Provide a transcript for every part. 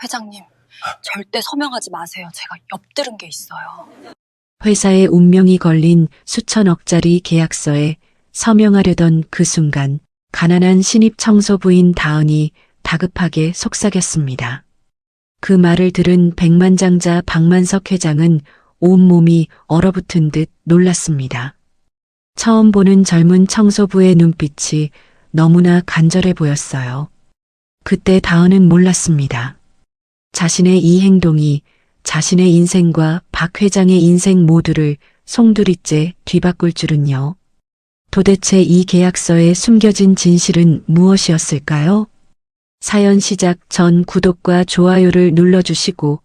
회장님, 절대 서명하지 마세요. 제가 엿들은 게 있어요. 회사의 운명이 걸린 수천억짜리 계약서에 서명하려던 그 순간 가난한 신입 청소부인 다은이 다급하게 속삭였습니다. 그 말을 들은 백만장자 박만석 회장은 온몸이 얼어붙은 듯 놀랐습니다. 처음 보는 젊은 청소부의 눈빛이 너무나 간절해 보였어요. 그때 다은은 몰랐습니다. 자신의 이 행동이 자신의 인생과 박 회장의 인생 모두를 송두리째 뒤바꿀 줄은요. 도대체 이 계약서에 숨겨진 진실은 무엇이었을까요? 사연 시작 전 구독과 좋아요를 눌러주시고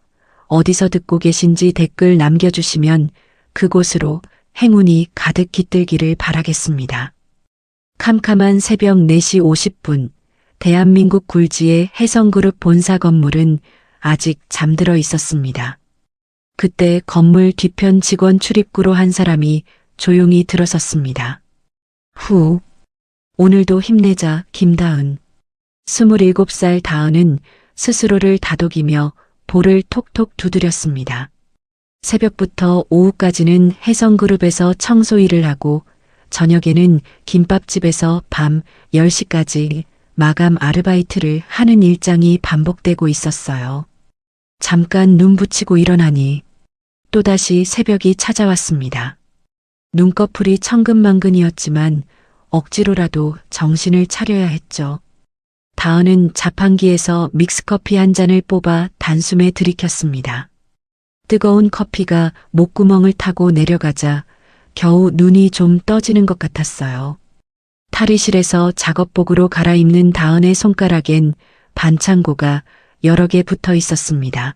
어디서 듣고 계신지 댓글 남겨주시면 그곳으로 행운이 가득 깃들기를 바라겠습니다. 캄캄한 새벽 4시 50분 대한민국 굴지의 혜성그룹 본사 건물은 아직 잠들어 있었습니다. 그때 건물 뒤편 직원 출입구로 한 사람이 조용히 들어섰습니다. 후, 오늘도 힘내자 김다은. 27살 다은은 스스로를 다독이며 볼을 톡톡 두드렸습니다. 새벽부터 오후까지는 혜성그룹에서 청소 일을 하고 저녁에는 김밥집에서 밤 10시까지 마감 아르바이트를 하는 일정이 반복되고 있었어요. 잠깐 눈 붙이고 일어나니 또다시 새벽이 찾아왔습니다. 눈꺼풀이 천근만근이었지만 억지로라도 정신을 차려야 했죠. 다은은 자판기에서 믹스커피 한 잔을 뽑아 단숨에 들이켰습니다. 뜨거운 커피가 목구멍을 타고 내려가자 겨우 눈이 좀 떠지는 것 같았어요. 탈의실에서 작업복으로 갈아입는 다은의 손가락엔 반창고가 여러 개 붙어 있었습니다.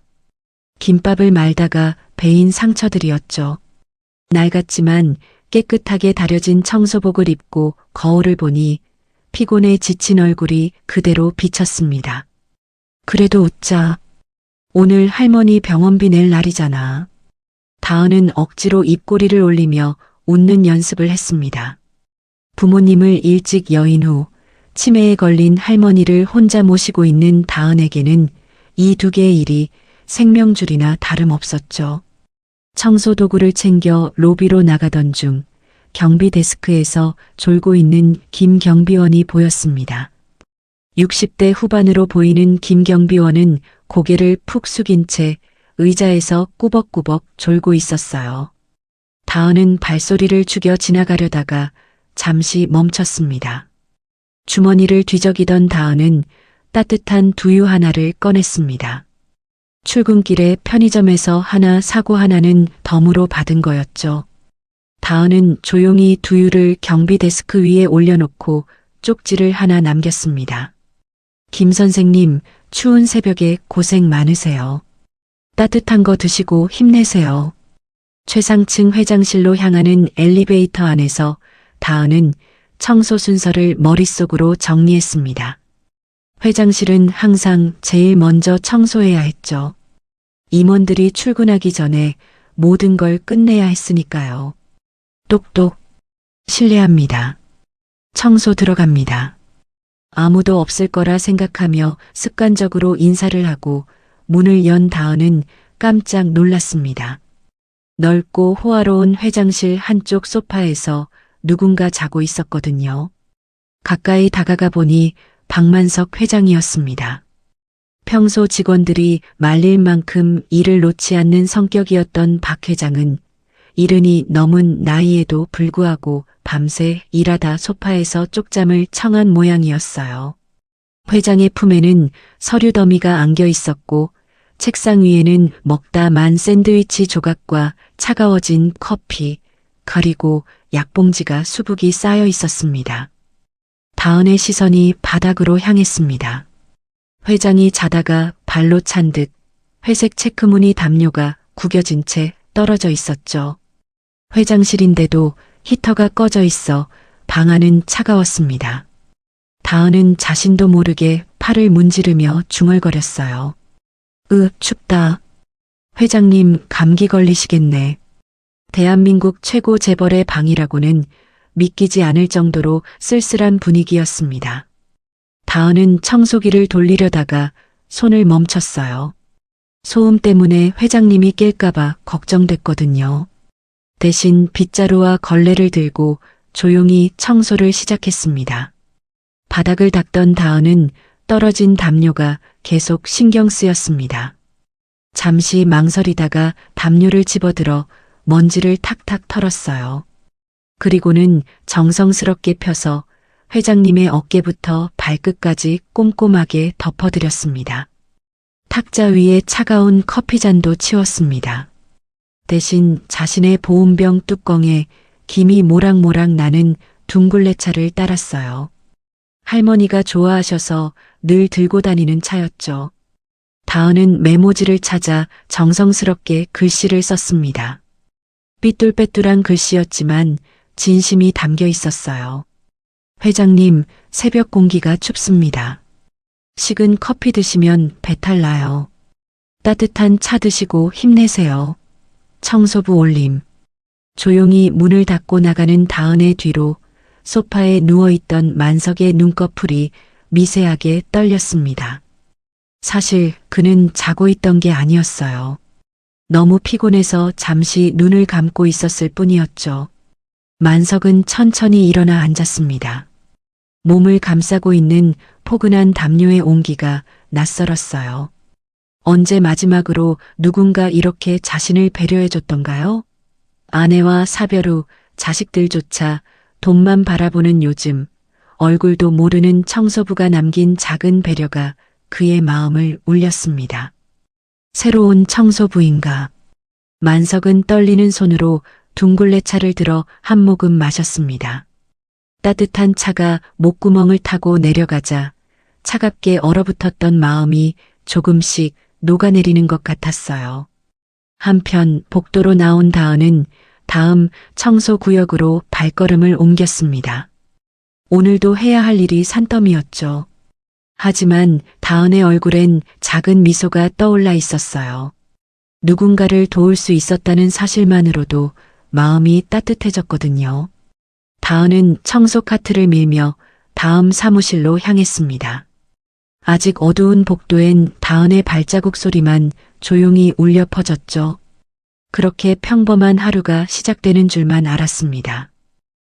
김밥을 말다가 베인 상처들이었죠. 낡았지만 깨끗하게 다려진 청소복을 입고 거울을 보니 피곤해 지친 얼굴이 그대로 비쳤습니다. 그래도 웃자. 오늘 할머니 병원비 낼 날이잖아. 다은은 억지로 입꼬리를 올리며 웃는 연습을 했습니다. 부모님을 일찍 여인 후 치매에 걸린 할머니를 혼자 모시고 있는 다은에게는 이 두 개의 일이 생명줄이나 다름없었죠. 청소 도구를 챙겨 로비로 나가던 중 경비 데스크에서 졸고 있는 김 경비원이 보였습니다. 60대 후반으로 보이는 김 경비원은 고개를 푹 숙인 채 의자에서 꾸벅꾸벅 졸고 있었어요. 다은은 발소리를 죽여 지나가려다가 잠시 멈췄습니다. 주머니를 뒤적이던 다은은 따뜻한 두유 하나를 꺼냈습니다. 출근길에 편의점에서 하나 사고 하나는 덤으로 받은 거였죠. 다은은 조용히 두유를 경비 데스크 위에 올려놓고 쪽지를 하나 남겼습니다. 김 선생님, 추운 새벽에 고생 많으세요. 따뜻한 거 드시고 힘내세요. 최상층 회장실로 향하는 엘리베이터 안에서 다은은 청소 순서를 머릿속으로 정리했습니다. 회장실은 항상 제일 먼저 청소해야 했죠. 임원들이 출근하기 전에 모든 걸 끝내야 했으니까요. 똑똑. 실례합니다. 청소 들어갑니다. 아무도 없을 거라 생각하며 습관적으로 인사를 하고 문을 연 다은은 깜짝 놀랐습니다. 넓고 호화로운 회장실 한쪽 소파에서 누군가 자고 있었거든요. 가까이 다가가 보니 박만석 회장이었습니다. 평소 직원들이 말릴 만큼 일을 놓지 않는 성격이었던 박 회장은 이른이 넘은 나이에도 불구하고 밤새 일하다 소파에서 쪽잠을 청한 모양이었어요. 회장의 품에는 서류 더미가 안겨 있었고 책상 위에는 먹다 만 샌드위치 조각과 차가워진 커피, 그리고 약봉지가 수북이 쌓여 있었습니다. 다은의 시선이 바닥으로 향했습니다. 회장이 자다가 발로 찬 듯 회색 체크무늬 담요가 구겨진 채 떨어져 있었죠. 회장실인데도 히터가 꺼져 있어 방 안은 차가웠습니다. 다은은 자신도 모르게 팔을 문지르며 중얼거렸어요. 춥다. 회장님 감기 걸리시겠네. 대한민국 최고 재벌의 방이라고는 믿기지 않을 정도로 쓸쓸한 분위기였습니다. 다은은 청소기를 돌리려다가 손을 멈췄어요. 소음 때문에 회장님이 깰까봐 걱정됐거든요. 대신 빗자루와 걸레를 들고 조용히 청소를 시작했습니다. 바닥을 닦던 다은은 떨어진 담요가 계속 신경 쓰였습니다. 잠시 망설이다가 담요를 집어들어 먼지를 탁탁 털었어요. 그리고는 정성스럽게 펴서 회장님의 어깨부터 발끝까지 꼼꼼하게 덮어드렸습니다. 탁자 위에 차가운 커피잔도 치웠습니다. 대신 자신의 보온병 뚜껑에 김이 모락모락 나는 둥글레차를 따랐어요. 할머니가 좋아하셔서 늘 들고 다니는 차였죠. 다은은 메모지를 찾아 정성스럽게 글씨를 썼습니다. 삐뚤빼뚤한 글씨였지만 진심이 담겨 있었어요. 회장님, 새벽 공기가 춥습니다. 식은 커피 드시면 배탈 나요. 따뜻한 차 드시고 힘내세요. 청소부 올림. 조용히 문을 닫고 나가는 다은의 뒤로 소파에 누워있던 만석의 눈꺼풀이 미세하게 떨렸습니다. 사실 그는 자고 있던 게 아니었어요. 너무 피곤해서 잠시 눈을 감고 있었을 뿐이었죠. 만석은 천천히 일어나 앉았습니다. 몸을 감싸고 있는 포근한 담요의 온기가 낯설었어요. 언제 마지막으로 누군가 이렇게 자신을 배려해줬던가요? 아내와 사별 후 자식들조차 돈만 바라보는 요즘, 얼굴도 모르는 청소부가 남긴 작은 배려가 그의 마음을 울렸습니다. 새로운 청소부인가? 만석은 떨리는 손으로 둥글레 차를 들어 한 모금 마셨습니다. 따뜻한 차가 목구멍을 타고 내려가자 차갑게 얼어붙었던 마음이 조금씩 녹아내리는 것 같았어요. 한편 복도로 나온 다은은 다음 청소구역으로 발걸음을 옮겼습니다. 오늘도 해야 할 일이 산더미였죠. 하지만 다은의 얼굴엔 작은 미소가 떠올라 있었어요. 누군가를 도울 수 있었다는 사실만으로도 마음이 따뜻해졌거든요. 다은은 청소 카트를 밀며 다음 사무실로 향했습니다. 아직 어두운 복도엔 다은의 발자국 소리만 조용히 울려 퍼졌죠. 그렇게 평범한 하루가 시작되는 줄만 알았습니다.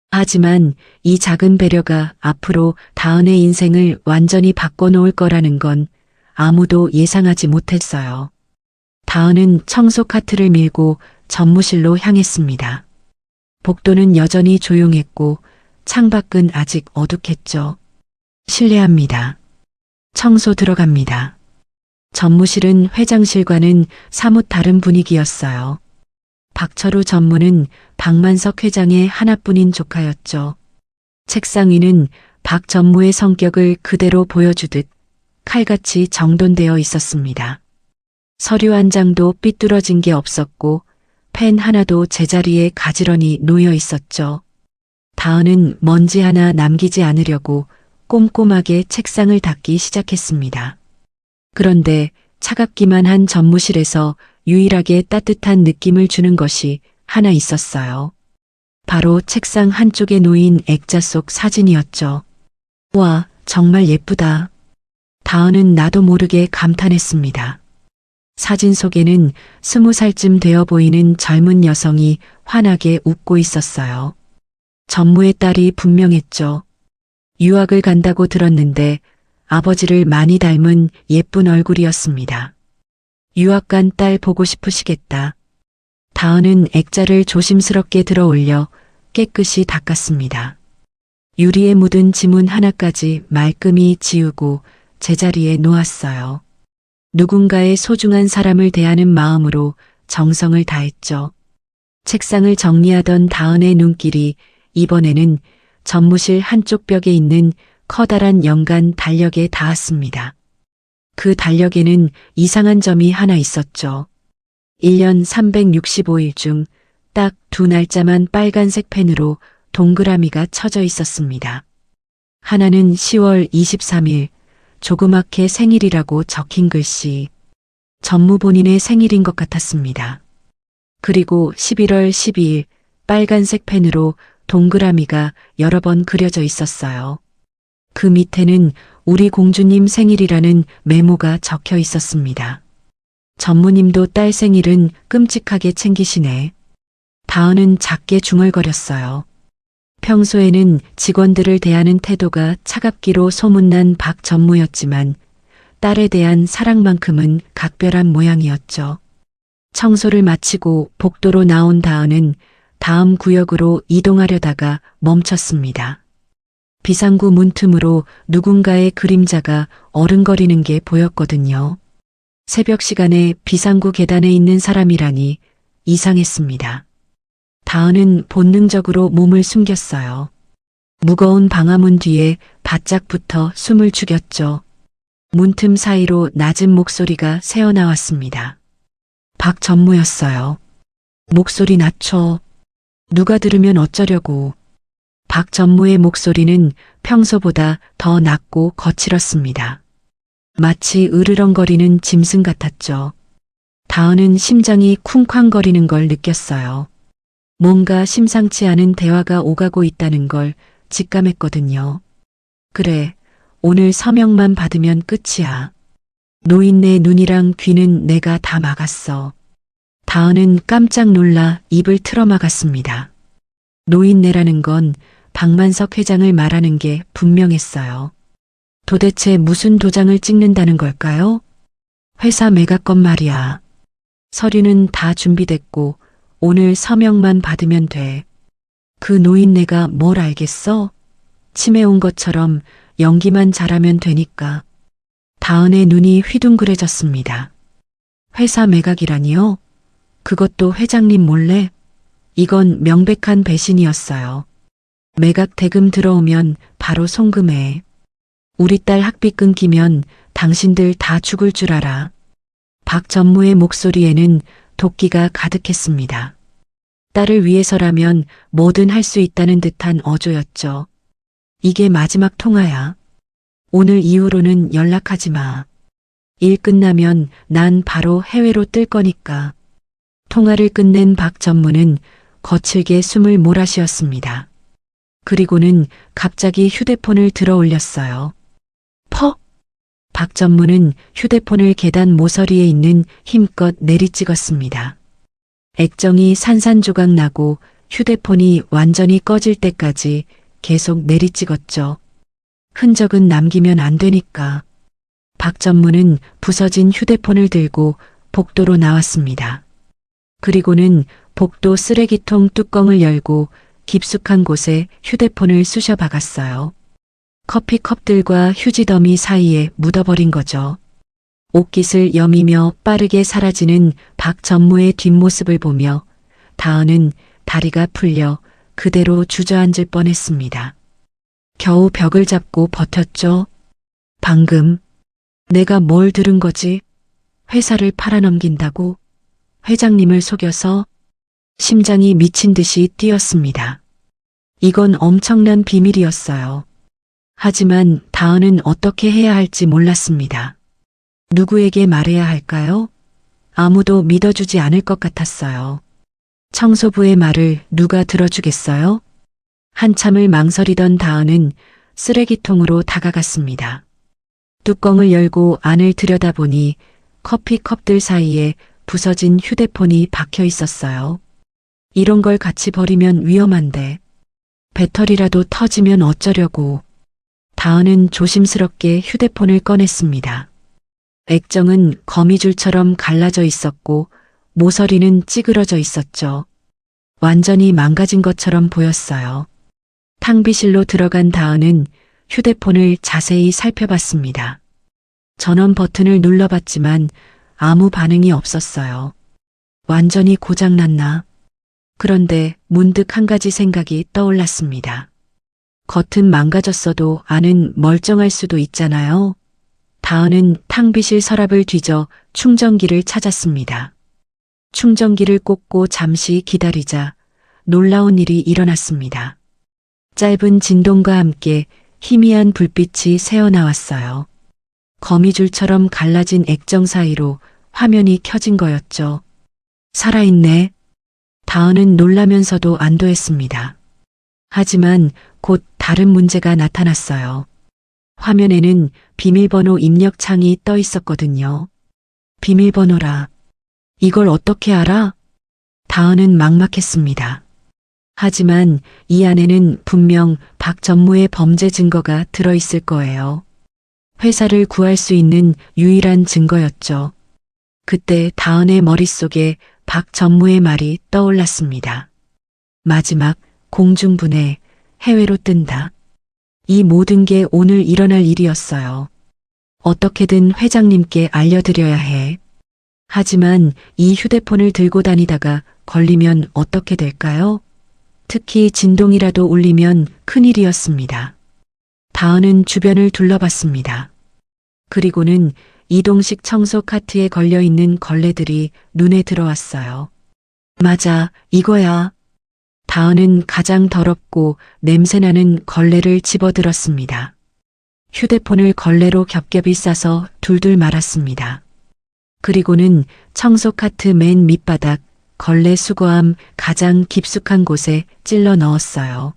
하지만 이 작은 배려가 앞으로 다은의 인생을 완전히 바꿔놓을 거라는 건 아무도 예상하지 못했어요. 다은은 청소 카트를 밀고 전무실로 향했습니다. 복도는 여전히 조용했고 창밖은 아직 어둑했죠. 실례합니다. 청소 들어갑니다. 전무실은 회장실과는 사뭇 다른 분위기였어요. 박철우 전무는 박만석 회장의 하나뿐인 조카였죠. 책상 위는 박 전무의 성격을 그대로 보여주듯 칼같이 정돈되어 있었습니다. 서류 한 장도 삐뚤어진 게 없었고 펜 하나도 제자리에 가지런히 놓여 있었죠. 다은은 먼지 하나 남기지 않으려고 꼼꼼하게 책상을 닦기 시작했습니다. 그런데 차갑기만 한 전무실에서 유일하게 따뜻한 느낌을 주는 것이 하나 있었어요. 바로 책상 한쪽에 놓인 액자 속 사진이었죠. 와, 정말 예쁘다. 다은은 나도 모르게 감탄했습니다. 사진 속에는 20살쯤 되어 보이는 젊은 여성이 환하게 웃고 있었어요. 전무의 딸이 분명했죠. 유학을 간다고 들었는데 아버지를 많이 닮은 예쁜 얼굴이었습니다. 유학 간 딸 보고 싶으시겠다. 다은은 액자를 조심스럽게 들어 올려 깨끗이 닦았습니다. 유리에 묻은 지문 하나까지 말끔히 지우고 제자리에 놓았어요. 누군가의 소중한 사람을 대하는 마음으로 정성을 다했죠. 책상을 정리하던 다은의 눈길이 이번에는 전무실 한쪽 벽에 있는 커다란 연간 달력에 닿았습니다. 그 달력에는 이상한 점이 하나 있었죠. 1년 365일 중 딱 2날짜만 빨간색 펜으로 동그라미가 쳐져 있었습니다. 하나는 10월 23일, 조그맣게 생일이라고 적힌 글씨. 전무 본인의 생일인 것 같았습니다. 그리고 11월 12일, 빨간색 펜으로 동그라미가 여러 번 그려져 있었어요. 그 밑에는 우리 공주님 생일이라는 메모가 적혀 있었습니다. 전무님도 딸 생일은 끔찍하게 챙기시네. 다은은 작게 중얼거렸어요. 평소에는 직원들을 대하는 태도가 차갑기로 소문난 박 전무였지만 딸에 대한 사랑만큼은 각별한 모양이었죠. 청소를 마치고 복도로 나온 다은은 다음 구역으로 이동하려다가 멈췄습니다. 비상구 문틈으로 누군가의 그림자가 어른거리는 게 보였거든요. 새벽 시간에 비상구 계단에 있는 사람이라니 이상했습니다. 다은은 본능적으로 몸을 숨겼어요. 무거운 방화문 뒤에 바짝 붙어 숨을 죽였죠. 문틈 사이로 낮은 목소리가 새어나왔습니다. 박 전무였어요. 목소리 낮춰. 누가 들으면 어쩌려고. 박 전무의 목소리는 평소보다 더 낮고 거칠었습니다. 마치 으르렁거리는 짐승 같았죠. 다은은 심장이 쿵쾅거리는 걸 느꼈어요. 뭔가 심상치 않은 대화가 오가고 있다는 걸 직감했거든요. 그래, 오늘 서명만 받으면 끝이야. 노인네 눈이랑 귀는 내가 다 막았어. 다은은 깜짝 놀라 입을 틀어막았습니다. 노인네라는 건 박만석 회장을 말하는 게 분명했어요. 도대체 무슨 도장을 찍는다는 걸까요? 회사 매각건 말이야. 서류는 다 준비됐고 오늘 서명만 받으면 돼. 그 노인네가 뭘 알겠어? 치매 온 것처럼 연기만 잘하면 되니까. 다은의 눈이 휘둥그레졌습니다. 회사 매각이라니요? 그것도 회장님 몰래? 이건 명백한 배신이었어요. 매각 대금 들어오면 바로 송금해. 우리 딸 학비 끊기면 당신들 다 죽을 줄 알아. 박 전무의 목소리에는 도끼가 가득했습니다. 딸을 위해서라면 뭐든 할 수 있다는 듯한 어조였죠. 이게 마지막 통화야. 오늘 이후로는 연락하지 마. 일 끝나면 난 바로 해외로 뜰 거니까. 통화를 끝낸 박 전무는 거칠게 숨을 몰아쉬었습니다. 그리고는 갑자기 휴대폰을 들어 올렸어요. 퍽! 박 전무는 휴대폰을 계단 모서리에 있는 힘껏 내리찍었습니다. 액정이 산산조각 나고 휴대폰이 완전히 꺼질 때까지 계속 내리찍었죠. 흔적은 남기면 안 되니까. 박 전무는 부서진 휴대폰을 들고 복도로 나왔습니다. 그리고는 복도 쓰레기통 뚜껑을 열고 깊숙한 곳에 휴대폰을 쑤셔 박았어요. 커피컵들과 휴지 더미 사이에 묻어버린 거죠. 옷깃을 여미며 빠르게 사라지는 박 전무의 뒷모습을 보며 다은은 다리가 풀려 그대로 주저앉을 뻔했습니다. 겨우 벽을 잡고 버텼죠. 방금 내가 뭘 들은 거지? 회사를 팔아넘긴다고? 회장님을 속여서? 심장이 미친 듯이 뛰었습니다. 이건 엄청난 비밀이었어요. 하지만 다은은 어떻게 해야 할지 몰랐습니다. 누구에게 말해야 할까요? 아무도 믿어주지 않을 것 같았어요. 청소부의 말을 누가 들어주겠어요? 한참을 망설이던 다은은 쓰레기통으로 다가갔습니다. 뚜껑을 열고 안을 들여다보니 커피컵들 사이에 부서진 휴대폰이 박혀 있었어요. 이런 걸 같이 버리면 위험한데 배터리라도 터지면 어쩌려고. 다은은 조심스럽게 휴대폰을 꺼냈습니다. 액정은 거미줄처럼 갈라져 있었고 모서리는 찌그러져 있었죠. 완전히 망가진 것처럼 보였어요. 탕비실로 들어간 다은은 휴대폰을 자세히 살펴봤습니다. 전원 버튼을 눌러봤지만 아무 반응이 없었어요. 완전히 고장났나? 그런데 문득 한 가지 생각이 떠올랐습니다. 겉은 망가졌어도 안은 멀쩡할 수도 있잖아요. 다은은 탕비실 서랍을 뒤져 충전기를 찾았습니다. 충전기를 꽂고 잠시 기다리자 놀라운 일이 일어났습니다. 짧은 진동과 함께 희미한 불빛이 새어나왔어요. 거미줄처럼 갈라진 액정 사이로 화면이 켜진 거였죠. 살아있네. 다은은 놀라면서도 안도했습니다. 하지만 곧 다른 문제가 나타났어요. 화면에는 비밀번호 입력 창이 떠 있었거든요. 비밀번호라. 이걸 어떻게 알아? 다은은 막막했습니다. 하지만 이 안에는 분명 박 전무의 범죄 증거가 들어있을 거예요. 회사를 구할 수 있는 유일한 증거였죠. 그때 다은의 머릿속에 박 전무의 말이 떠올랐습니다. 마지막 공중분해, 해외로 뜬다. 이 모든 게 오늘 일어날 일이었어요. 어떻게든 회장님께 알려드려야 해. 하지만 이 휴대폰을 들고 다니다가 걸리면 어떻게 될까요? 특히 진동이라도 울리면 큰일이었습니다. 다은은 주변을 둘러봤습니다. 그리고는 이동식 청소 카트에 걸려있는 걸레들이 눈에 들어왔어요. 맞아, 이거야. 다은은 가장 더럽고 냄새나는 걸레를 집어들었습니다. 휴대폰을 걸레로 겹겹이 싸서 둘둘 말았습니다. 그리고는 청소 카트 맨 밑바닥 걸레 수거함 가장 깊숙한 곳에 찔러 넣었어요.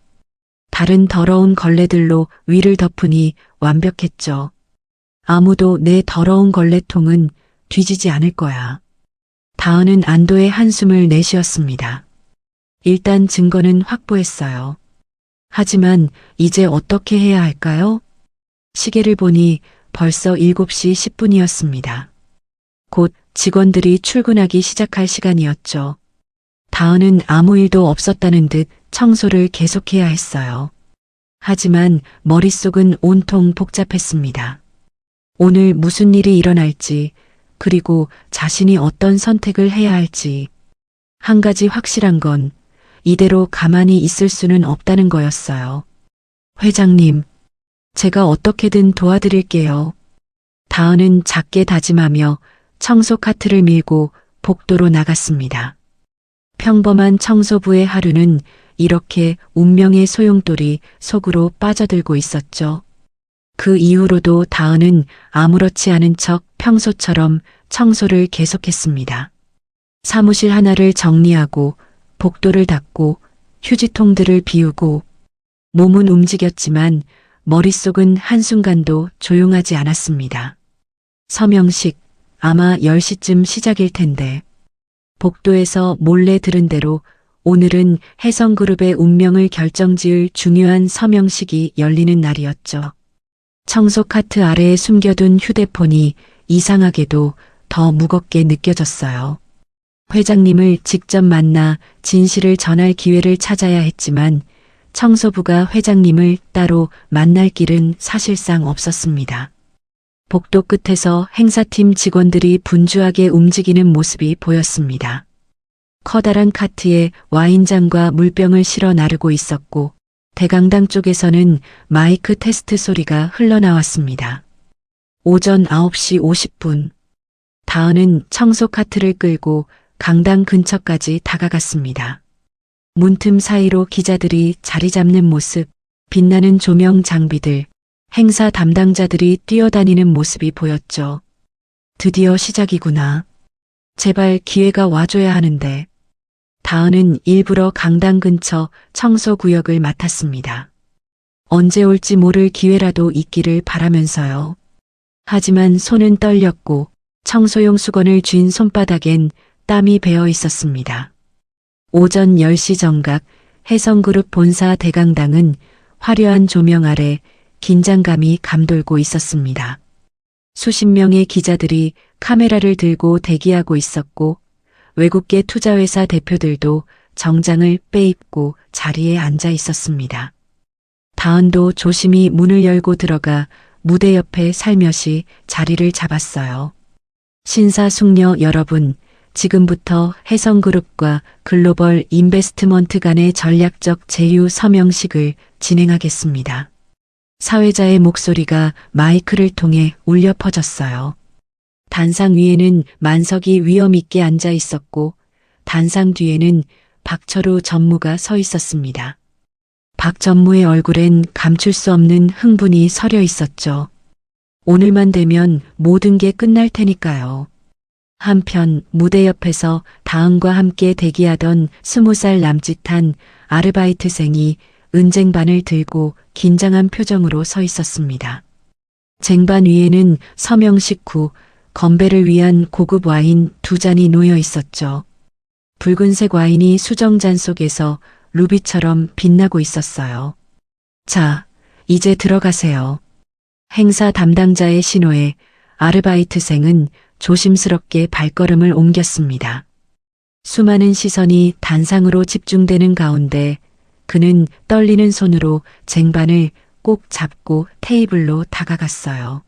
다른 더러운 걸레들로 위를 덮으니 완벽했죠. 아무도 내 더러운 걸레통은 뒤지지 않을 거야. 다은은 안도의 한숨을 내쉬었습니다. 일단 증거는 확보했어요. 하지만 이제 어떻게 해야 할까요? 시계를 보니 벌써 7시 10분이었습니다. 곧 직원들이 출근하기 시작할 시간이었죠. 다은은 아무 일도 없었다는 듯 청소를 계속해야 했어요. 하지만 머릿속은 온통 복잡했습니다. 오늘 무슨 일이 일어날지, 그리고 자신이 어떤 선택을 해야 할지. 한 가지 확실한 건 이대로 가만히 있을 수는 없다는 거였어요. 회장님, 제가 어떻게든 도와드릴게요. 다은은 작게 다짐하며 청소 카트를 밀고 복도로 나갔습니다. 평범한 청소부의 하루는 이렇게 운명의 소용돌이 속으로 빠져들고 있었죠. 그 이후로도 다은은 아무렇지 않은 척 평소처럼 청소를 계속했습니다. 사무실 하나를 정리하고 복도를 닦고 휴지통들을 비우고 몸은 움직였지만 머릿속은 한순간도 조용하지 않았습니다. 서명식, 아마 10시쯤 시작일 텐데. 복도에서 몰래 들은 대로 오늘은 혜성그룹의 운명을 결정지을 중요한 서명식이 열리는 날이었죠. 청소 카트 아래에 숨겨둔 휴대폰이 이상하게도 더 무겁게 느껴졌어요. 회장님을 직접 만나 진실을 전할 기회를 찾아야 했지만 청소부가 회장님을 따로 만날 길은 사실상 없었습니다. 복도 끝에서 행사팀 직원들이 분주하게 움직이는 모습이 보였습니다. 커다란 카트에 와인잔과 물병을 실어 나르고 있었고 대강당 쪽에서는 마이크 테스트 소리가 흘러나왔습니다. 오전 9시 50분. 다은은 청소 카트를 끌고 강당 근처까지 다가갔습니다. 문틈 사이로 기자들이 자리 잡는 모습, 빛나는 조명 장비들, 행사 담당자들이 뛰어다니는 모습이 보였죠. 드디어 시작이구나. 제발 기회가 와줘야 하는데. 다은은 일부러 강당 근처 청소구역을 맡았습니다. 언제 올지 모를 기회라도 있기를 바라면서요. 하지만 손은 떨렸고 청소용 수건을 쥔 손바닥엔 땀이 배어 있었습니다. 오전 10시 정각 혜성그룹 본사 대강당은 화려한 조명 아래 긴장감이 감돌고 있었습니다. 수십 명의 기자들이 카메라를 들고 대기하고 있었고 외국계 투자회사 대표들도 정장을 빼입고 자리에 앉아 있었습니다. 다은도 조심히 문을 열고 들어가 무대 옆에 살며시 자리를 잡았어요. 신사숙녀 여러분, 지금부터 혜성그룹과 글로벌 인베스트먼트 간의 전략적 제휴 서명식을 진행하겠습니다. 사회자의 목소리가 마이크를 통해 울려 퍼졌어요. 단상 위에는 만석이 위엄 있게 앉아 있었고 단상 뒤에는 박철우 전무가 서 있었습니다. 박 전무의 얼굴엔 감출 수 없는 흥분이 서려 있었죠. 오늘만 되면 모든 게 끝날 테니까요. 한편 무대 옆에서 다은과 함께 대기하던 20살 남짓한 아르바이트생이 은쟁반을 들고 긴장한 표정으로 서 있었습니다. 쟁반 위에는 서명 식후 건배를 위한 고급 와인 2잔이 놓여 있었죠. 붉은색 와인이 수정잔 속에서 루비처럼 빛나고 있었어요. 자, 이제 들어가세요. 행사 담당자의 신호에 아르바이트생은 조심스럽게 발걸음을 옮겼습니다. 수많은 시선이 단상으로 집중되는 가운데 그는 떨리는 손으로 쟁반을 꼭 잡고 테이블로 다가갔어요.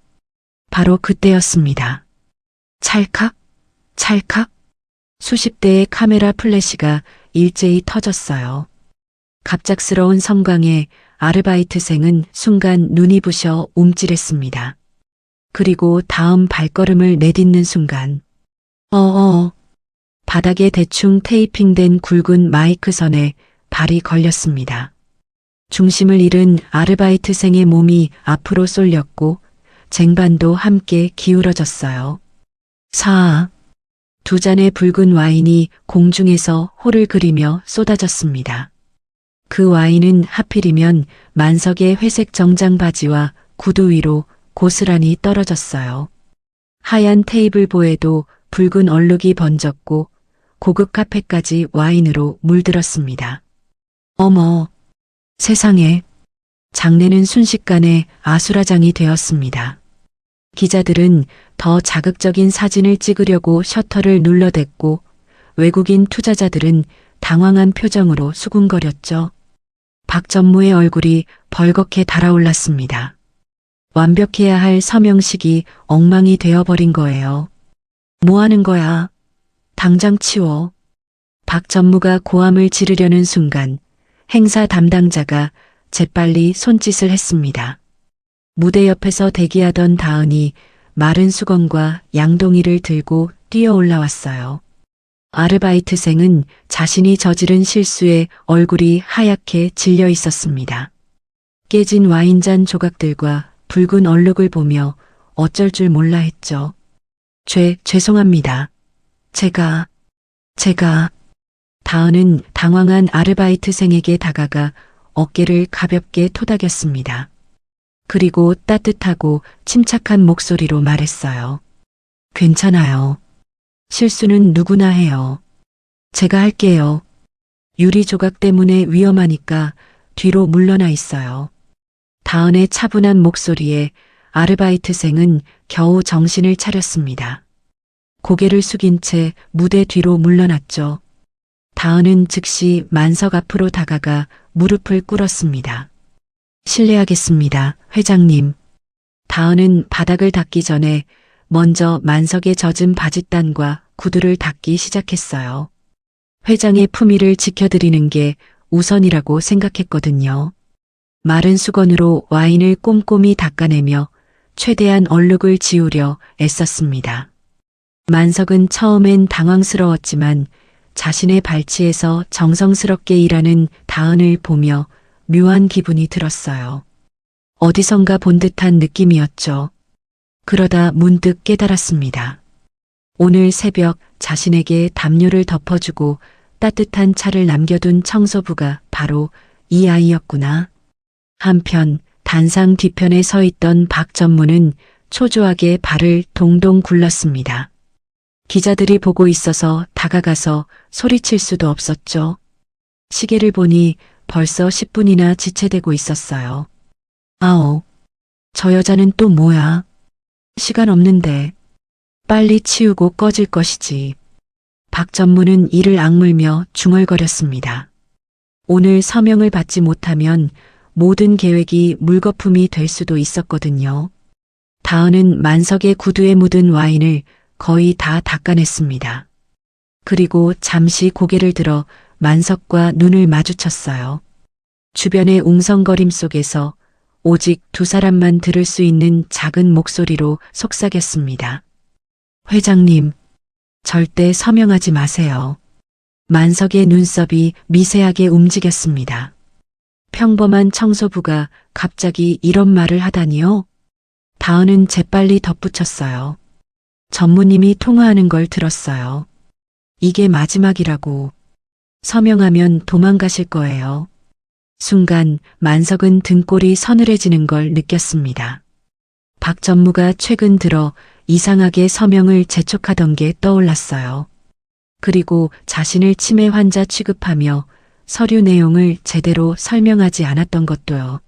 바로 그때였습니다. 찰칵, 찰칵. 수십 대의 카메라 플래시가 일제히 터졌어요. 갑작스러운 성광에 아르바이트생은 순간 눈이 부셔 움찔했습니다. 그리고 다음 발걸음을 내딛는 순간 바닥에 대충 테이핑된 굵은 마이크 선에 발이 걸렸습니다. 중심을 잃은 아르바이트생의 몸이 앞으로 쏠렸고 쟁반도 함께 기울어졌어요. 2잔의 붉은 와인이 공중에서 호를 그리며 쏟아졌습니다. 그 와인은 하필이면 만석의 회색 정장 바지와 구두 위로 고스란히 떨어졌어요. 하얀 테이블보에도 붉은 얼룩이 번졌고 고급 카페까지 와인으로 물들었습니다. 어머, 세상에. 장례는 순식간에 아수라장이 되었습니다. 기자들은 더 자극적인 사진을 찍으려고 셔터를 눌러댔고 외국인 투자자들은 당황한 표정으로 수군거렸죠. 박전무의 얼굴이 벌겋게 달아올랐습니다. 완벽해야 할 서명식이 엉망이 되어버린 거예요. 뭐 하는 거야? 당장 치워. 박전무가 고함을 지르려는 순간 행사 담당자가 재빨리 손짓을 했습니다. 무대 옆에서 대기하던 다은이 마른 수건과 양동이를 들고 뛰어 올라왔어요. 아르바이트생은 자신이 저지른 실수에 얼굴이 하얗게 질려 있었습니다. 깨진 와인잔 조각들과 붉은 얼룩을 보며 어쩔 줄 몰라 했죠. 죄송합니다. 제가. 다은은 당황한 아르바이트생에게 다가가 어깨를 가볍게 토닥였습니다. 그리고 따뜻하고 침착한 목소리로 말했어요. 괜찮아요. 실수는 누구나 해요. 제가 할게요. 유리 조각 때문에 위험하니까 뒤로 물러나 있어요. 다은의 차분한 목소리에 아르바이트생은 겨우 정신을 차렸습니다. 고개를 숙인 채 무대 뒤로 물러났죠. 다은은 즉시 만석 앞으로 다가가 무릎을 꿇었습니다. 실례하겠습니다, 회장님. 다은은 바닥을 닦기 전에 먼저 만석의 젖은 바짓단과 구두를 닦기 시작했어요. 회장의 품위를 지켜드리는 게 우선이라고 생각했거든요. 마른 수건으로 와인을 꼼꼼히 닦아내며 최대한 얼룩을 지우려 애썼습니다. 만석은 처음엔 당황스러웠지만 자신의 발치에서 정성스럽게 일하는 다은을 보며 묘한 기분이 들었어요. 어디선가 본 듯한 느낌이었죠. 그러다 문득 깨달았습니다. 오늘 새벽 자신에게 담요를 덮어주고 따뜻한 차를 남겨둔 청소부가 바로 이 아이였구나. 한편 단상 뒤편에 서 있던 박전무는 초조하게 발을 동동 굴렀습니다. 기자들이 보고 있어서 다가가서 소리칠 수도 없었죠. 시계를 보니 벌써 10분이나 지체되고 있었어요. 아오, 저 여자는 또 뭐야? 시간 없는데 빨리 치우고 꺼질 것이지. 박전무는 이를 악물며 중얼거렸습니다. 오늘 서명을 받지 못하면 모든 계획이 물거품이 될 수도 있었거든요. 다은은 만석의 구두에 묻은 와인을 거의 다 닦아냈습니다. 그리고 잠시 고개를 들어 만석과 눈을 마주쳤어요. 주변의 웅성거림 속에서 오직 두 사람만 들을 수 있는 작은 목소리로 속삭였습니다. 회장님, 절대 서명하지 마세요. 만석의 눈썹이 미세하게 움직였습니다. 평범한 청소부가 갑자기 이런 말을 하다니요? 다은은 재빨리 덧붙였어요. 전무님이 통화하는 걸 들었어요. 이게 마지막이라고. 서명하면 도망가실 거예요. 순간 만석은 등골이 서늘해지는 걸 느꼈습니다. 박 전무가 최근 들어 이상하게 서명을 재촉하던 게 떠올랐어요. 그리고 자신을 치매 환자 취급하며 서류 내용을 제대로 설명하지 않았던 것도요.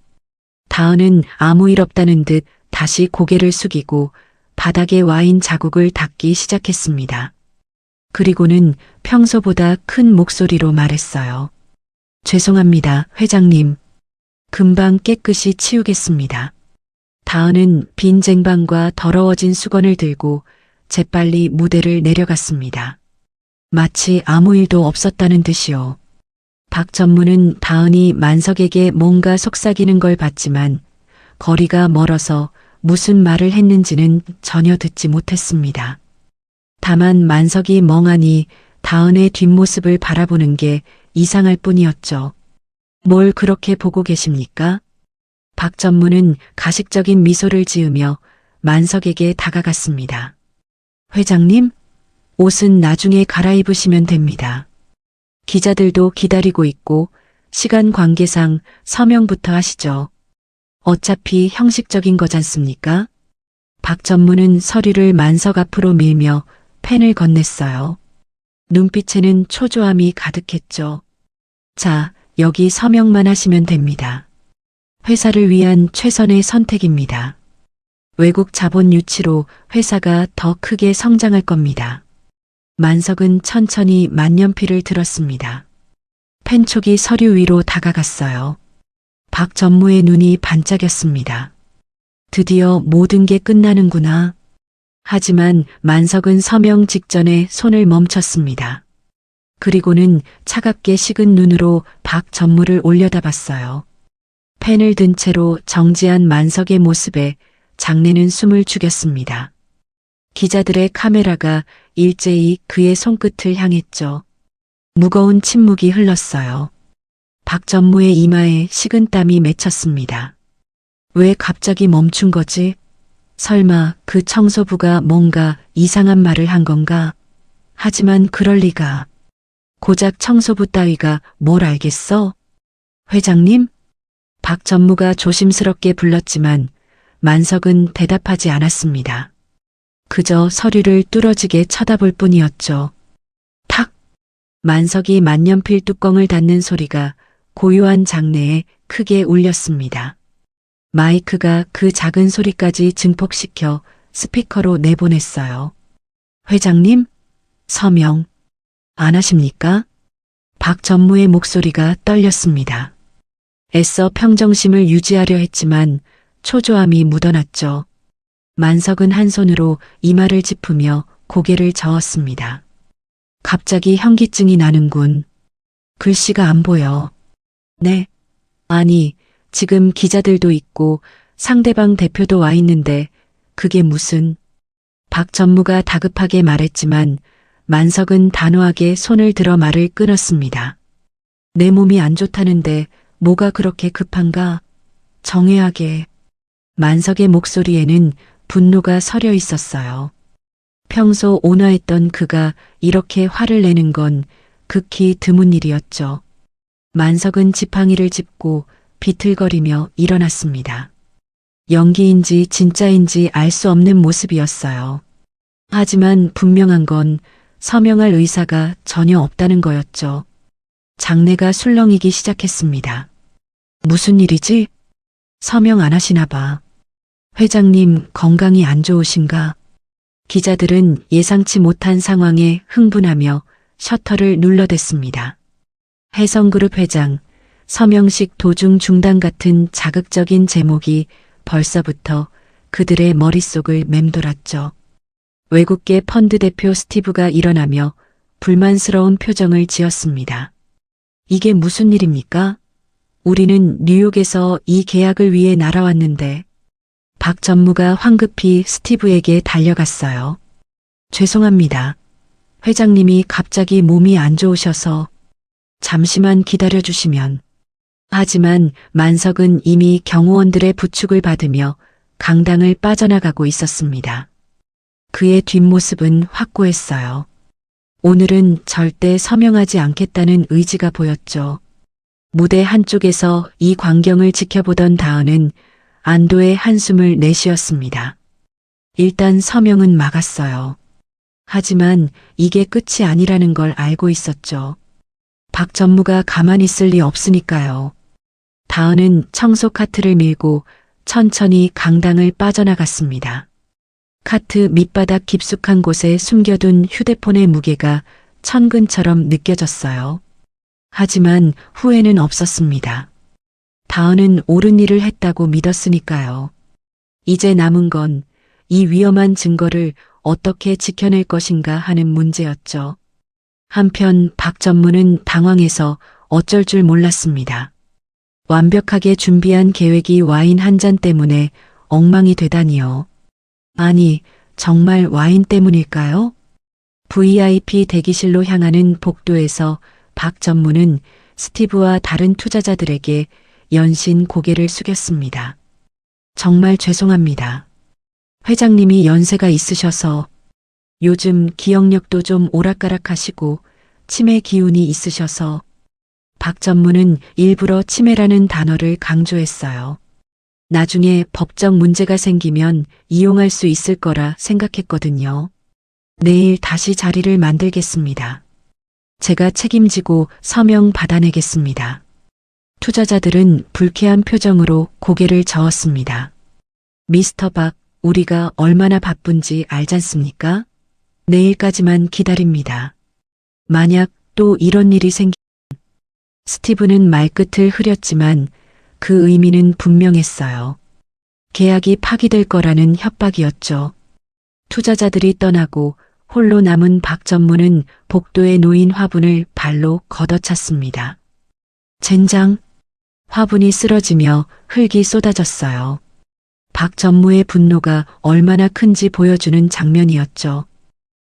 다은은 아무 일 없다는 듯 다시 고개를 숙이고 바닥에 와인 자국을 닦기 시작했습니다. 그리고는 평소보다 큰 목소리로 말했어요. 죄송합니다, 회장님. 금방 깨끗이 치우겠습니다. 다은은 빈 쟁반과 더러워진 수건을 들고 재빨리 무대를 내려갔습니다. 마치 아무 일도 없었다는 듯이요. 박 전무는 다은이 만석에게 뭔가 속삭이는 걸 봤지만 거리가 멀어서 무슨 말을 했는지는 전혀 듣지 못했습니다. 다만 만석이 멍하니 다은의 뒷모습을 바라보는 게 이상할 뿐이었죠. 뭘 그렇게 보고 계십니까? 박 전무는 가식적인 미소를 지으며 만석에게 다가갔습니다. 회장님, 옷은 나중에 갈아입으시면 됩니다. 기자들도 기다리고 있고 시간 관계상 서명부터 하시죠. 어차피 형식적인 거잖습니까? 박 전무는 서류를 만석 앞으로 밀며 펜을 건넸어요. 눈빛에는 초조함이 가득했죠. 자, 여기 서명만 하시면 됩니다. 회사를 위한 최선의 선택입니다. 외국 자본 유치로 회사가 더 크게 성장할 겁니다. 만석은 천천히 만년필을 들었습니다. 펜촉이 서류 위로 다가갔어요. 박 전무의 눈이 반짝였습니다. 드디어 모든 게 끝나는구나. 하지만 만석은 서명 직전에 손을 멈췄습니다. 그리고는 차갑게 식은 눈으로 박 전무를 올려다봤어요. 펜을 든 채로 정지한 만석의 모습에 장내는 숨을 죽였습니다. 기자들의 카메라가 일제히 그의 손끝을 향했죠. 무거운 침묵이 흘렀어요. 박 전무의 이마에 식은땀이 맺혔습니다. 왜 갑자기 멈춘 거지? 설마 그 청소부가 뭔가 이상한 말을 한 건가? 하지만 그럴 리가. 고작 청소부 따위가 뭘 알겠어? 회장님? 박 전무가 조심스럽게 불렀지만 만석은 대답하지 않았습니다. 그저 서류를 뚫어지게 쳐다볼 뿐이었죠. 탁! 만석이 만년필 뚜껑을 닫는 소리가 고요한 장내에 크게 울렸습니다. 마이크가 그 작은 소리까지 증폭시켜 스피커로 내보냈어요. 회장님, 서명 안 하십니까? 박 전무의 목소리가 떨렸습니다. 애써 평정심을 유지하려 했지만 초조함이 묻어났죠. 만석은 한 손으로 이마를 짚으며 고개를 저었습니다. 갑자기 현기증이 나는군. 글씨가 안 보여. 네. 아니, 지금 기자들도 있고 상대방 대표도 와 있는데 그게 무슨... 박 전무가 다급하게 말했지만 만석은 단호하게 손을 들어 말을 끊었습니다. 내 몸이 안 좋다는데 뭐가 그렇게 급한가? 정회하게. 만석의 목소리에는 분노가 서려 있었어요. 평소 온화했던 그가 이렇게 화를 내는 건 극히 드문 일이었죠. 만석은 지팡이를 짚고 비틀거리며 일어났습니다. 연기인지 진짜인지 알 수 없는 모습이었어요. 하지만 분명한 건 서명할 의사가 전혀 없다는 거였죠. 장내가 술렁이기 시작했습니다. 무슨 일이지? 서명 안 하시나 봐. 회장님 건강이 안 좋으신가? 기자들은 예상치 못한 상황에 흥분하며 셔터를 눌러댔습니다. 해성그룹 회장, 서명식 도중 중단 같은 자극적인 제목이 벌써부터 그들의 머릿속을 맴돌았죠. 외국계 펀드 대표 스티브가 일어나며 불만스러운 표정을 지었습니다. 이게 무슨 일입니까? 우리는 뉴욕에서 이 계약을 위해 날아왔는데. 박 전무가 황급히 스티브에게 달려갔어요. 죄송합니다. 회장님이 갑자기 몸이 안 좋으셔서 잠시만 기다려주시면. 하지만 만석은 이미 경호원들의 부축을 받으며 강당을 빠져나가고 있었습니다. 그의 뒷모습은 확고했어요. 오늘은 절대 서명하지 않겠다는 의지가 보였죠. 무대 한쪽에서 이 광경을 지켜보던 다은은 안도의 한숨을 내쉬었습니다. 일단 서명은 막았어요. 하지만 이게 끝이 아니라는 걸 알고 있었죠. 박 전무가 가만히 있을 리 없으니까요. 다은은 청소 카트를 밀고 천천히 강당을 빠져나갔습니다. 카트 밑바닥 깊숙한 곳에 숨겨둔 휴대폰의 무게가 천근처럼 느껴졌어요. 하지만 후회는 없었습니다. 다은은 옳은 일을 했다고 믿었으니까요. 이제 남은 건 이 위험한 증거를 어떻게 지켜낼 것인가 하는 문제였죠. 한편 박 전무는 당황해서 어쩔 줄 몰랐습니다. 완벽하게 준비한 계획이 와인 한 잔 때문에 엉망이 되다니요. 아니, 정말 와인 때문일까요? VIP 대기실로 향하는 복도에서 박 전무는 스티브와 다른 투자자들에게 연신 고개를 숙였습니다. 정말 죄송합니다. 회장님이 연세가 있으셔서 요즘 기억력도 좀 오락가락하시고 치매 기운이 있으셔서 박 전무는 일부러 치매라는 단어를 강조했어요. 나중에 법적 문제가 생기면 이용할 수 있을 거라 생각했거든요. 내일 다시 자리를 만들겠습니다. 제가 책임지고 서명 받아내겠습니다. 투자자들은 불쾌한 표정으로 고개를 저었습니다. 미스터 박, 우리가 얼마나 바쁜지 알잖습니까? 내일까지만 기다립니다. 만약 또 이런 일이 생기면 스티브는 말끝을 흐렸지만 그 의미는 분명했어요. 계약이 파기될 거라는 협박이었죠. 투자자들이 떠나고 홀로 남은 박 전무는 복도에 놓인 화분을 발로 걷어찼습니다. 젠장! 화분이 쓰러지며 흙이 쏟아졌어요. 박 전무의 분노가 얼마나 큰지 보여주는 장면이었죠.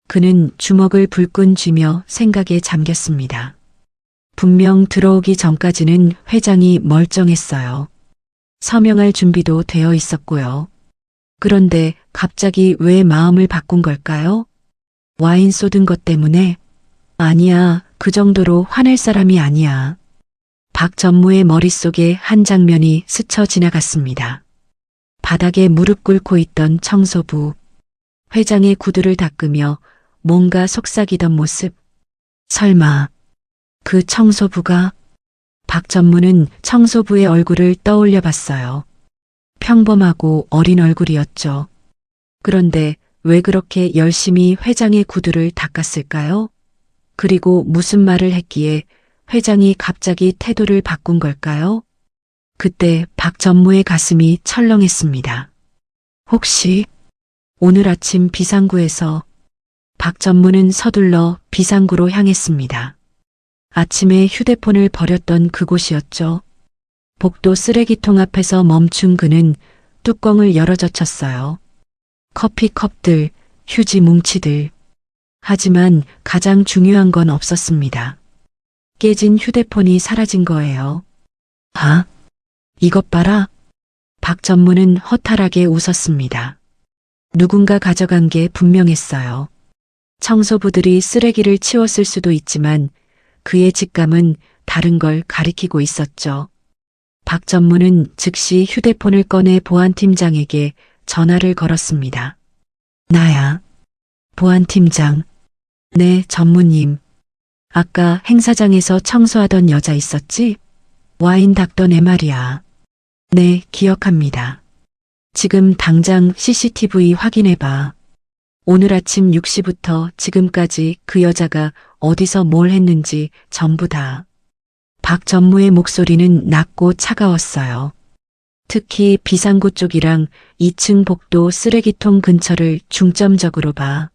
그는 주먹을 불끈 쥐며 생각에 잠겼습니다. 분명 들어오기 전까지는 회장이 멀쩡했어요. 서명할 준비도 되어 있었고요. 그런데 갑자기 왜 마음을 바꾼 걸까요? 와인 쏟은 것 때문에? 아니야, 그 정도로 화낼 사람이 아니야. 박 전무의 머릿속에 한 장면이 스쳐 지나갔습니다. 바닥에 무릎 꿇고 있던 청소부. 회장의 구두를 닦으며 뭔가 속삭이던 모습. 설마 그 청소부가? 박 전무는 청소부의 얼굴을 떠올려 봤어요. 평범하고 어린 얼굴이었죠. 그런데 왜 그렇게 열심히 회장의 구두를 닦았을까요? 그리고 무슨 말을 했기에 회장이 갑자기 태도를 바꾼 걸까요? 그때 박 전무의 가슴이 철렁했습니다. 혹시 오늘 아침 비상구에서 박 전무는 서둘러 비상구로 향했습니다. 아침에 휴대폰을 버렸던 그곳이었죠. 복도 쓰레기통 앞에서 멈춘 그는 뚜껑을 열어젖혔어요. 커피컵들, 휴지 뭉치들. 하지만 가장 중요한 건 없었습니다. 깨진 휴대폰이 사라진 거예요. 아, 이것 봐라. 박 전무는 허탈하게 웃었습니다. 누군가 가져간 게 분명했어요. 청소부들이 쓰레기를 치웠을 수도 있지만 그의 직감은 다른 걸 가리키고 있었죠. 박 전무는 즉시 휴대폰을 꺼내 보안팀장에게 전화를 걸었습니다. 나야. 보안팀장. 네, 전무님. 아까 행사장에서 청소하던 여자 있었지? 와인 닦던 애 말이야. 네, 기억합니다. 지금 당장 CCTV 확인해봐. 오늘 아침 6시부터 지금까지 그 여자가 어디서 뭘 했는지 전부 다. 박 전무의 목소리는 낮고 차가웠어요. 특히 비상구 쪽이랑 2층 복도 쓰레기통 근처를 중점적으로 봐.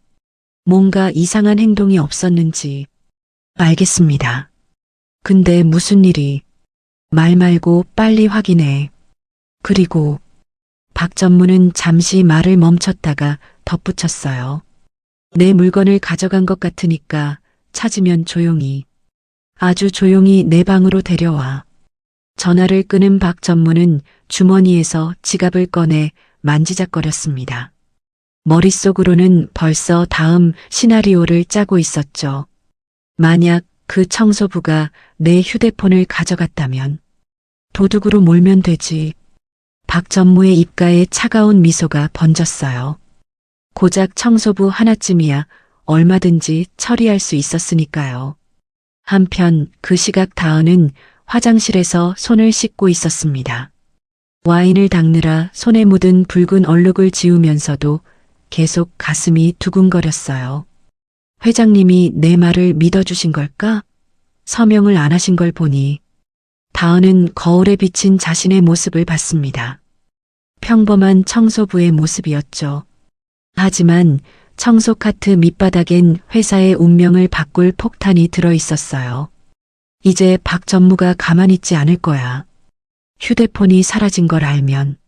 뭔가 이상한 행동이 없었는지. 알겠습니다. 근데 무슨 일이? 말 말고 빨리 확인해. 그리고 박 전무는 잠시 말을 멈췄다가 덧붙였어요. 내 물건을 가져간 것 같으니까 찾으면 조용히. 아주 조용히 내 방으로 데려와. 전화를 끊은 박 전무는 주머니에서 지갑을 꺼내 만지작거렸습니다. 머릿속으로는 벌써 다음 시나리오를 짜고 있었죠. 만약 그 청소부가 내 휴대폰을 가져갔다면 도둑으로 몰면 되지. 박전무의 입가에 차가운 미소가 번졌어요. 고작 청소부 하나쯤이야 얼마든지 처리할 수 있었으니까요. 한편 그 시각 다은은 화장실에서 손을 씻고 있었습니다. 와인을 닦느라 손에 묻은 붉은 얼룩을 지우면서도 계속 가슴이 두근거렸어요. 회장님이 내 말을 믿어주신 걸까? 서명을 안 하신 걸 보니 다은은 거울에 비친 자신의 모습을 봤습니다. 평범한 청소부의 모습이었죠. 하지만 청소 카트 밑바닥엔 회사의 운명을 바꿀 폭탄이 들어 있었어요. 이제 박 전무가 가만히 있지 않을 거야. 휴대폰이 사라진 걸 알면.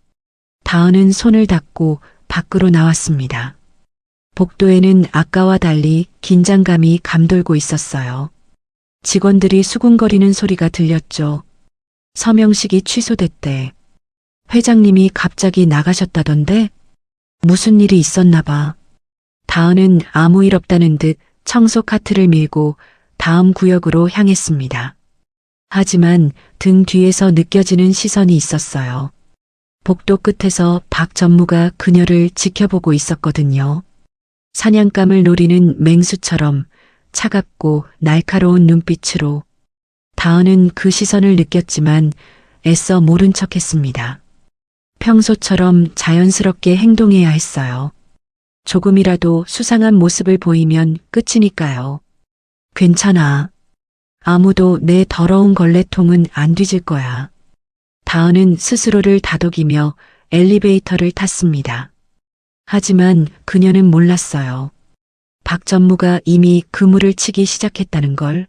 다은은 손을 닦고 밖으로 나왔습니다. 복도에는 아까와 달리 긴장감이 감돌고 있었어요. 직원들이 수군거리는 소리가 들렸죠. 서명식이 취소됐대. 회장님이 갑자기 나가셨다던데? 무슨 일이 있었나 봐. 다은은 아무 일 없다는 듯 청소 카트를 밀고 다음 구역으로 향했습니다. 하지만 등 뒤에서 느껴지는 시선이 있었어요. 복도 끝에서 박 전무가 그녀를 지켜보고 있었거든요. 사냥감을 노리는 맹수처럼 차갑고 날카로운 눈빛으로. 다은은 그 시선을 느꼈지만 애써 모른 척했습니다. 평소처럼 자연스럽게 행동해야 했어요. 조금이라도 수상한 모습을 보이면 끝이니까요. 괜찮아. 아무도 내 더러운 걸레통은 안 뒤질 거야. 다은은 스스로를 다독이며 엘리베이터를 탔습니다. 하지만 그녀는 몰랐어요. 박 전무가 이미 그물을 치기 시작했다는 걸.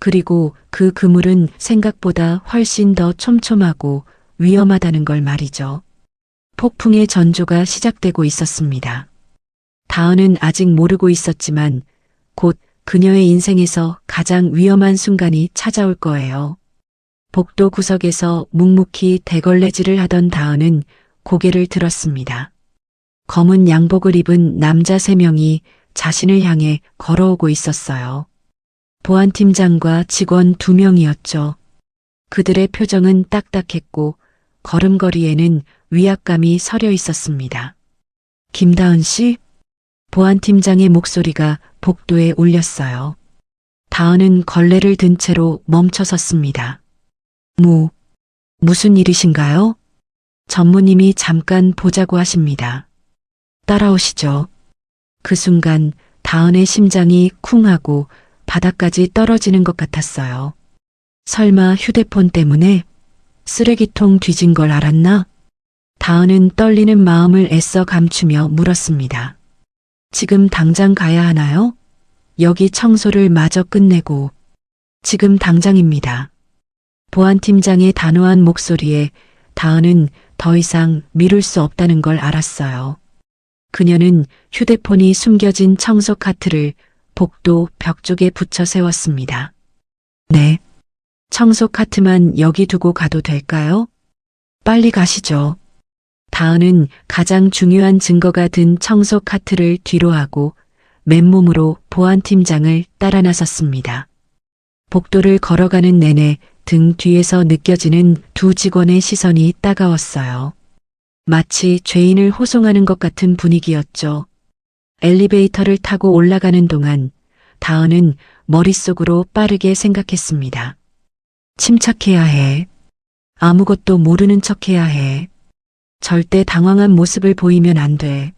그리고 그 그물은 생각보다 훨씬 더 촘촘하고 위험하다는 걸 말이죠. 폭풍의 전조가 시작되고 있었습니다. 다은은 아직 모르고 있었지만 곧 그녀의 인생에서 가장 위험한 순간이 찾아올 거예요. 복도 구석에서 묵묵히 대걸레질을 하던 다은은 고개를 들었습니다. 검은 양복을 입은 남자 3명이 자신을 향해 걸어오고 있었어요. 보안팀장과 직원 2명이었죠. 그들의 표정은 딱딱했고 걸음걸이에는 위압감이 서려 있었습니다. 김다은 씨? 보안팀장의 목소리가 복도에 울렸어요. 다은은 걸레를 든 채로 멈춰 섰습니다. 무슨 일이신가요? 전무님이 잠깐 보자고 하십니다. 따라오시죠. 그 순간 다은의 심장이 쿵하고 바닥까지 떨어지는 것 같았어요. 설마 휴대폰 때문에 쓰레기통 뒤진 걸 알았나? 다은은 떨리는 마음을 애써 감추며 물었습니다. 지금 당장 가야 하나요? 여기 청소를 마저 끝내고. 지금 당장입니다. 보안팀장의 단호한 목소리에 다은은 더 이상 미룰 수 없다는 걸 알았어요. 그녀는 휴대폰이 숨겨진 청소 카트를 복도 벽 쪽에 붙여 세웠습니다. 네. 청소 카트만 여기 두고 가도 될까요? 빨리 가시죠. 다은은 가장 중요한 증거가 든 청소 카트를 뒤로 하고 맨몸으로 보안팀장을 따라 나섰습니다. 복도를 걸어가는 내내 등 뒤에서 느껴지는 2 직원의 시선이 따가웠어요. 마치 죄인을 호송하는 것 같은 분위기였죠. 엘리베이터를 타고 올라가는 동안 다은은 머릿속으로 빠르게 생각했습니다. 침착해야 해. 아무것도 모르는 척해야 해. 절대 당황한 모습을 보이면 안 돼.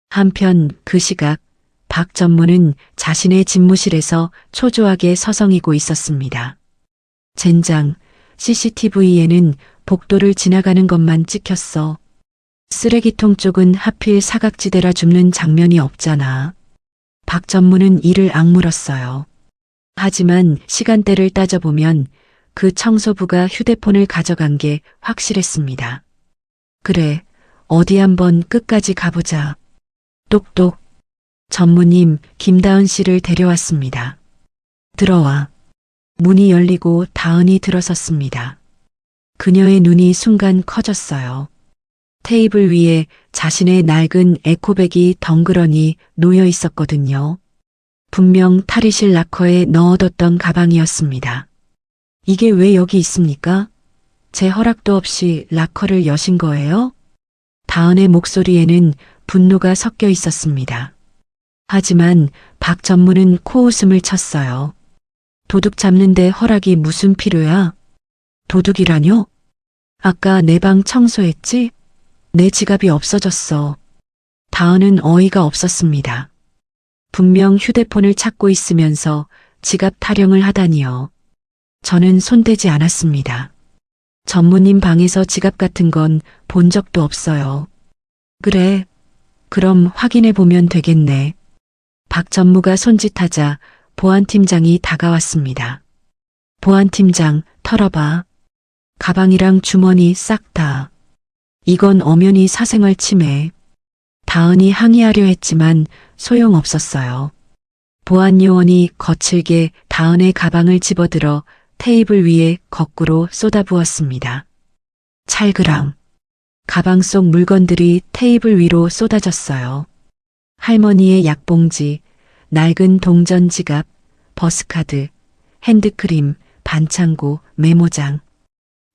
한편 그 시각 박 전무는 자신의 집무실에서 초조하게 서성이고 있었습니다. 젠장, CCTV에는 복도를 지나가는 것만 찍혔어. 쓰레기통 쪽은 하필 사각지대라 줍는 장면이 없잖아. 박 전무는 이를 악물었어요. 하지만 시간대를 따져보면 그 청소부가 휴대폰을 가져간 게 확실했습니다. 그래, 어디 한번 끝까지 가보자. 똑똑. 전무님, 김다은 씨를 데려왔습니다. 들어와. 문이 열리고 다은이 들어섰습니다. 그녀의 눈이 순간 커졌어요. 테이블 위에 자신의 낡은 에코백이 덩그러니 놓여 있었거든요. 분명 탈의실 락커에 넣어뒀던 가방이었습니다. 이게 왜 여기 있습니까? 제 허락도 없이 라커를 여신 거예요? 다은의 목소리에는 분노가 섞여 있었습니다. 하지만 박 전무는 코웃음을 쳤어요. 도둑 잡는데 허락이 무슨 필요야? 도둑이라뇨? 아까 내 방 청소했지? 내 지갑이 없어졌어. 다은은 어이가 없었습니다. 분명 휴대폰을 찾고 있으면서 지갑 타령을 하다니요. 저는 손대지 않았습니다. 전무님 방에서 지갑 같은 건 본 적도 없어요. 그래, 그럼 확인해 보면 되겠네. 박 전무가 손짓하자 보안팀장이 다가왔습니다. 보안팀장, 털어봐. 가방이랑 주머니 싹 다. 이건 엄연히 사생활 침해. 다은이 항의하려 했지만 소용없었어요. 보안 요원이 거칠게 다은의 가방을 집어들어 테이블 위에 거꾸로 쏟아부었습니다. 찰그랑. 가방 속 물건들이 테이블 위로 쏟아졌어요. 할머니의 약봉지, 낡은 동전 지갑, 버스카드, 핸드크림, 반창고, 메모장.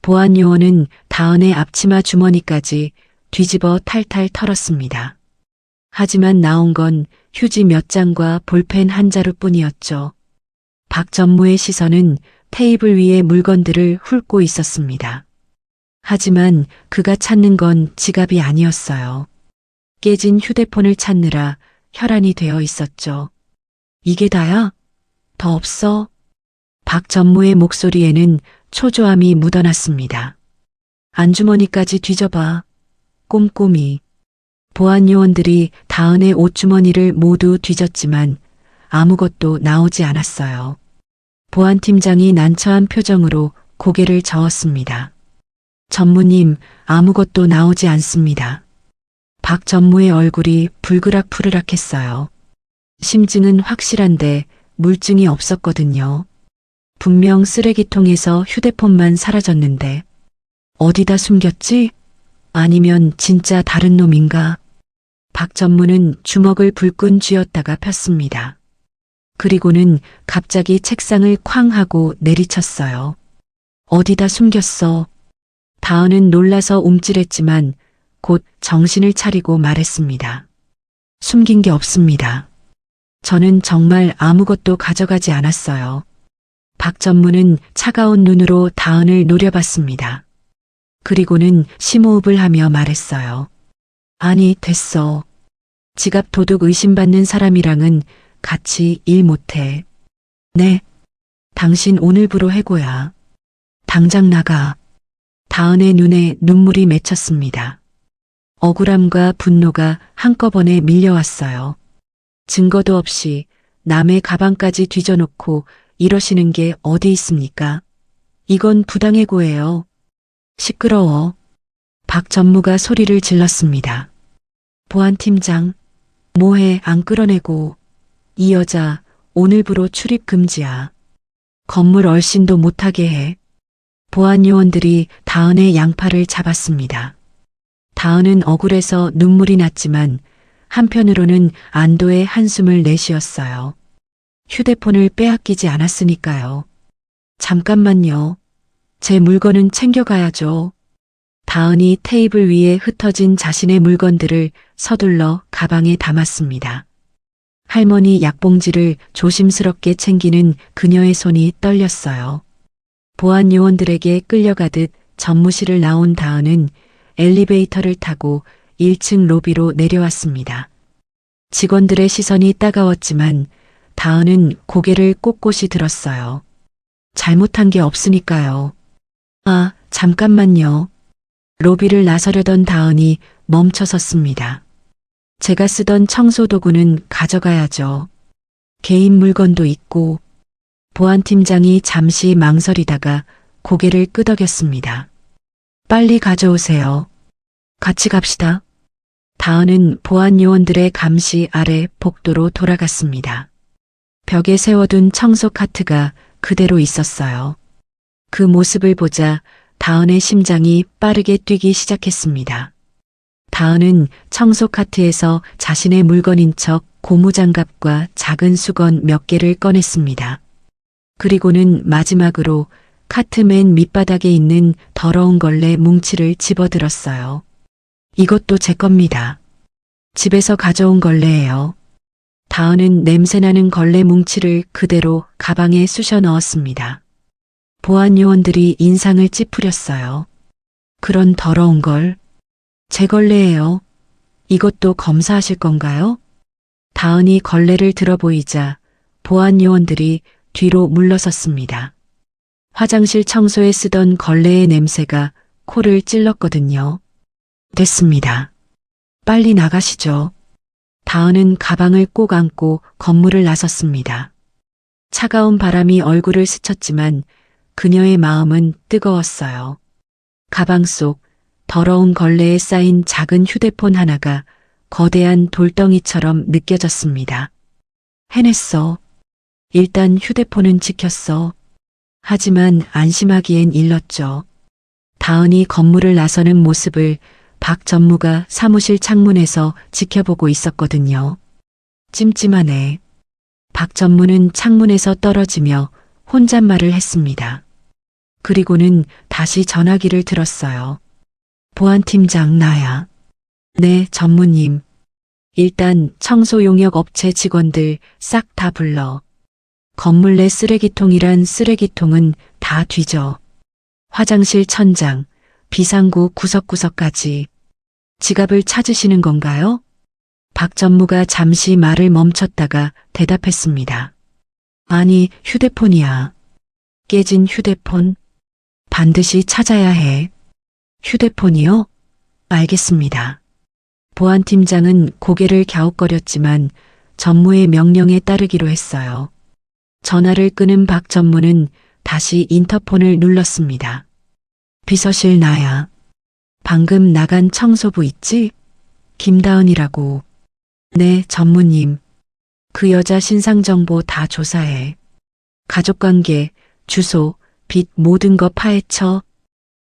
보안 요원은 다은의 앞치마 주머니까지 뒤집어 탈탈 털었습니다. 하지만 나온 건 휴지 몇 장과 볼펜 한 자루뿐이었죠. 박 전무의 시선은 테이블 위의 물건들을 훑고 있었습니다. 하지만 그가 찾는 건 지갑이 아니었어요. 깨진 휴대폰을 찾느라 혈안이 되어 있었죠. 이게 다야? 더 없어? 박 전무의 목소리에는 초조함이 묻어났습니다. 안주머니까지 뒤져봐. 꼼꼼히. 보안 요원들이 다은의 옷주머니를 모두 뒤졌지만 아무것도 나오지 않았어요. 보안팀장이 난처한 표정으로 고개를 저었습니다. 전무님, 아무것도 나오지 않습니다. 박 전무의 얼굴이 불그락푸르락했어요. 심증은 확실한데 물증이 없었거든요. 분명 쓰레기통에서 휴대폰만 사라졌는데 어디다 숨겼지? 아니면 진짜 다른 놈인가? 박 전무는 주먹을 불끈 쥐었다가 폈습니다. 그리고는 갑자기 책상을 쾅 하고 내리쳤어요. 어디다 숨겼어? 다은은 놀라서 움찔했지만 곧 정신을 차리고 말했습니다. 숨긴 게 없습니다. 저는 정말 아무것도 가져가지 않았어요. 박 전무는 차가운 눈으로 다은을 노려봤습니다. 그리고는 심호흡을 하며 말했어요. 아니, 됐어. 지갑 도둑 의심받는 사람이랑은 같이 일 못해. 네. 당신 오늘부로 해고야. 당장 나가. 다은의 눈에 눈물이 맺혔습니다. 억울함과 분노가 한꺼번에 밀려왔어요. 증거도 없이 남의 가방까지 뒤져놓고 이러시는 게 어디 있습니까? 이건 부당해고예요. 시끄러워. 박 전무가 소리를 질렀습니다. 보안팀장, 뭐해 안 끌어내고. 이 여자 오늘부로 출입 금지야. 건물 얼씬도 못하게 해. 보안 요원들이 다은의 양팔을 잡았습니다. 다은은 억울해서 눈물이 났지만 한편으로는 안도의 한숨을 내쉬었어요. 휴대폰을 빼앗기지 않았으니까요. 잠깐만요. 제 물건은 챙겨가야죠. 다은이 테이블 위에 흩어진 자신의 물건들을 서둘러 가방에 담았습니다. 할머니 약봉지를 조심스럽게 챙기는 그녀의 손이 떨렸어요. 보안 요원들에게 끌려가듯 전무실을 나온 다은은 엘리베이터를 타고 1층 로비로 내려왔습니다. 직원들의 시선이 따가웠지만 다은은 고개를 꼿꼿이 들었어요. 잘못한 게 없으니까요. 아, 잠깐만요. 로비를 나서려던 다은이 멈춰섰습니다. 제가 쓰던 청소도구는 가져가야죠. 개인 물건도 있고. 보안팀장이 잠시 망설이다가 고개를 끄덕였습니다. 빨리 가져오세요. 같이 갑시다. 다은은 보안 요원들의 감시 아래 복도로 돌아갔습니다. 벽에 세워둔 청소 카트가 그대로 있었어요. 그 모습을 보자 다은의 심장이 빠르게 뛰기 시작했습니다. 다은은 청소 카트에서 자신의 물건인 척 고무장갑과 작은 수건 몇 개를 꺼냈습니다. 그리고는 마지막으로 카트 맨 밑바닥에 있는 더러운 걸레 뭉치를 집어들었어요. 이것도 제 겁니다. 집에서 가져온 걸레예요. 다은은 냄새나는 걸레 뭉치를 그대로 가방에 쑤셔 넣었습니다. 보안 요원들이 인상을 찌푸렸어요. 그런 더러운 걸 제 걸레예요. 이것도 검사하실 건가요? 다은이 걸레를 들어보이자 보안 요원들이 뒤로 물러섰습니다. 화장실 청소에 쓰던 걸레의 냄새가 코를 찔렀거든요. 됐습니다. 빨리 나가시죠. 다은은 가방을 꼭 안고 건물을 나섰습니다. 차가운 바람이 얼굴을 스쳤지만 그녀의 마음은 뜨거웠어요. 가방 속 더러운 걸레에 쌓인 작은 휴대폰 하나가 거대한 돌덩이처럼 느껴졌습니다. 해냈어. 일단 휴대폰은 지켰어. 하지만 안심하기엔 일렀죠. 다은이 건물을 나서는 모습을 박 전무가 사무실 창문에서 지켜보고 있었거든요. 찜찜하네. 박 전무는 창문에서 떨어지며 혼잣말을 했습니다. 그리고는 다시 전화기를 들었어요. 보안팀장 나야. 네, 전무님. 일단 청소 용역 업체 직원들 싹 다 불러. 건물 내 쓰레기통이란 쓰레기통은 다 뒤져. 화장실 천장, 비상구 구석구석까지. 지갑을 찾으시는 건가요? 박 전무가 잠시 말을 멈췄다가 대답했습니다. 아니, 휴대폰이야. 깨진 휴대폰. 반드시 찾아야 해. 휴대폰이요? 알겠습니다. 보안팀장은 고개를 갸웃거렸지만 전무의 명령에 따르기로 했어요. 전화를 끄는 박 전무는 다시 인터폰을 눌렀습니다. 비서실 나야. 방금 나간 청소부 있지? 김다은이라고. 네, 전무님. 그 여자 신상정보 다 조사해. 가족관계, 주소, 빚 모든 거 파헤쳐.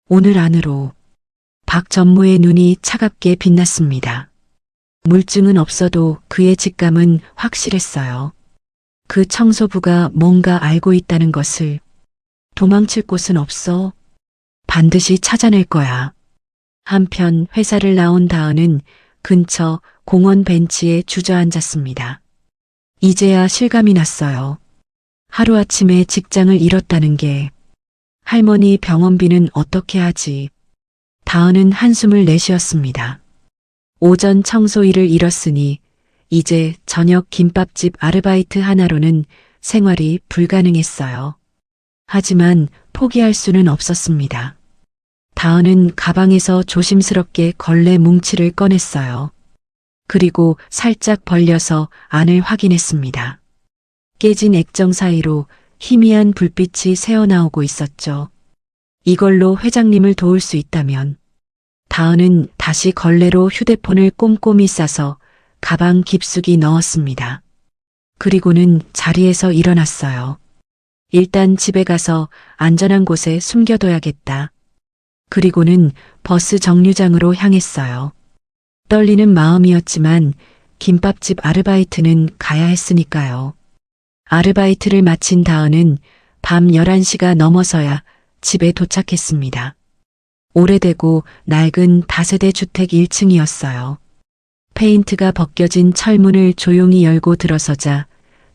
오늘 안으로. 박 전무의 눈이 차갑게 빛났습니다. 물증은 없어도 그의 직감은 확실했어요. 그 청소부가 뭔가 알고 있다는 것을. 도망칠 곳은 없어. 반드시 찾아낼 거야. 한편 회사를 나온 다은은 근처 공원 벤치에 주저앉았습니다. 이제야 실감이 났어요. 하루아침에 직장을 잃었다는 게. 할머니 병원비는 어떻게 하지? 다은은 한숨을 내쉬었습니다. 오전 청소 일을 잃었으니 이제 저녁 김밥집 아르바이트 하나로는 생활이 불가능했어요. 하지만 포기할 수는 없었습니다. 다은은 가방에서 조심스럽게 걸레 뭉치를 꺼냈어요. 그리고 살짝 벌려서 안을 확인했습니다. 깨진 액정 사이로 희미한 불빛이 새어나오고 있었죠. 이걸로 회장님을 도울 수 있다면. 다은은 다시 걸레로 휴대폰을 꼼꼼히 싸서 가방 깊숙이 넣었습니다. 그리고는 자리에서 일어났어요. 일단 집에 가서 안전한 곳에 숨겨둬야겠다. 그리고는 버스 정류장으로 향했어요. 떨리는 마음이었지만 김밥집 아르바이트는 가야 했으니까요. 아르바이트를 마친 다은은 밤 11시가 넘어서야 집에 도착했습니다. 오래되고 낡은 다세대 주택 1층이었어요. 페인트가 벗겨진 철문을 조용히 열고 들어서자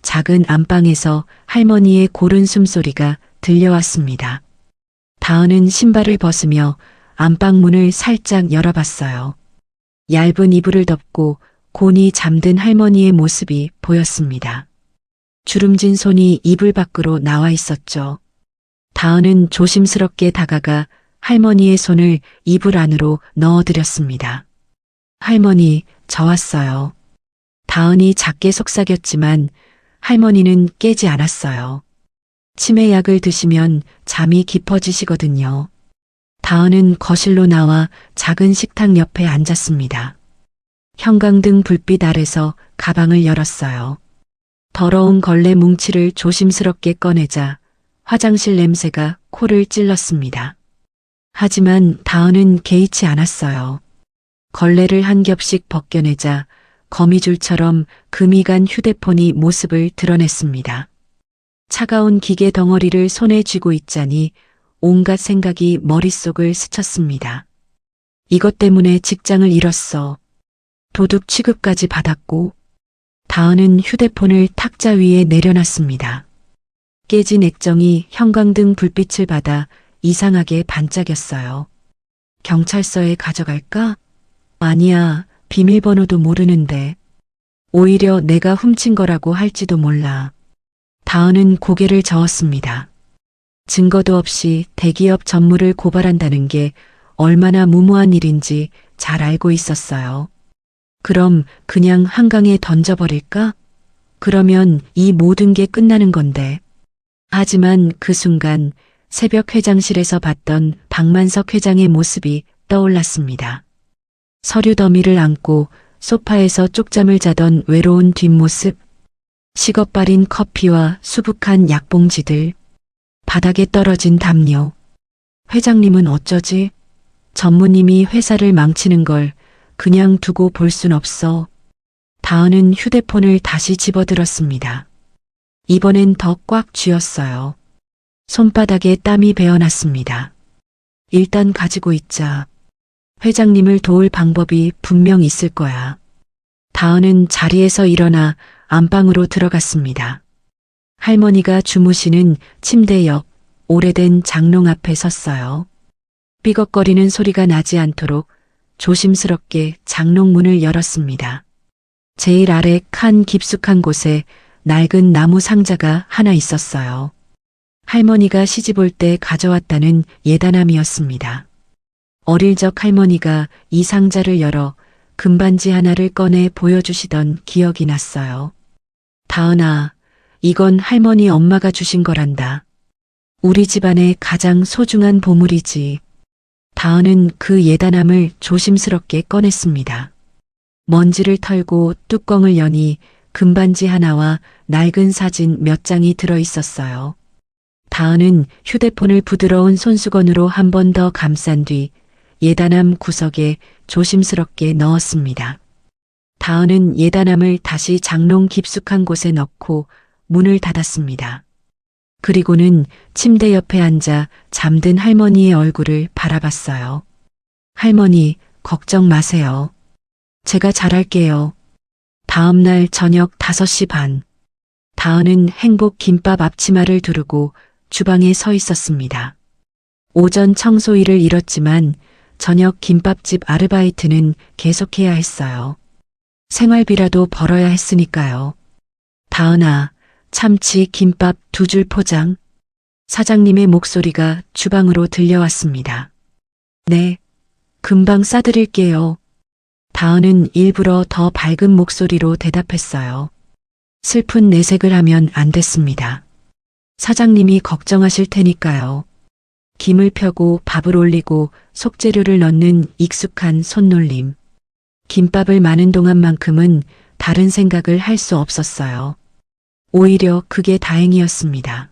작은 안방에서 할머니의 고른 숨소리가 들려왔습니다. 다은은 신발을 벗으며 안방 문을 살짝 열어봤어요. 얇은 이불을 덮고 곤히 잠든 할머니의 모습이 보였습니다. 주름진 손이 이불 밖으로 나와 있었죠. 다은은 조심스럽게 다가가 할머니의 손을 이불 안으로 넣어드렸습니다. 할머니, 저 왔어요. 다은이 작게 속삭였지만 할머니는 깨지 않았어요. 치매약을 드시면 잠이 깊어지시거든요. 다은은 거실로 나와 작은 식탁 옆에 앉았습니다. 형광등 불빛 아래서 가방을 열었어요. 더러운 걸레 뭉치를 조심스럽게 꺼내자 화장실 냄새가 코를 찔렀습니다. 하지만 다은은 개의치 않았어요. 걸레를 한 겹씩 벗겨내자 거미줄처럼 금이 간 휴대폰이 모습을 드러냈습니다. 차가운 기계 덩어리를 손에 쥐고 있자니 온갖 생각이 머릿속을 스쳤습니다. 이것 때문에 직장을 잃었어. 도둑 취급까지 받았고, 다은은 휴대폰을 탁자 위에 내려놨습니다. 깨진 액정이 형광등 불빛을 받아 이상하게 반짝였어요. 경찰서에 가져갈까? 아니야, 비밀번호도 모르는데. 오히려 내가 훔친 거라고 할지도 몰라. 다은은 고개를 저었습니다. 증거도 없이 대기업 전무를 고발한다는 게 얼마나 무모한 일인지 잘 알고 있었어요. 그럼 그냥 한강에 던져버릴까? 그러면 이 모든 게 끝나는 건데. 하지만 그 순간 새벽 회장실에서 봤던 박만석 회장의 모습이 떠올랐습니다. 서류 더미를 안고 소파에서 쪽잠을 자던 외로운 뒷모습, 식어빠린 커피와 수북한 약봉지들, 바닥에 떨어진 담요. 회장님은 어쩌지? 전무님이 회사를 망치는 걸 그냥 두고 볼 순 없어. 다은은 휴대폰을 다시 집어들었습니다. 이번엔 더 꽉 쥐었어요. 손바닥에 땀이 배어났습니다. 일단 가지고 있자. 회장님을 도울 방법이 분명 있을 거야. 다은은 자리에서 일어나 안방으로 들어갔습니다. 할머니가 주무시는 침대 옆 오래된 장롱 앞에 섰어요. 삐걱거리는 소리가 나지 않도록 조심스럽게 장롱 문을 열었습니다. 제일 아래 칸 깊숙한 곳에 낡은 나무 상자가 하나 있었어요. 할머니가 시집올 때 가져왔다는 예단함이었습니다. 어릴 적 할머니가 이 상자를 열어 금반지 하나를 꺼내 보여주시던 기억이 났어요. 다은아, 이건 할머니 엄마가 주신 거란다. 우리 집안의 가장 소중한 보물이지. 다은은 그 예단함을 조심스럽게 꺼냈습니다. 먼지를 털고 뚜껑을 여니 금반지 하나와 낡은 사진 몇 장이 들어 있었어요. 다은은 휴대폰을 부드러운 손수건으로 한 번 더 감싼 뒤 예단함 구석에 조심스럽게 넣었습니다. 다은은 예단함을 다시 장롱 깊숙한 곳에 넣고 문을 닫았습니다. 그리고는 침대 옆에 앉아 잠든 할머니의 얼굴을 바라봤어요. 할머니, 걱정 마세요. 제가 잘할게요. 다음 날 저녁 5시 반. 다은은 행복 김밥 앞치마를 두르고 주방에 서 있었습니다. 오전 청소 일을 잃었지만 저녁 김밥집 아르바이트는 계속해야 했어요. 생활비라도 벌어야 했으니까요. 다은아, 참치 김밥 2줄 포장. 사장님의 목소리가 주방으로 들려왔습니다. 네, 금방 싸드릴게요. 다은은 일부러 더 밝은 목소리로 대답했어요. 슬픈 내색을 하면 안 됐습니다. 사장님이 걱정하실 테니까요. 김을 펴고 밥을 올리고 속재료를 넣는 익숙한 손놀림. 김밥을 마는 동안만큼은 다른 생각을 할 수 없었어요. 오히려 그게 다행이었습니다.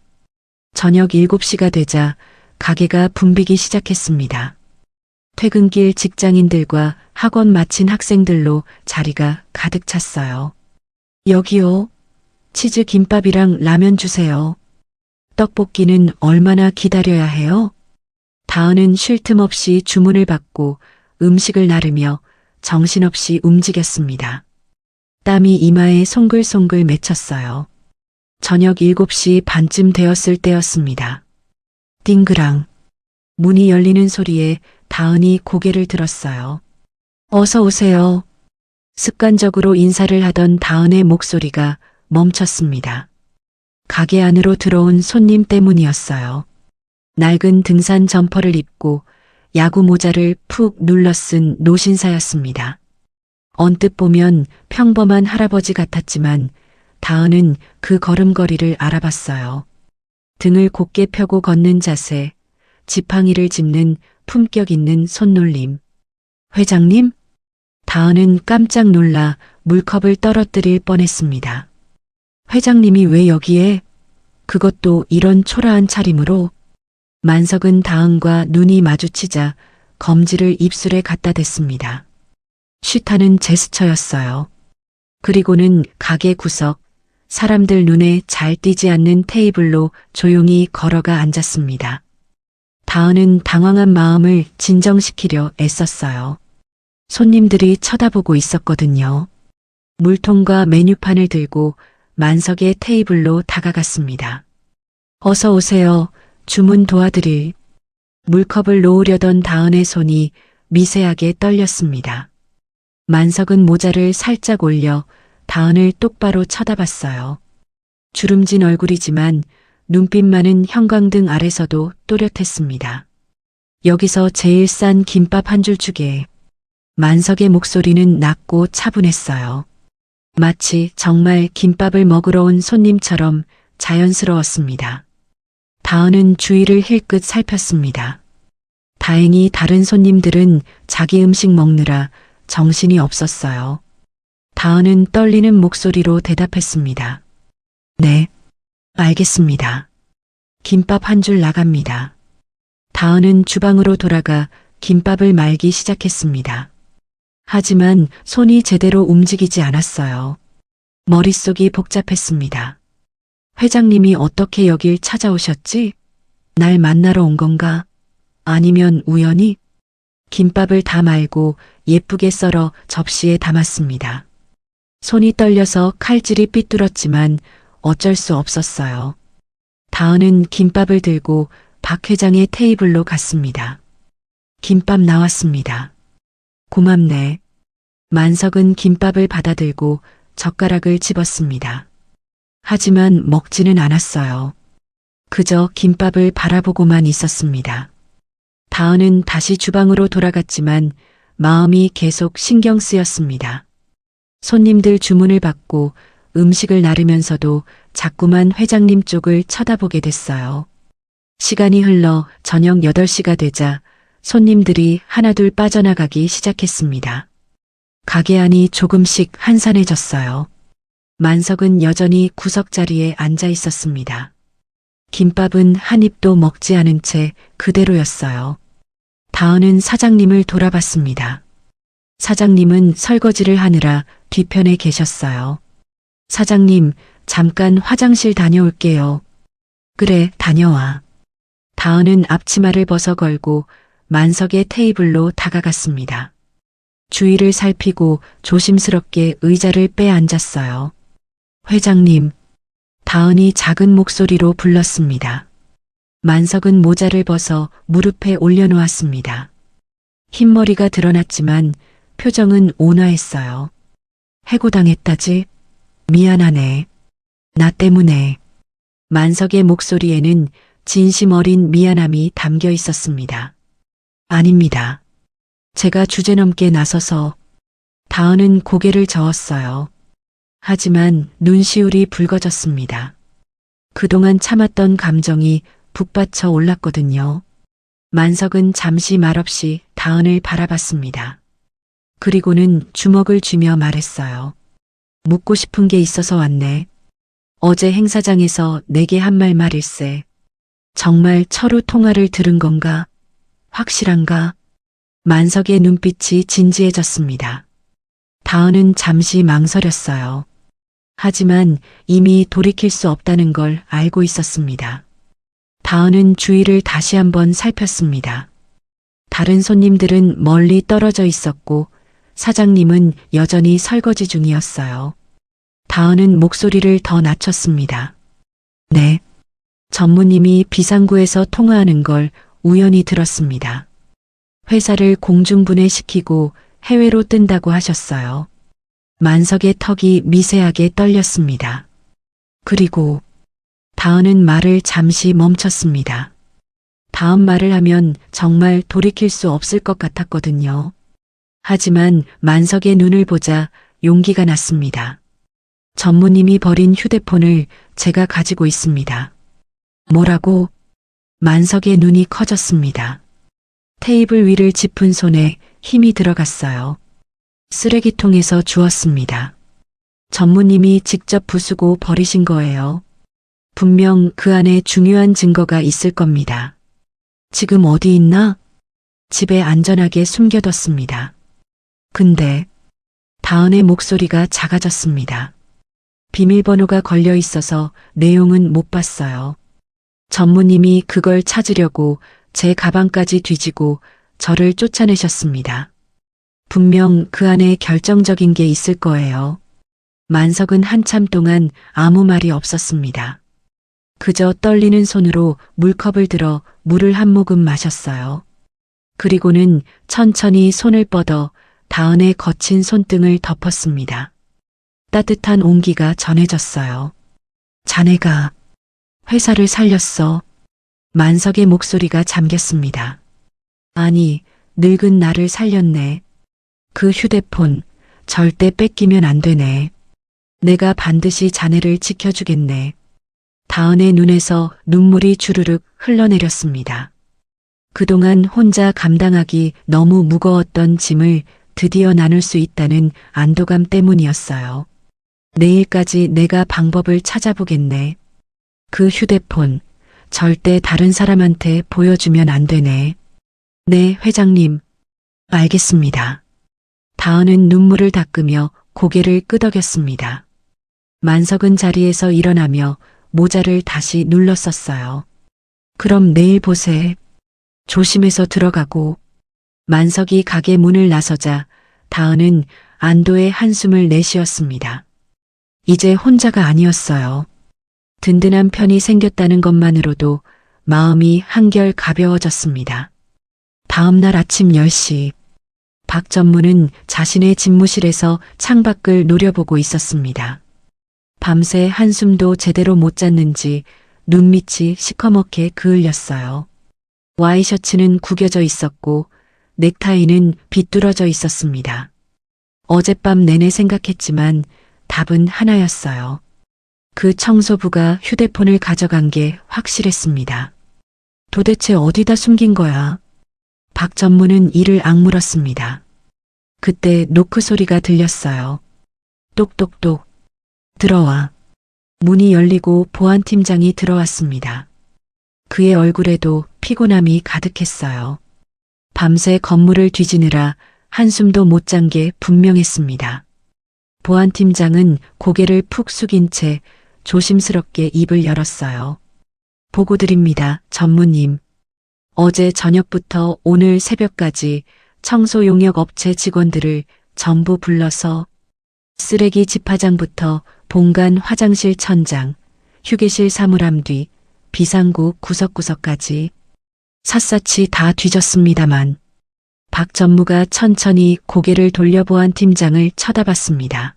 저녁 7시가 되자 가게가 붐비기 시작했습니다. 퇴근길 직장인들과 학원 마친 학생들로 자리가 가득 찼어요. 여기요. 치즈 김밥이랑 라면 주세요. 떡볶이는 얼마나 기다려야 해요? 다은은 쉴 틈 없이 주문을 받고 음식을 나르며 정신없이 움직였습니다. 땀이 이마에 송글송글 맺혔어요. 저녁 7시 반쯤 되었을 때였습니다. 띵그랑. 문이 열리는 소리에 다은이 고개를 들었어요. 어서 오세요. 습관적으로 인사를 하던 다은의 목소리가 멈췄습니다. 가게 안으로 들어온 손님 때문이었어요. 낡은 등산 점퍼를 입고 야구 모자를 푹 눌러 쓴 노신사였습니다. 언뜻 보면 평범한 할아버지 같았지만 다은은 그 걸음걸이를 알아봤어요. 등을 곧게 펴고 걷는 자세, 지팡이를 짚는 품격 있는 손놀림. 회장님? 다은은 깜짝 놀라 물컵을 떨어뜨릴 뻔했습니다. 회장님이 왜 여기에? 그것도 이런 초라한 차림으로? 만석은 다은과 눈이 마주치자 검지를 입술에 갖다 댔습니다. 쉬타는 제스처였어요. 그리고는 가게 구석, 사람들 눈에 잘 띄지 않는 테이블로 조용히 걸어가 앉았습니다. 다은은 당황한 마음을 진정시키려 애썼어요. 손님들이 쳐다보고 있었거든요. 물통과 메뉴판을 들고 만석의 테이블로 다가갔습니다. 어서 오세요. 주문 도와드릴. 물컵을 놓으려던 다은의 손이 미세하게 떨렸습니다. 만석은 모자를 살짝 올려 다은을 똑바로 쳐다봤어요. 주름진 얼굴이지만 눈빛만은 형광등 아래서도 또렷했습니다. 여기서 제일 싼 김밥 한 줄 주게. 만석의 목소리는 낮고 차분했어요. 마치 정말 김밥을 먹으러 온 손님처럼 자연스러웠습니다. 다은은 주위를 힐끗 살폈습니다. 다행히 다른 손님들은 자기 음식 먹느라 정신이 없었어요. 다은은 떨리는 목소리로 대답했습니다. 네, 알겠습니다. 김밥 한 줄 나갑니다. 다은은 주방으로 돌아가 김밥을 말기 시작했습니다. 하지만 손이 제대로 움직이지 않았어요. 머릿속이 복잡했습니다. 회장님이 어떻게 여길 찾아오셨지? 날 만나러 온 건가? 아니면 우연히? 김밥을 다 말고 예쁘게 썰어 접시에 담았습니다. 손이 떨려서 칼질이 삐뚤었지만 어쩔 수 없었어요. 다은은 김밥을 들고 박 회장의 테이블로 갔습니다. 김밥 나왔습니다. 고맙네. 만석은 김밥을 받아들고 젓가락을 집었습니다. 하지만 먹지는 않았어요. 그저 김밥을 바라보고만 있었습니다. 다은은 다시 주방으로 돌아갔지만 마음이 계속 신경 쓰였습니다. 손님들 주문을 받고 음식을 나르면서도 자꾸만 회장님 쪽을 쳐다보게 됐어요. 시간이 흘러 저녁 8시가 되자 손님들이 하나둘 빠져나가기 시작했습니다. 가게 안이 조금씩 한산해졌어요. 만석은 여전히 구석자리에 앉아 있었습니다. 김밥은 한 입도 먹지 않은 채 그대로였어요. 다은은 사장님을 돌아봤습니다. 사장님은 설거지를 하느라 뒤편에 계셨어요. 사장님, 잠깐 화장실 다녀올게요. 그래, 다녀와. 다은은 앞치마를 벗어 걸고 만석의 테이블로 다가갔습니다. 주위를 살피고 조심스럽게 의자를 빼앉았어요. 회장님, 다은이 작은 목소리로 불렀습니다. 만석은 모자를 벗어 무릎에 올려놓았습니다. 흰머리가 드러났지만 표정은 온화했어요. 해고당했다지? 미안하네. 나 때문에. 만석의 목소리에는 진심 어린 미안함이 담겨 있었습니다. 아닙니다. 제가 주제넘게 나서서. 다은은 고개를 저었어요. 하지만 눈시울이 붉어졌습니다. 그동안 참았던 감정이 북받쳐 올랐거든요. 만석은 잠시 말없이 다은을 바라봤습니다. 그리고는 주먹을 쥐며 말했어요. 묻고 싶은 게 있어서 왔네. 어제 행사장에서 내게 한 말일세. 정말 철우 통화를 들은 건가? 확실한가? 만석의 눈빛이 진지해졌습니다. 다은은 잠시 망설였어요. 하지만 이미 돌이킬 수 없다는 걸 알고 있었습니다. 다은은 주위를 다시 한번 살폈습니다. 다른 손님들은 멀리 떨어져 있었고 사장님은 여전히 설거지 중이었어요. 다은은 목소리를 더 낮췄습니다. 네. 전무님이 비상구에서 통화하는 걸 우연히 들었습니다. 회사를 공중분해시키고 해외로 뜬다고 하셨어요. 만석의 턱이 미세하게 떨렸습니다. 그리고 다은은 말을 잠시 멈췄습니다. 다음 말을 하면 정말 돌이킬 수 없을 것 같았거든요. 하지만 만석의 눈을 보자 용기가 났습니다. 전무님이 버린 휴대폰을 제가 가지고 있습니다. 뭐라고? 만석의 눈이 커졌습니다. 테이블 위를 짚은 손에 힘이 들어갔어요. 쓰레기통에서 주웠습니다. 전무님이 직접 부수고 버리신 거예요. 분명 그 안에 중요한 증거가 있을 겁니다. 지금 어디 있나? 집에 안전하게 숨겨뒀습니다. 근데 다은의 목소리가 작아졌습니다. 비밀번호가 걸려 있어서 내용은 못 봤어요. 전무님이 그걸 찾으려고 제 가방까지 뒤지고 저를 쫓아내셨습니다. 분명 그 안에 결정적인 게 있을 거예요. 만석은 한참 동안 아무 말이 없었습니다. 그저 떨리는 손으로 물컵을 들어 물을 한 모금 마셨어요. 그리고는 천천히 손을 뻗어 다은의 거친 손등을 덮었습니다. 따뜻한 온기가 전해졌어요. 자네가 회사를 살렸어. 만석의 목소리가 잠겼습니다. 아니, 늙은 나를 살렸네. 그 휴대폰 절대 뺏기면 안 되네. 내가 반드시 자네를 지켜주겠네. 다은의 눈에서 눈물이 주르륵 흘러내렸습니다. 그동안 혼자 감당하기 너무 무거웠던 짐을 드디어 나눌 수 있다는 안도감 때문이었어요. 내일까지 내가 방법을 찾아보겠네. 그 휴대폰 절대 다른 사람한테 보여주면 안 되네. 네, 회장님. 알겠습니다. 다은은 눈물을 닦으며 고개를 끄덕였습니다. 만석은 자리에서 일어나며 모자를 다시 눌렀었어요. 그럼 내일 보세. 조심해서 들어가고. 만석이 가게 문을 나서자 다은은 안도의 한숨을 내쉬었습니다. 이제 혼자가 아니었어요. 든든한 편이 생겼다는 것만으로도 마음이 한결 가벼워졌습니다. 다음 날 아침 10시 박 전무는 자신의 집무실에서 창밖을 노려보고 있었습니다. 밤새 한숨도 제대로 못 잤는지 눈밑이 시커멓게 그을렸어요. 와이셔츠는 구겨져 있었고 넥타이는 비뚤어져 있었습니다. 어젯밤 내내 생각했지만 답은 하나였어요. 그 청소부가 휴대폰을 가져간 게 확실했습니다. 도대체 어디다 숨긴 거야? 박 전무는 이를 악물었습니다. 그때 노크 소리가 들렸어요. 똑똑똑. 들어와. 문이 열리고 보안팀장이 들어왔습니다. 그의 얼굴에도 피곤함이 가득했어요. 밤새 건물을 뒤지느라 한숨도 못 잔 게 분명했습니다. 보안팀장은 고개를 푹 숙인 채 조심스럽게 입을 열었어요. 보고 드립니다, 전무님. 어제 저녁부터 오늘 새벽까지 청소 용역 업체 직원들을 전부 불러서 쓰레기 집화장부터 본관 화장실 천장, 휴게실 사물함 뒤, 비상구 구석구석까지 샅샅이 다 뒤졌습니다만 박 전무가 천천히 고개를 돌려 보안팀장을 쳐다봤습니다.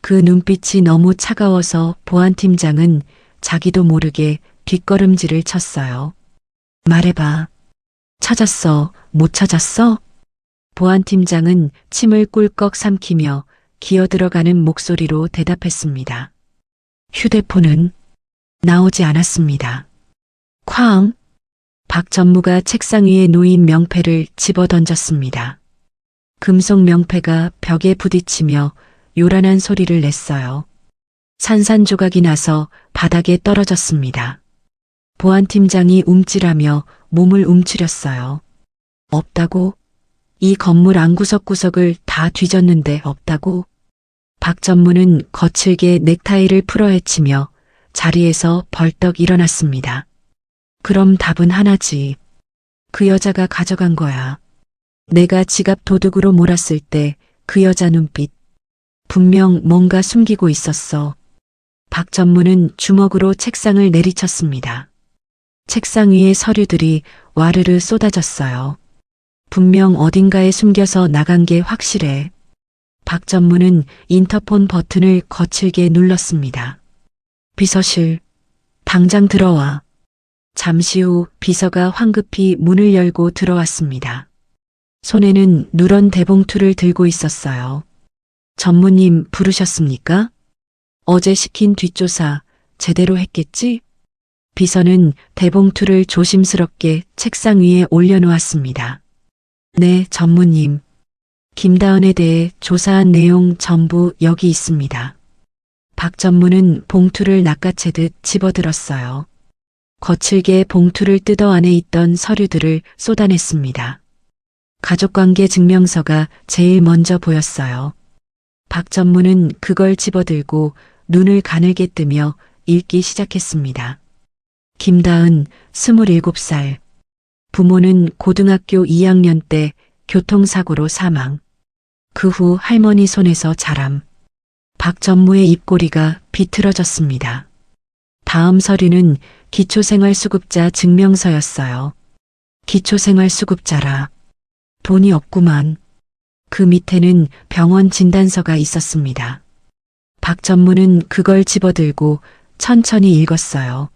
그 눈빛이 너무 차가워서 보안팀장은 자기도 모르게 뒷걸음질을 쳤어요. 말해봐. 찾았어? 못 찾았어? 보안팀장은 침을 꿀꺽 삼키며 기어들어가는 목소리로 대답했습니다. 휴대폰은 나오지 않았습니다. 쾅! 박 전무가 책상 위에 놓인 명패를 집어던졌습니다. 금속 명패가 벽에 부딪히며 요란한 소리를 냈어요. 산산조각이 나서 바닥에 떨어졌습니다. 보안팀장이 움찔하며 몸을 움츠렸어요. 없다고? 이 건물 안구석구석을 다 뒤졌는데 없다고? 박 전무는 거칠게 넥타이를 풀어헤치며 자리에서 벌떡 일어났습니다. 그럼 답은 하나지. 그 여자가 가져간 거야. 내가 지갑 도둑으로 몰았을 때 그 여자 눈빛. 분명 뭔가 숨기고 있었어. 박 전무는 주먹으로 책상을 내리쳤습니다. 책상 위에 서류들이 와르르 쏟아졌어요. 분명 어딘가에 숨겨서 나간 게 확실해. 박 전무는 인터폰 버튼을 거칠게 눌렀습니다. 비서실, 당장 들어와. 잠시 후 비서가 황급히 문을 열고 들어왔습니다. 손에는 누런 대봉투를 들고 있었어요. 전무님 부르셨습니까? 어제 시킨 뒷조사 제대로 했겠지? 비서는 대봉투를 조심스럽게 책상 위에 올려놓았습니다. 네, 전무님. 김다은에 대해 조사한 내용 전부 여기 있습니다. 박 전무는 봉투를 낚아채듯 집어들었어요. 거칠게 봉투를 뜯어 안에 있던 서류들을 쏟아냈습니다. 가족관계 증명서가 제일 먼저 보였어요. 박 전무는 그걸 집어들고 눈을 가늘게 뜨며 읽기 시작했습니다. 김다은 27살. 부모는 고등학교 2학년 때 교통사고로 사망. 그 후 할머니 손에서 자람. 박전무의 입꼬리가 비틀어졌습니다. 다음 서류는 기초생활수급자 증명서였어요. 기초생활수급자라. 돈이 없구만. 그 밑에는 병원 진단서가 있었습니다. 박전무는 그걸 집어들고 천천히 읽었어요.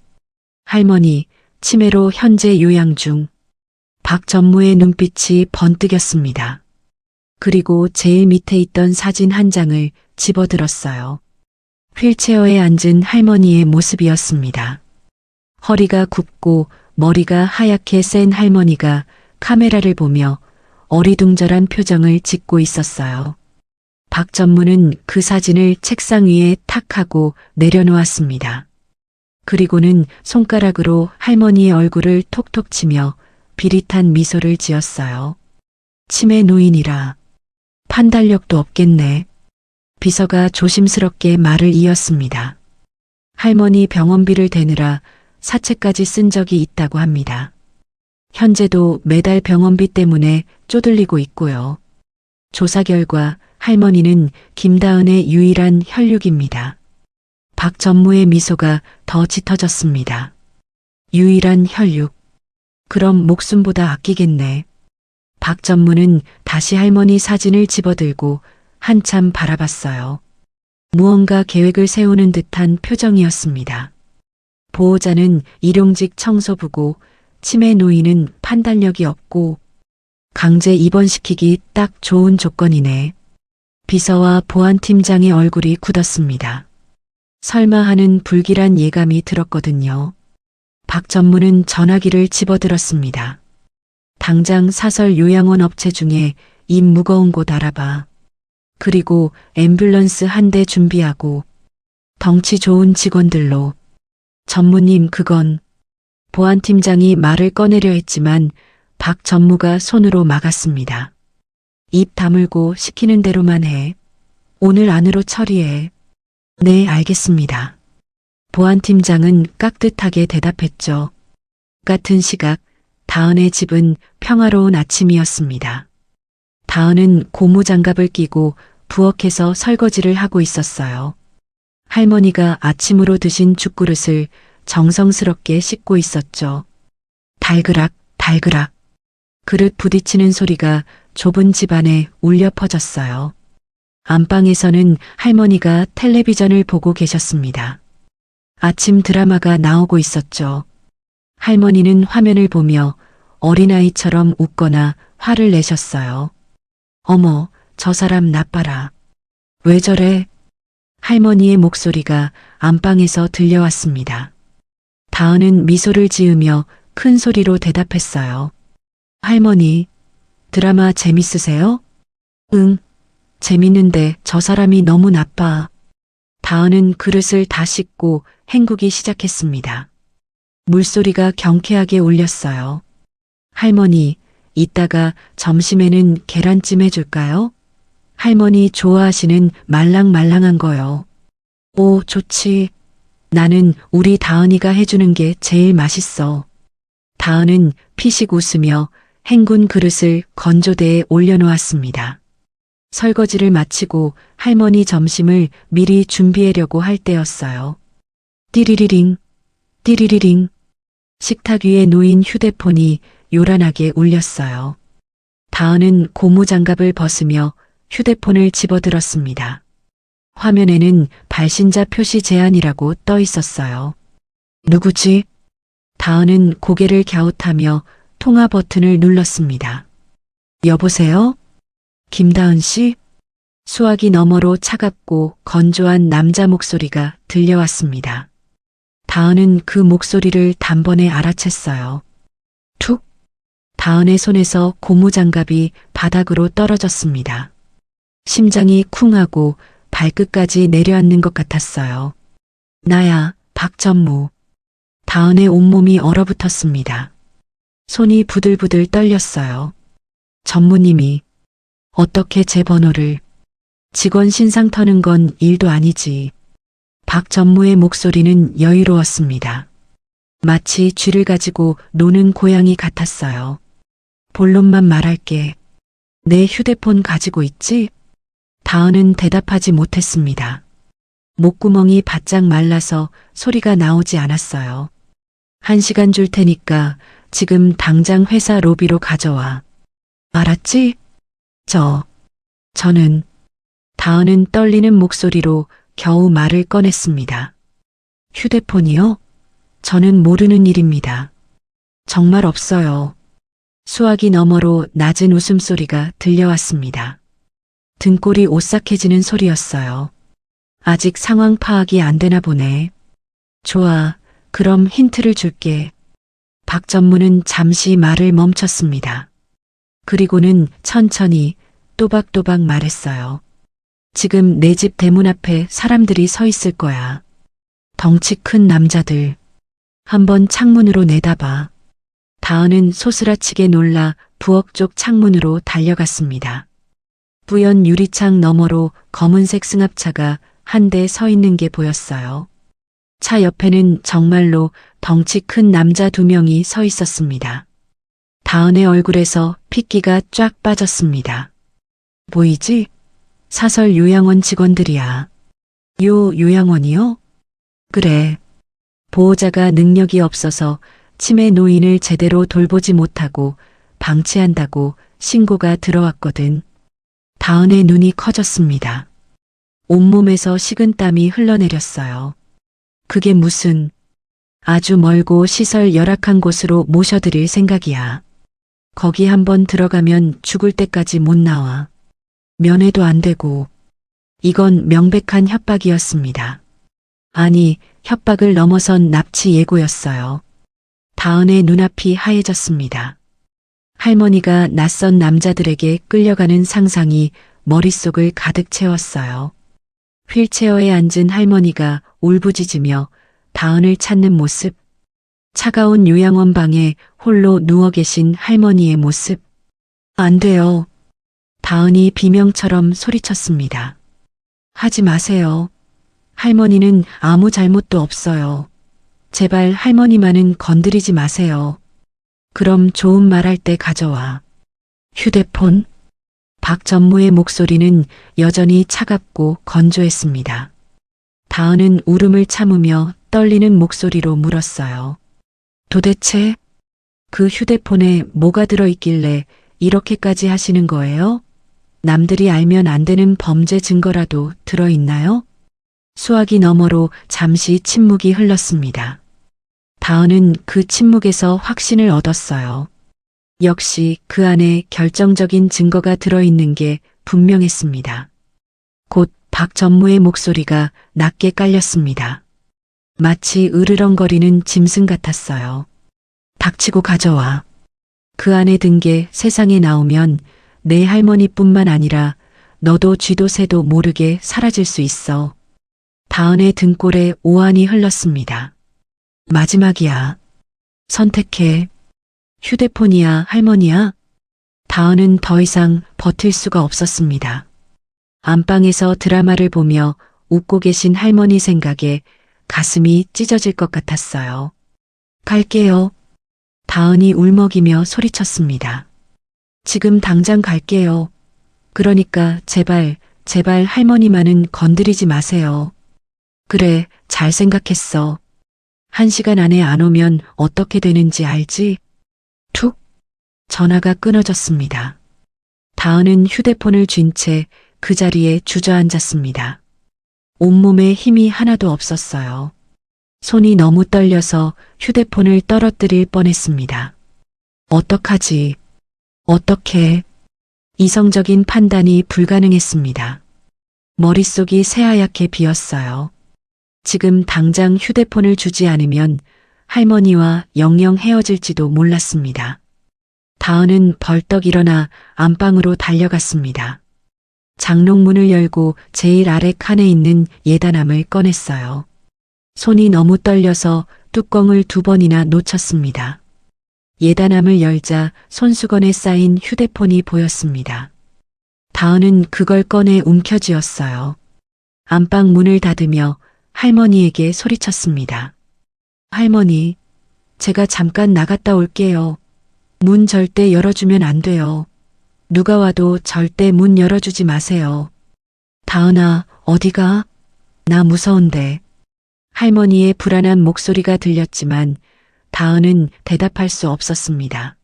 할머니, 치매로 현재 요양 중. 박전무의 눈빛이 번뜩였습니다. 그리고 제일 밑에 있던 사진 한 장을 집어들었어요. 휠체어에 앉은 할머니의 모습이었습니다. 허리가 굽고 머리가 하얗게 센 할머니가 카메라를 보며 어리둥절한 표정을 짓고 있었어요. 박전무는 그 사진을 책상 위에 탁 하고 내려놓았습니다. 그리고는 손가락으로 할머니의 얼굴을 톡톡 치며 비릿한 미소를 지었어요. 치매 노인이라 판단력도 없겠네. 비서가 조심스럽게 말을 이었습니다. 할머니 병원비를 대느라 사채까지 쓴 적이 있다고 합니다. 현재도 매달 병원비 때문에 쪼들리고 있고요. 조사 결과 할머니는 김다은의 유일한 혈육입니다. 박전무의 미소가 더 짙어졌습니다. 유일한 혈육. 그럼 목숨보다 아끼겠네. 박전무는 다시 할머니 사진을 집어들고 한참 바라봤어요. 무언가 계획을 세우는 듯한 표정이었습니다. 보호자는 일용직 청소부고 치매 노인은 판단력이 없고 강제 입원시키기 딱 좋은 조건이네. 비서와 보안팀장의 얼굴이 굳었습니다. 설마 하는 불길한 예감이 들었거든요. 박전무는 전화기를 집어들었습니다. 당장 사설 요양원 업체 중에 입 무거운 곳 알아봐. 그리고 앰뷸런스 한 대 준비하고 덩치 좋은 직원들로. 전무님 그건. 보안팀장이 말을 꺼내려 했지만 박 전무가 손으로 막았습니다. 입 다물고 시키는 대로만 해. 오늘 안으로 처리해. 네, 알겠습니다. 보안팀장은 깍듯하게 대답했죠. 같은 시각 다은의 집은 평화로운 아침이었습니다. 다은은 고무장갑을 끼고 부엌에서 설거지를 하고 있었어요. 할머니가 아침으로 드신 죽그릇을 정성스럽게 씻고 있었죠. 달그락 달그락. 그릇 부딪히는 소리가 좁은 집안에 울려 퍼졌어요. 안방에서는 할머니가 텔레비전을 보고 계셨습니다. 아침 드라마가 나오고 있었죠. 할머니는 화면을 보며 어린아이처럼 웃거나 화를 내셨어요. 어머, 저 사람 나빠라. 왜 저래? 할머니의 목소리가 안방에서 들려왔습니다. 다은은 미소를 지으며 큰 소리로 대답했어요. 할머니, 드라마 재밌으세요? 응, 재밌는데 저 사람이 너무 나빠. 다은은 그릇을 다 씻고 헹구기 시작했습니다. 물소리가 경쾌하게 울렸어요. 할머니, 이따가 점심에는 계란찜 해줄까요? 할머니 좋아하시는 말랑말랑한 거요. 오, 좋지. 나는 우리 다은이가 해주는 게 제일 맛있어. 다은은 피식 웃으며 헹군 그릇을 건조대에 올려놓았습니다. 설거지를 마치고 할머니 점심을 미리 준비하려고 할 때였어요. 띠리리링, 띠리리링. 식탁 위에 놓인 휴대폰이 요란하게 울렸어요. 다은은 고무장갑을 벗으며 휴대폰을 집어들었습니다. 화면에는 발신자 표시 제한이라고 떠 있었어요. 누구지? 다은은 고개를 갸웃하며 통화 버튼을 눌렀습니다. 여보세요? 김다은 씨? 수화기 너머로 차갑고 건조한 남자 목소리가 들려왔습니다. 다은은 그 목소리를 단번에 알아챘어요. 툭! 다은의 손에서 고무장갑이 바닥으로 떨어졌습니다. 심장이 쿵하고 발끝까지 내려앉는 것 같았어요. 나야, 박전무. 다은의 온몸이 얼어붙었습니다. 손이 부들부들 떨렸어요. 전무님이 어떻게 제 번호를. 직원 신상 터는 건 일도 아니지. 박 전무의 목소리는 여유로웠습니다. 마치 쥐를 가지고 노는 고양이 같았어요. 본론만 말할게. 내 휴대폰 가지고 있지? 다은은 대답하지 못했습니다. 목구멍이 바짝 말라서 소리가 나오지 않았어요. 1시간 줄 테니까 지금 당장 회사 로비로 가져와. 알았지? 저는 다은은 떨리는 목소리로 겨우 말을 꺼냈습니다. 휴대폰이요? 저는 모르는 일입니다. 정말 없어요. 수화기 너머로 낮은 웃음소리가 들려왔습니다. 등골이 오싹해지는 소리였어요. 아직 상황 파악이 안 되나 보네. 좋아, 그럼 힌트를 줄게. 박 전무는 잠시 말을 멈췄습니다. 그리고는 천천히 또박또박 말했어요. 지금 내 집 대문 앞에 사람들이 서 있을 거야. 덩치 큰 남자들. 한번 창문으로 내다봐. 다은은 소스라치게 놀라 부엌 쪽 창문으로 달려갔습니다. 뿌연 유리창 너머로 검은색 승합차가 한 대 서 있는 게 보였어요. 차 옆에는 정말로 덩치 큰 남자 2명이 서 있었습니다. 다은의 얼굴에서 핏기가 쫙 빠졌습니다. 보이지? 사설 요양원 직원들이야. 요양원이요? 그래. 보호자가 능력이 없어서 치매 노인을 제대로 돌보지 못하고 방치한다고 신고가 들어왔거든. 다은의 눈이 커졌습니다. 온몸에서 식은땀이 흘러내렸어요. 그게 무슨 아주 멀고 시설 열악한 곳으로 모셔드릴 생각이야. 거기 한번 들어가면 죽을 때까지 못 나와. 면회도 안 되고. 이건 명백한 협박이었습니다. 아니, 협박을 넘어선 납치 예고였어요. 다은의 눈앞이 하얘졌습니다. 할머니가 낯선 남자들에게 끌려가는 상상이 머릿속을 가득 채웠어요. 휠체어에 앉은 할머니가 울부짖으며 다은을 찾는 모습, 차가운 요양원 방에 홀로 누워 계신 할머니의 모습. 안 돼요. 다은이 비명처럼 소리쳤습니다. 하지 마세요. 할머니는 아무 잘못도 없어요. 제발 할머니만은 건드리지 마세요. 그럼 좋은 말 할 때 가져와. 휴대폰? 박 전무의 목소리는 여전히 차갑고 건조했습니다. 다은은 울음을 참으며 떨리는 목소리로 물었어요. 도대체 그 휴대폰에 뭐가 들어있길래 이렇게까지 하시는 거예요? 남들이 알면 안 되는 범죄 증거라도 들어있나요? 수화기 너머로 잠시 침묵이 흘렀습니다. 다은은 그 침묵에서 확신을 얻었어요. 역시 그 안에 결정적인 증거가 들어있는 게 분명했습니다. 곧 박 전무의 목소리가 낮게 깔렸습니다. 마치 으르렁거리는 짐승 같았어요. 닥치고 가져와. 그 안에 든 게 세상에 나오면 내 할머니뿐만 아니라 너도 쥐도 새도 모르게 사라질 수 있어. 다은의 등골에 오한이 흘렀습니다. 마지막이야. 선택해. 휴대폰이야, 할머니야? 다은은 더 이상 버틸 수가 없었습니다. 안방에서 드라마를 보며 웃고 계신 할머니 생각에 가슴이 찢어질 것 같았어요. 갈게요. 다은이 울먹이며 소리쳤습니다. 지금 당장 갈게요. 그러니까 제발 할머니만은 건드리지 마세요. 그래, 잘 생각했어. 1시간 안에 안 오면 어떻게 되는지 알지? 툭! 전화가 끊어졌습니다. 다은은 휴대폰을 쥔 채 그 자리에 주저앉았습니다. 온몸에 힘이 하나도 없었어요. 손이 너무 떨려서 휴대폰을 떨어뜨릴 뻔했습니다. 어떡하지? 어떻게? 이성적인 판단이 불가능했습니다. 머릿속이 새하얗게 비었어요. 지금 당장 휴대폰을 주지 않으면 할머니와 영영 헤어질지도 몰랐습니다. 다은은 벌떡 일어나 안방으로 달려갔습니다. 장롱문을 열고 제일 아래 칸에 있는 예단함을 꺼냈어요. 손이 너무 떨려서 뚜껑을 2번이나 놓쳤습니다. 예단함을 열자 손수건에 쌓인 휴대폰이 보였습니다. 다은은 그걸 꺼내 움켜쥐었어요. 안방 문을 닫으며 할머니에게 소리쳤습니다. 할머니, 제가 잠깐 나갔다 올게요. 문 절대 열어주면 안 돼요. 누가 와도 절대 문 열어주지 마세요. 다은아, 어디가? 나 무서운데. 할머니의 불안한 목소리가 들렸지만 다은은 대답할 수 없었습니다.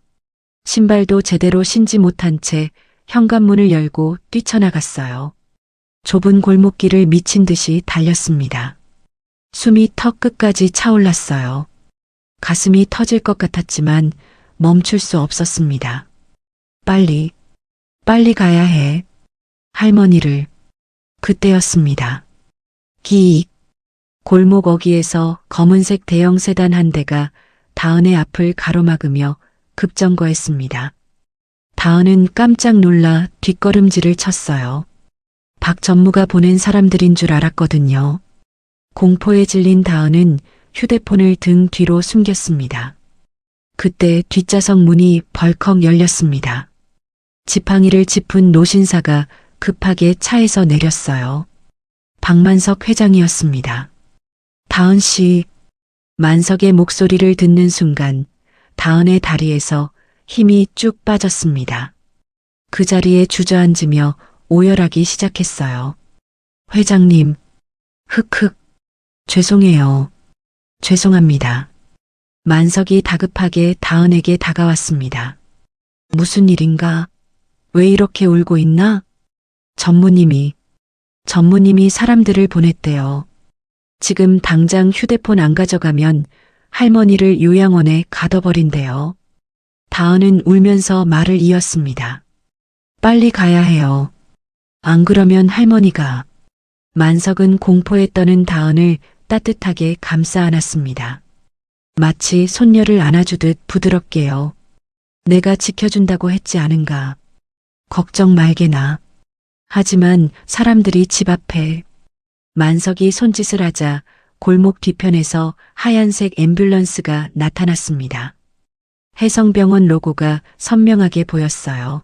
신발도 제대로 신지 못한 채 현관문을 열고 뛰쳐나갔어요. 좁은 골목길을 미친 듯이 달렸습니다. 숨이 턱 끝까지 차올랐어요. 가슴이 터질 것 같았지만 멈출 수 없었습니다. 빨리 가야 해. 할머니를. 그때였습니다. 기익. 골목 어귀에서 검은색 대형 세단 한 대가 다은의 앞을 가로막으며 급정거했습니다. 다은은 깜짝 놀라 뒷걸음질을 쳤어요. 박 전무가 보낸 사람들인 줄 알았거든요. 공포에 질린 다은은 휴대폰을 등 뒤로 숨겼습니다. 그때 뒷좌석 문이 벌컥 열렸습니다. 지팡이를 짚은 노신사가 급하게 차에서 내렸어요. 박만석 회장이었습니다. 다은 씨, 만석의 목소리를 듣는 순간 다은의 다리에서 힘이 쭉 빠졌습니다. 그 자리에 주저앉으며 오열하기 시작했어요. 회장님, 흑흑, 죄송해요. 죄송합니다. 만석이 다급하게 다은에게 다가왔습니다. 무슨 일인가? 왜 이렇게 울고 있나? 전무님이 사람들을 보냈대요. 지금 당장 휴대폰 안 가져가면 할머니를 요양원에 가둬버린대요. 다은은 울면서 말을 이었습니다. 빨리 가야 해요. 안 그러면 할머니가. 만석은 공포에 떠는 다은을 따뜻하게 감싸 안았습니다. 마치 손녀를 안아주듯 부드럽게요. 내가 지켜준다고 했지 않은가. 걱정 말게나. 하지만 사람들이 집 앞에. 만석이 손짓을 하자 골목 뒤편에서 하얀색 앰뷸런스가 나타났습니다. 해성병원 로고가 선명하게 보였어요.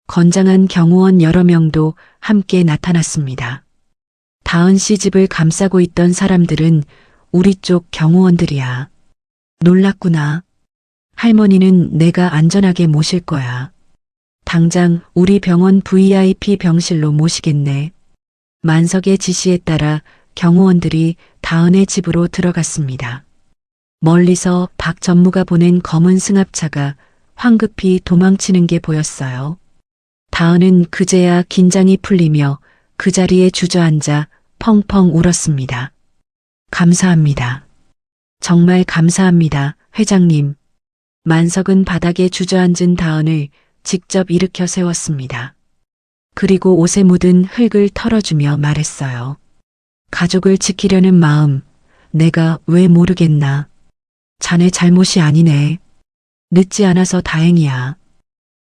건장한 경호원 여러 명도 함께 나타났습니다. 다은 씨 집을 감싸고 있던 사람들은 우리 쪽 경호원들이야. 놀랐구나. 할머니는 내가 안전하게 모실 거야. 당장 우리 병원 VIP 병실로 모시겠네. 만석의 지시에 따라 경호원들이 다은의 집으로 들어갔습니다. 멀리서 박 전무가 보낸 검은 승합차가 황급히 도망치는 게 보였어요. 다은은 그제야 긴장이 풀리며 그 자리에 주저앉아 펑펑 울었습니다. 감사합니다. 정말 감사합니다, 회장님. 만석은 바닥에 주저앉은 다은을 직접 일으켜 세웠습니다. 그리고 옷에 묻은 흙을 털어주며 말했어요. 가족을 지키려는 마음, 내가 왜 모르겠나. 자네 잘못이 아니네. 늦지 않아서 다행이야.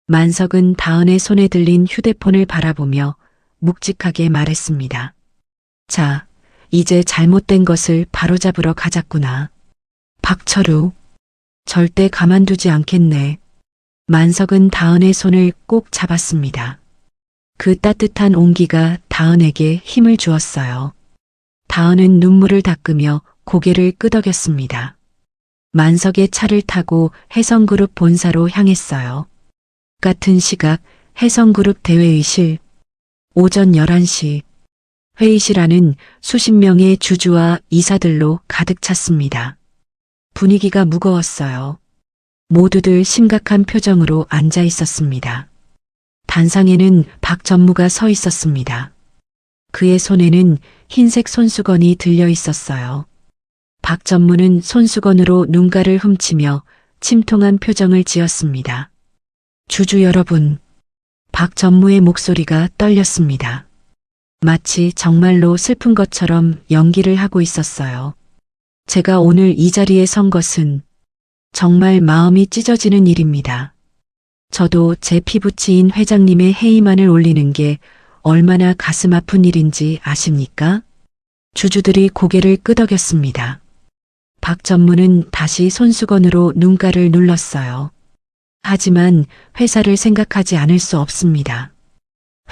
만석은 다은의 손에 들린 휴대폰을 바라보며 묵직하게 말했습니다. 자, 이제 잘못된 것을 바로잡으러 가자꾸나. 박철우, 절대 가만두지 않겠네. 만석은 다은의 손을 꼭 잡았습니다. 그 따뜻한 온기가 다은에게 힘을 주었어요. 다은은 눈물을 닦으며 고개를 끄덕였습니다. 만석의 차를 타고 해성그룹 본사로 향했어요. 같은 시각 해성그룹 대회의실. 오전 11시. 회의실 안은 수십 명의 주주와 이사들로 가득 찼습니다. 분위기가 무거웠어요. 모두들 심각한 표정으로 앉아 있었습니다. 단상에는 박 전무가 서 있었습니다. 그의 손에는 흰색 손수건이 들려 있었어요. 박 전무는 손수건으로 눈가를 훔치며 침통한 표정을 지었습니다. 주주 여러분, 박 전무의 목소리가 떨렸습니다. 마치 정말로 슬픈 것처럼 연기를 하고 있었어요. 제가 오늘 이 자리에 선 것은 정말 마음이 찢어지는 일입니다. 저도 제 피부치인 회장님의 해임안을 올리는 게 얼마나 가슴 아픈 일인지 아십니까? 주주들이 고개를 끄덕였습니다. 박 전무는 다시 손수건으로 눈가를 눌렀어요. 하지만 회사를 생각하지 않을 수 없습니다.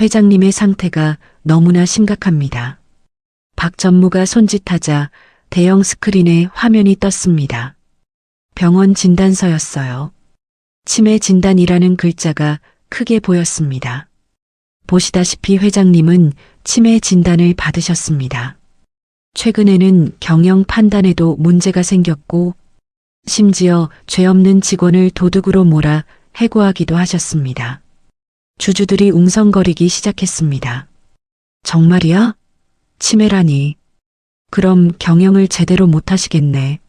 회장님의 상태가 너무나 심각합니다. 박 전무가 손짓하자 대형 스크린에 화면이 떴습니다. 병원 진단서였어요. 치매 진단이라는 글자가 크게 보였습니다. 보시다시피 회장님은 치매 진단을 받으셨습니다. 최근에는 경영 판단에도 문제가 생겼고 심지어 죄 없는 직원을 도둑으로 몰아 해고하기도 하셨습니다. 주주들이 웅성거리기 시작했습니다. 정말이야? 치매라니. 그럼 경영을 제대로 못하시겠네.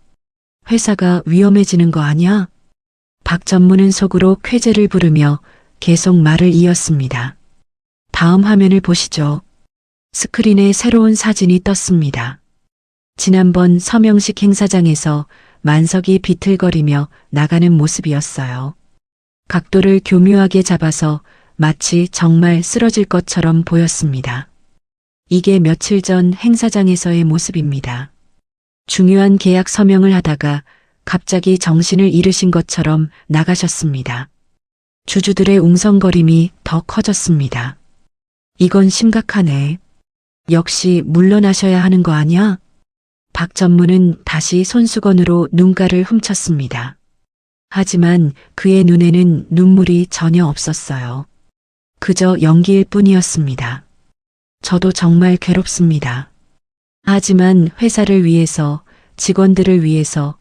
회사가 위험해지는 거 아니야? 박 전무는 속으로 쾌재를 부르며 계속 말을 이었습니다. 다음 화면을 보시죠. 스크린에 새로운 사진이 떴습니다. 지난번 서명식 행사장에서 만석이 비틀거리며 나가는 모습이었어요. 각도를 교묘하게 잡아서 마치 정말 쓰러질 것처럼 보였습니다. 이게 며칠 전 행사장에서의 모습입니다. 중요한 계약 서명을 하다가 갑자기 정신을 잃으신 것처럼 나가셨습니다. 주주들의 웅성거림이 더 커졌습니다. 이건 심각하네. 역시 물러나셔야 하는 거 아니야? 박 전무는 다시 손수건으로 눈가를 훔쳤습니다. 하지만 그의 눈에는 눈물이 전혀 없었어요. 그저 연기일 뿐이었습니다. 저도 정말 괴롭습니다. 하지만 회사를 위해서, 직원들을 위해서,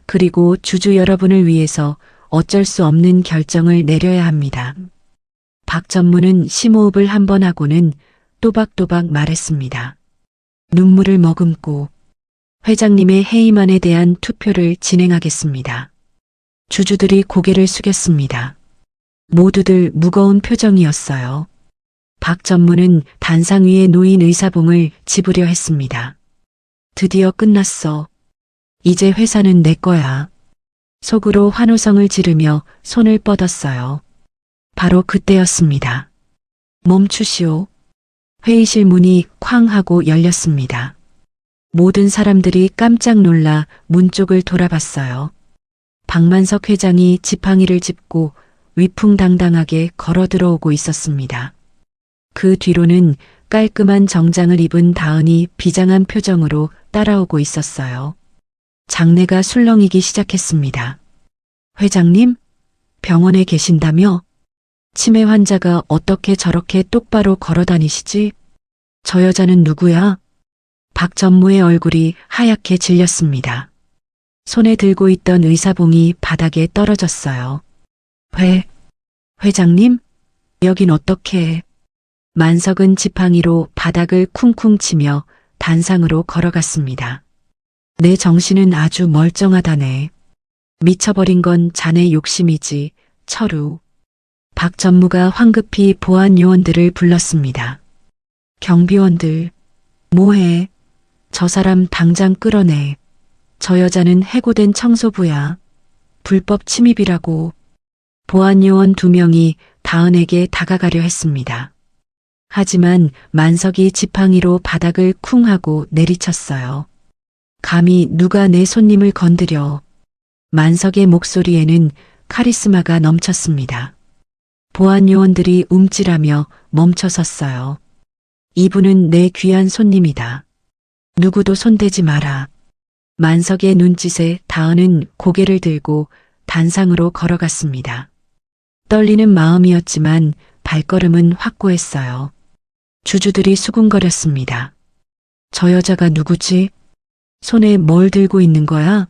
그리고 주주 여러분을 위해서 어쩔 수 없는 결정을 내려야 합니다. 박 전무는 심호흡을 한 번 하고는 또박또박 말했습니다. 눈물을 머금고 회장님의 해임안에 대한 투표를 진행하겠습니다. 주주들이 고개를 숙였습니다. 모두들 무거운 표정이었어요. 박 전무는 단상 위에 놓인 의사봉을 집으려 했습니다. 드디어 끝났어. 이제 회사는 내 거야. 속으로 환호성을 지르며 손을 뻗었어요. 바로 그때였습니다. 멈추시오. 회의실 문이 쾅 하고 열렸습니다. 모든 사람들이 깜짝 놀라 문 쪽을 돌아봤어요. 박만석 회장이 지팡이를 짚고 위풍당당하게 걸어 들어오고 있었습니다. 그 뒤로는 깔끔한 정장을 입은 다은이 비장한 표정으로 따라오고 있었어요. 장내가 술렁이기 시작했습니다. 회장님? 병원에 계신다며? 치매 환자가 어떻게 저렇게 똑바로 걸어 다니시지? 저 여자는 누구야? 박 전무의 얼굴이 하얗게 질렸습니다. 손에 들고 있던 의사봉이 바닥에 떨어졌어요. 회장님? 여긴 어떻게? 만석은 지팡이로 바닥을 쿵쿵 치며 단상으로 걸어갔습니다. 내 정신은 아주 멀쩡하다네. 미쳐버린 건 자네 욕심이지, 철우. 박 전무가 황급히 보안 요원들을 불렀습니다. 경비원들, 뭐해? 저 사람 당장 끌어내. 저 여자는 해고된 청소부야. 불법 침입이라고. 보안 요원 2명이 다은에게 다가가려 했습니다. 하지만 만석이 지팡이로 바닥을 쿵 하고 내리쳤어요. 감히 누가 내 손님을 건드려. 만석의 목소리에는 카리스마가 넘쳤습니다. 보안 요원들이 움찔하며 멈춰섰어요. 이분은 내 귀한 손님이다. 누구도 손대지 마라. 만석의 눈짓에 다은은 고개를 들고 단상으로 걸어갔습니다. 떨리는 마음이었지만 발걸음은 확고했어요. 주주들이 수군거렸습니다. 저 여자가 누구지? 손에 뭘 들고 있는 거야?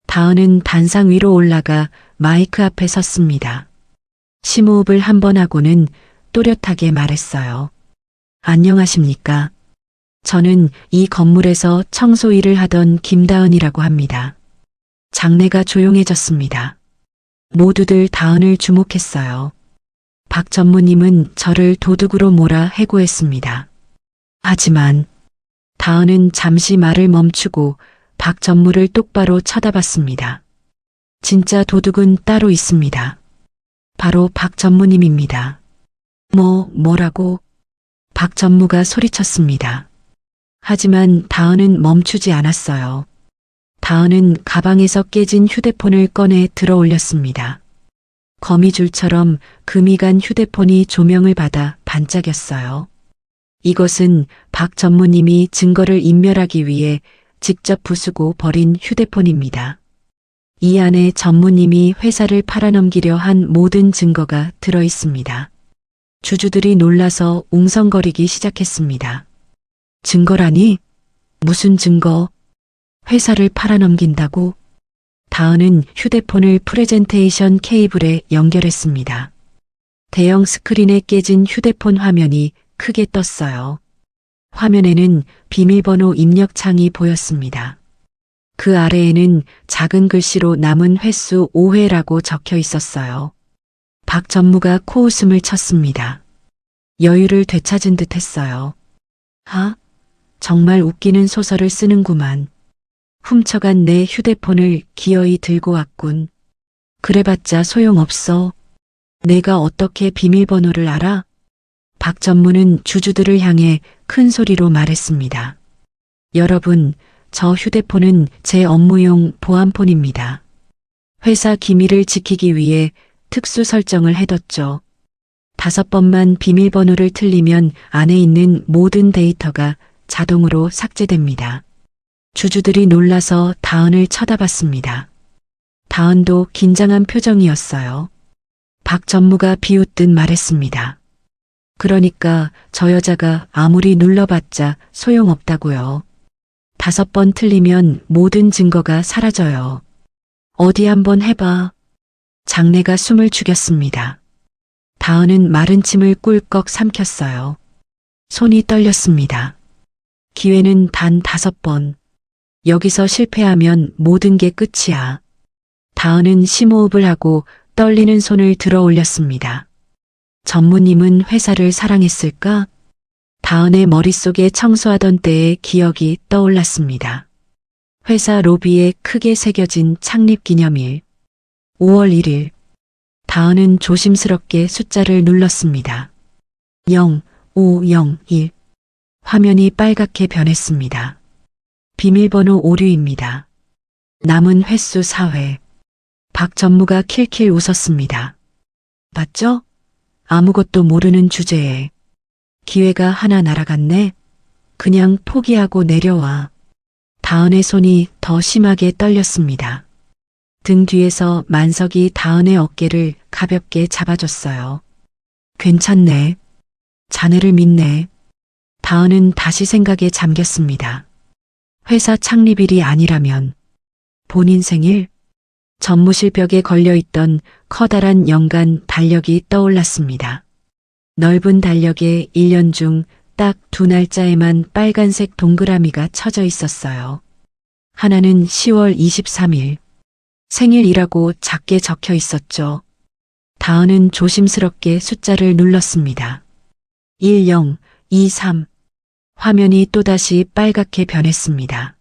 다은은 단상 위로 올라가 마이크 앞에 섰습니다. 심호흡을 한 번 하고는 또렷하게 말했어요. 안녕하십니까? 저는 이 건물에서 청소 일을 하던 김다은이라고 합니다. 장내가 조용해졌습니다. 모두들 다은을 주목했어요. 박 전무님은 저를 도둑으로 몰아 해고했습니다. 하지만 다은은 잠시 말을 멈추고 박 전무를 똑바로 쳐다봤습니다. 진짜 도둑은 따로 있습니다. 바로 박 전무님입니다. 뭐라고? 박 전무가 소리쳤습니다. 하지만 다은은 멈추지 않았어요. 다은은 가방에서 깨진 휴대폰을 꺼내 들어 올렸습니다. 거미줄처럼 금이 간 휴대폰이 조명을 받아 반짝였어요. 이것은 박 전무님이 증거를 인멸하기 위해 직접 부수고 버린 휴대폰입니다. 이 안에 전무님이 회사를 팔아넘기려 한 모든 증거가 들어 있습니다. 주주들이 놀라서 웅성거리기 시작했습니다. 증거라니? 무슨 증거? 회사를 팔아넘긴다고? 다은은 휴대폰을 프레젠테이션 케이블에 연결했습니다. 대형 스크린에 깨진 휴대폰 화면이 크게 떴어요. 화면에는 비밀번호 입력창이 보였습니다. 그 아래에는 작은 글씨로 남은 횟수 5회라고 적혀 있었어요. 박 전무가 코웃음을 쳤습니다. 여유를 되찾은 듯 했어요. 아, 정말 웃기는 소설을 쓰는구만. 훔쳐간 내 휴대폰을 기어이 들고 왔군. 그래봤자 소용없어. 내가 어떻게 비밀번호를 알아? 박 전무는 주주들을 향해 큰 소리로 말했습니다. 여러분, 저 휴대폰은 제 업무용 보안폰입니다. 회사 기밀을 지키기 위해 특수 설정을 해뒀죠. 5번만 비밀번호를 틀리면 안에 있는 모든 데이터가 자동으로 삭제됩니다. 주주들이 놀라서 다은을 쳐다봤습니다. 다은도 긴장한 표정이었어요. 박 전무가 비웃듯 말했습니다. 그러니까 저 여자가 아무리 눌러봤자 소용없다고요. 5번 틀리면 모든 증거가 사라져요. 어디 한번 해봐. 장내가 숨을 죽였습니다. 다은은 마른 침을 꿀꺽 삼켰어요. 손이 떨렸습니다. 기회는 단 5번. 여기서 실패하면 모든 게 끝이야. 다은은 심호흡을 하고 떨리는 손을 들어 올렸습니다. 전무님은 회사를 사랑했을까? 다은의 머릿속에 청소하던 때의 기억이 떠올랐습니다. 회사 로비에 크게 새겨진 창립기념일. 5월 1일. 다은은 조심스럽게 숫자를 눌렀습니다. 0501. 화면이 빨갛게 변했습니다. 비밀번호 오류입니다. 남은 횟수 4회. 박 전무가 킬킬 웃었습니다. 맞죠? 아무것도 모르는 주제에. 기회가 하나 날아갔네. 그냥 포기하고 내려와. 다은의 손이 더 심하게 떨렸습니다. 등 뒤에서 만석이 다은의 어깨를 가볍게 잡아줬어요. 괜찮네. 자네를 믿네. 다은은 다시 생각에 잠겼습니다. 회사 창립일이 아니라면 본인 생일? 전무실 벽에 걸려있던 커다란 연간 달력이 떠올랐습니다. 넓은 달력에 1년 중 딱 2날짜에만 빨간색 동그라미가 쳐져 있었어요. 하나는 10월 23일. 생일이라고 작게 적혀 있었죠. 다은은 조심스럽게 숫자를 눌렀습니다. 1023. 화면이 또다시 빨갛게 변했습니다.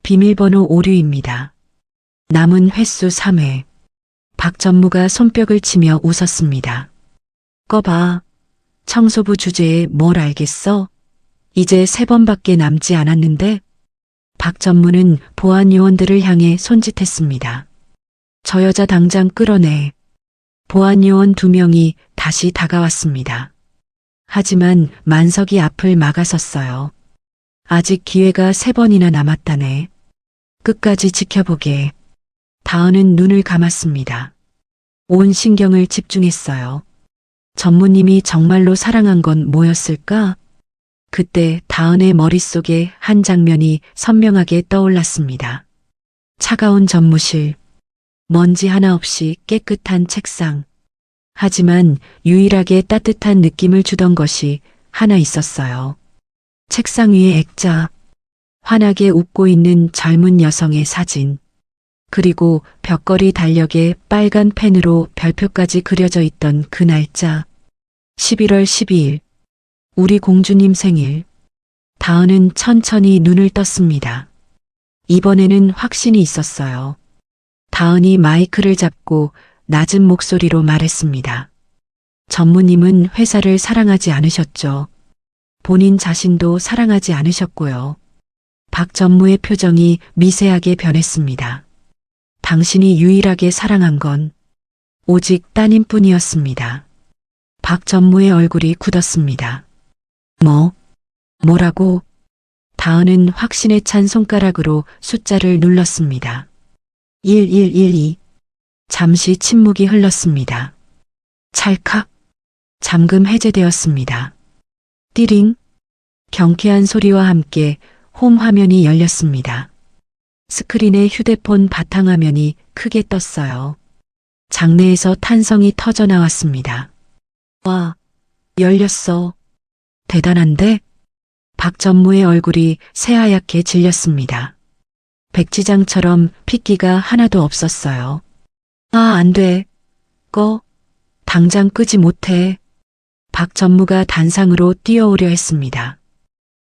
비밀번호 오류입니다. 남은 횟수 3회. 박 전무가 손뼉을 치며 웃었습니다. 꺼봐. 청소부 주제에 뭘 알겠어? 이제 3번밖에 남지 않았는데? 박 전무는 보안 요원들을 향해 손짓했습니다. 저 여자 당장 끌어내. 보안 요원 2명이 다시 다가왔습니다. 하지만 만석이 앞을 막아섰어요. 아직 기회가 3번이나 남았다네. 끝까지 지켜보게. 다은은 눈을 감았습니다. 온 신경을 집중했어요. 전무님이 정말로 사랑한 건 뭐였을까? 그때 다은의 머릿속에 한 장면이 선명하게 떠올랐습니다. 차가운 전무실, 먼지 하나 없이 깨끗한 책상. 하지만 유일하게 따뜻한 느낌을 주던 것이 하나 있었어요. 책상 위에 액자, 환하게 웃고 있는 젊은 여성의 사진, 그리고 벽걸이 달력에 빨간 펜으로 별표까지 그려져 있던 그 날짜. 11월 12일. 우리 공주님 생일. 다은은 천천히 눈을 떴습니다. 이번에는 확신이 있었어요. 다은이 마이크를 잡고 낮은 목소리로 말했습니다. 전무님은 회사를 사랑하지 않으셨죠. 본인 자신도 사랑하지 않으셨고요. 박 전무의 표정이 미세하게 변했습니다. 당신이 유일하게 사랑한 건 오직 따님뿐이었습니다. 박 전무의 얼굴이 굳었습니다. 뭐라고? 다은은 확신에 찬 손가락으로 숫자를 눌렀습니다. 1112. 잠시 침묵이 흘렀습니다. 찰칵. 잠금 해제되었습니다. 띠링. 경쾌한 소리와 함께 홈 화면이 열렸습니다. 스크린에 휴대폰 바탕화면이 크게 떴어요. 장내에서 탄성이 터져 나왔습니다. 와, 열렸어. 대단한데? 박전무의 얼굴이 새하얗게 질렸습니다. 백지장처럼 핏기가 하나도 없었어요. 아, 안 돼. 꺼. 당장 끄지 못해. 박전무가 단상으로 뛰어오려 했습니다.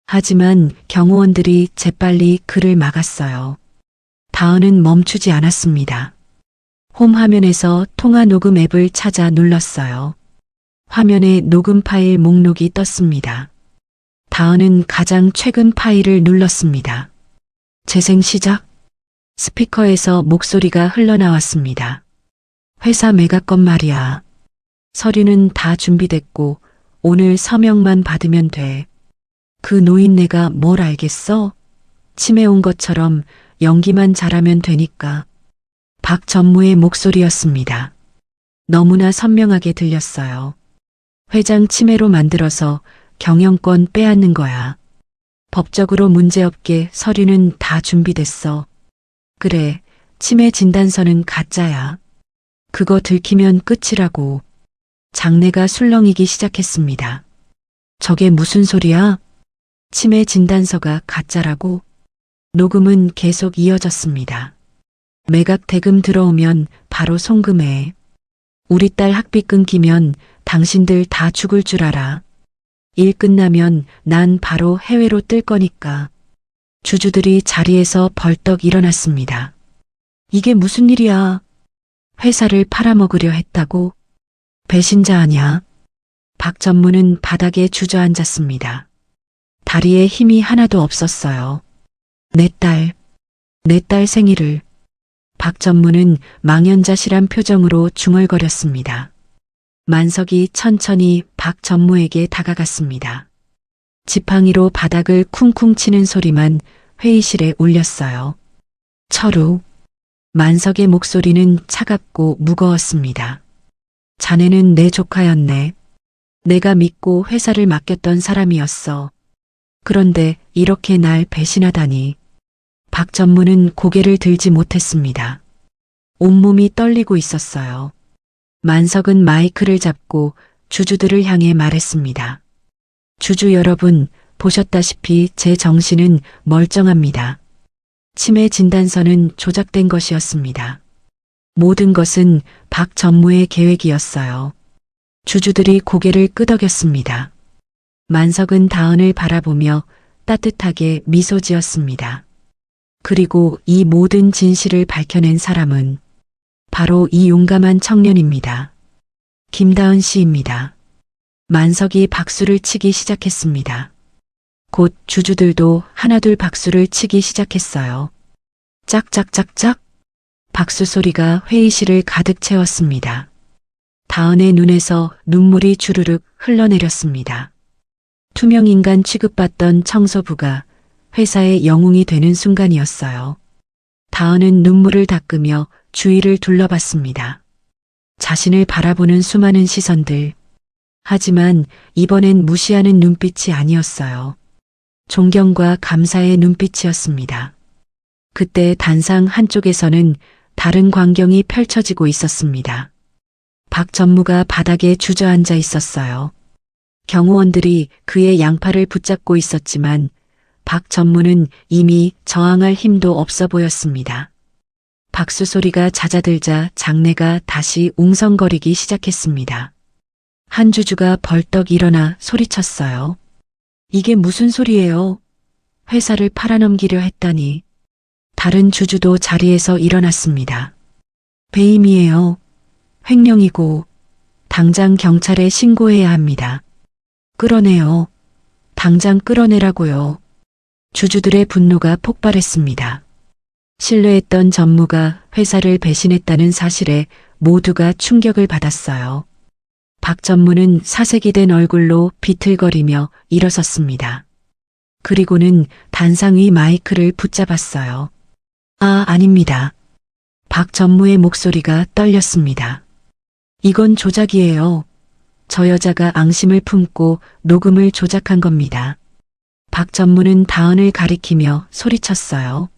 하지만 경호원들이 재빨리 그를 막았어요. 다은은 멈추지 않았습니다. 홈 화면에서 통화 녹음 앱을 찾아 눌렀어요. 화면에 녹음 파일 목록이 떴습니다. 다은은 가장 최근 파일을 눌렀습니다. 재생 시작. 스피커에서 목소리가 흘러나왔습니다. 회사 매각건 말이야. 서류는 다 준비됐고 오늘 서명만 받으면 돼. 그 노인네가 뭘 알겠어? 치매 온 것처럼 연기만 잘하면 되니까. 박전무의 목소리였습니다. 너무나 선명하게 들렸어요. 회장 치매로 만들어서 경영권 빼앗는 거야. 법적으로 문제없게 서류는 다 준비됐어. 그래, 치매 진단서는 가짜야. 그거 들키면 끝이라고. 장내가 술렁이기 시작했습니다. 저게 무슨 소리야? 치매 진단서가 가짜라고? 녹음은 계속 이어졌습니다. 매각 대금 들어오면 바로 송금해. 우리 딸 학비 끊기면 당신들 다 죽을 줄 알아. 일 끝나면 난 바로 해외로 뜰 거니까. 주주들이 자리에서 벌떡 일어났습니다. 이게 무슨 일이야? 회사를 팔아먹으려 했다고? 배신자 아냐? 박전무는 바닥에 주저앉았습니다. 다리에 힘이 하나도 없었어요. 내 딸 생일을. 박전무는 망연자실한 표정으로 중얼거렸습니다. 만석이 천천히 박전무에게 다가갔습니다. 지팡이로 바닥을 쿵쿵 치는 소리만 회의실에 울렸어요. 철우. 만석의 목소리는 차갑고 무거웠습니다. 자네는 내 조카였네. 내가 믿고 회사를 맡겼던 사람이었어. 그런데 이렇게 날 배신하다니. 박전무는 고개를 들지 못했습니다. 온몸이 떨리고 있었어요. 만석은 마이크를 잡고 주주들을 향해 말했습니다. 주주 여러분, 보셨다시피 제 정신은 멀쩡합니다. 치매 진단서는 조작된 것이었습니다. 모든 것은 박전무의 계획이었어요. 주주들이 고개를 끄덕였습니다. 만석은 다은을 바라보며 따뜻하게 미소 지었습니다. 그리고 이 모든 진실을 밝혀낸 사람은 바로 이 용감한 청년입니다. 김다은 씨입니다. 만석이 박수를 치기 시작했습니다. 곧 주주들도 하나둘 박수를 치기 시작했어요. 짝짝짝짝. 박수 소리가 회의실을 가득 채웠습니다. 다은의 눈에서 눈물이 주르륵 흘러내렸습니다. 투명인간 취급받던 청소부가 회사의 영웅이 되는 순간이었어요. 다은은 눈물을 닦으며 주위를 둘러봤습니다. 자신을 바라보는 수많은 시선들. 하지만 이번엔 무시하는 눈빛이 아니었어요. 존경과 감사의 눈빛이었습니다. 그때 단상 한쪽에서는 다른 광경이 펼쳐지고 있었습니다. 박전무가 바닥에 주저앉아 있었어요. 경호원들이 그의 양팔을 붙잡고 있었지만 박전무는 이미 저항할 힘도 없어 보였습니다. 박수 소리가 잦아들자 장내가 다시 웅성거리기 시작했습니다. 한 주주가 벌떡 일어나 소리쳤어요. 이게 무슨 소리예요? 회사를 팔아넘기려 했다니. 다른 주주도 자리에서 일어났습니다. 배임이에요. 횡령이고 당장 경찰에 신고해야 합니다. 끌어내요. 당장 끌어내라고요. 주주들의 분노가 폭발했습니다. 신뢰했던 전무가 회사를 배신했다는 사실에 모두가 충격을 받았어요. 박전무는 사색이 된 얼굴로 비틀거리며 일어섰습니다. 그리고는 단상 위 마이크를 붙잡았어요. 아, 아닙니다. 박 전무의 목소리가 떨렸습니다. 이건 조작이에요. 저 여자가 앙심을 품고 녹음을 조작한 겁니다. 박 전무는 다은을 가리키며 소리쳤어요.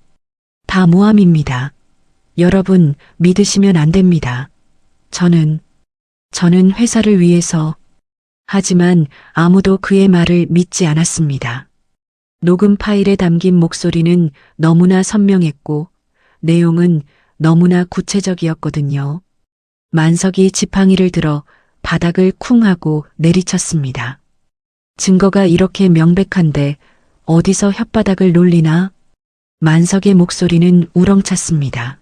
다 모함입니다. 여러분 믿으시면 안 됩니다. 저는 회사를 위해서. 하지만 아무도 그의 말을 믿지 않았습니다. 녹음 파일에 담긴 목소리는 너무나 선명했고 내용은 너무나 구체적이었거든요. 만석이 지팡이를 들어 바닥을 쿵 하고 내리쳤습니다. 증거가 이렇게 명백한데 어디서 혓바닥을 놀리나? 만석의 목소리는 우렁찼습니다.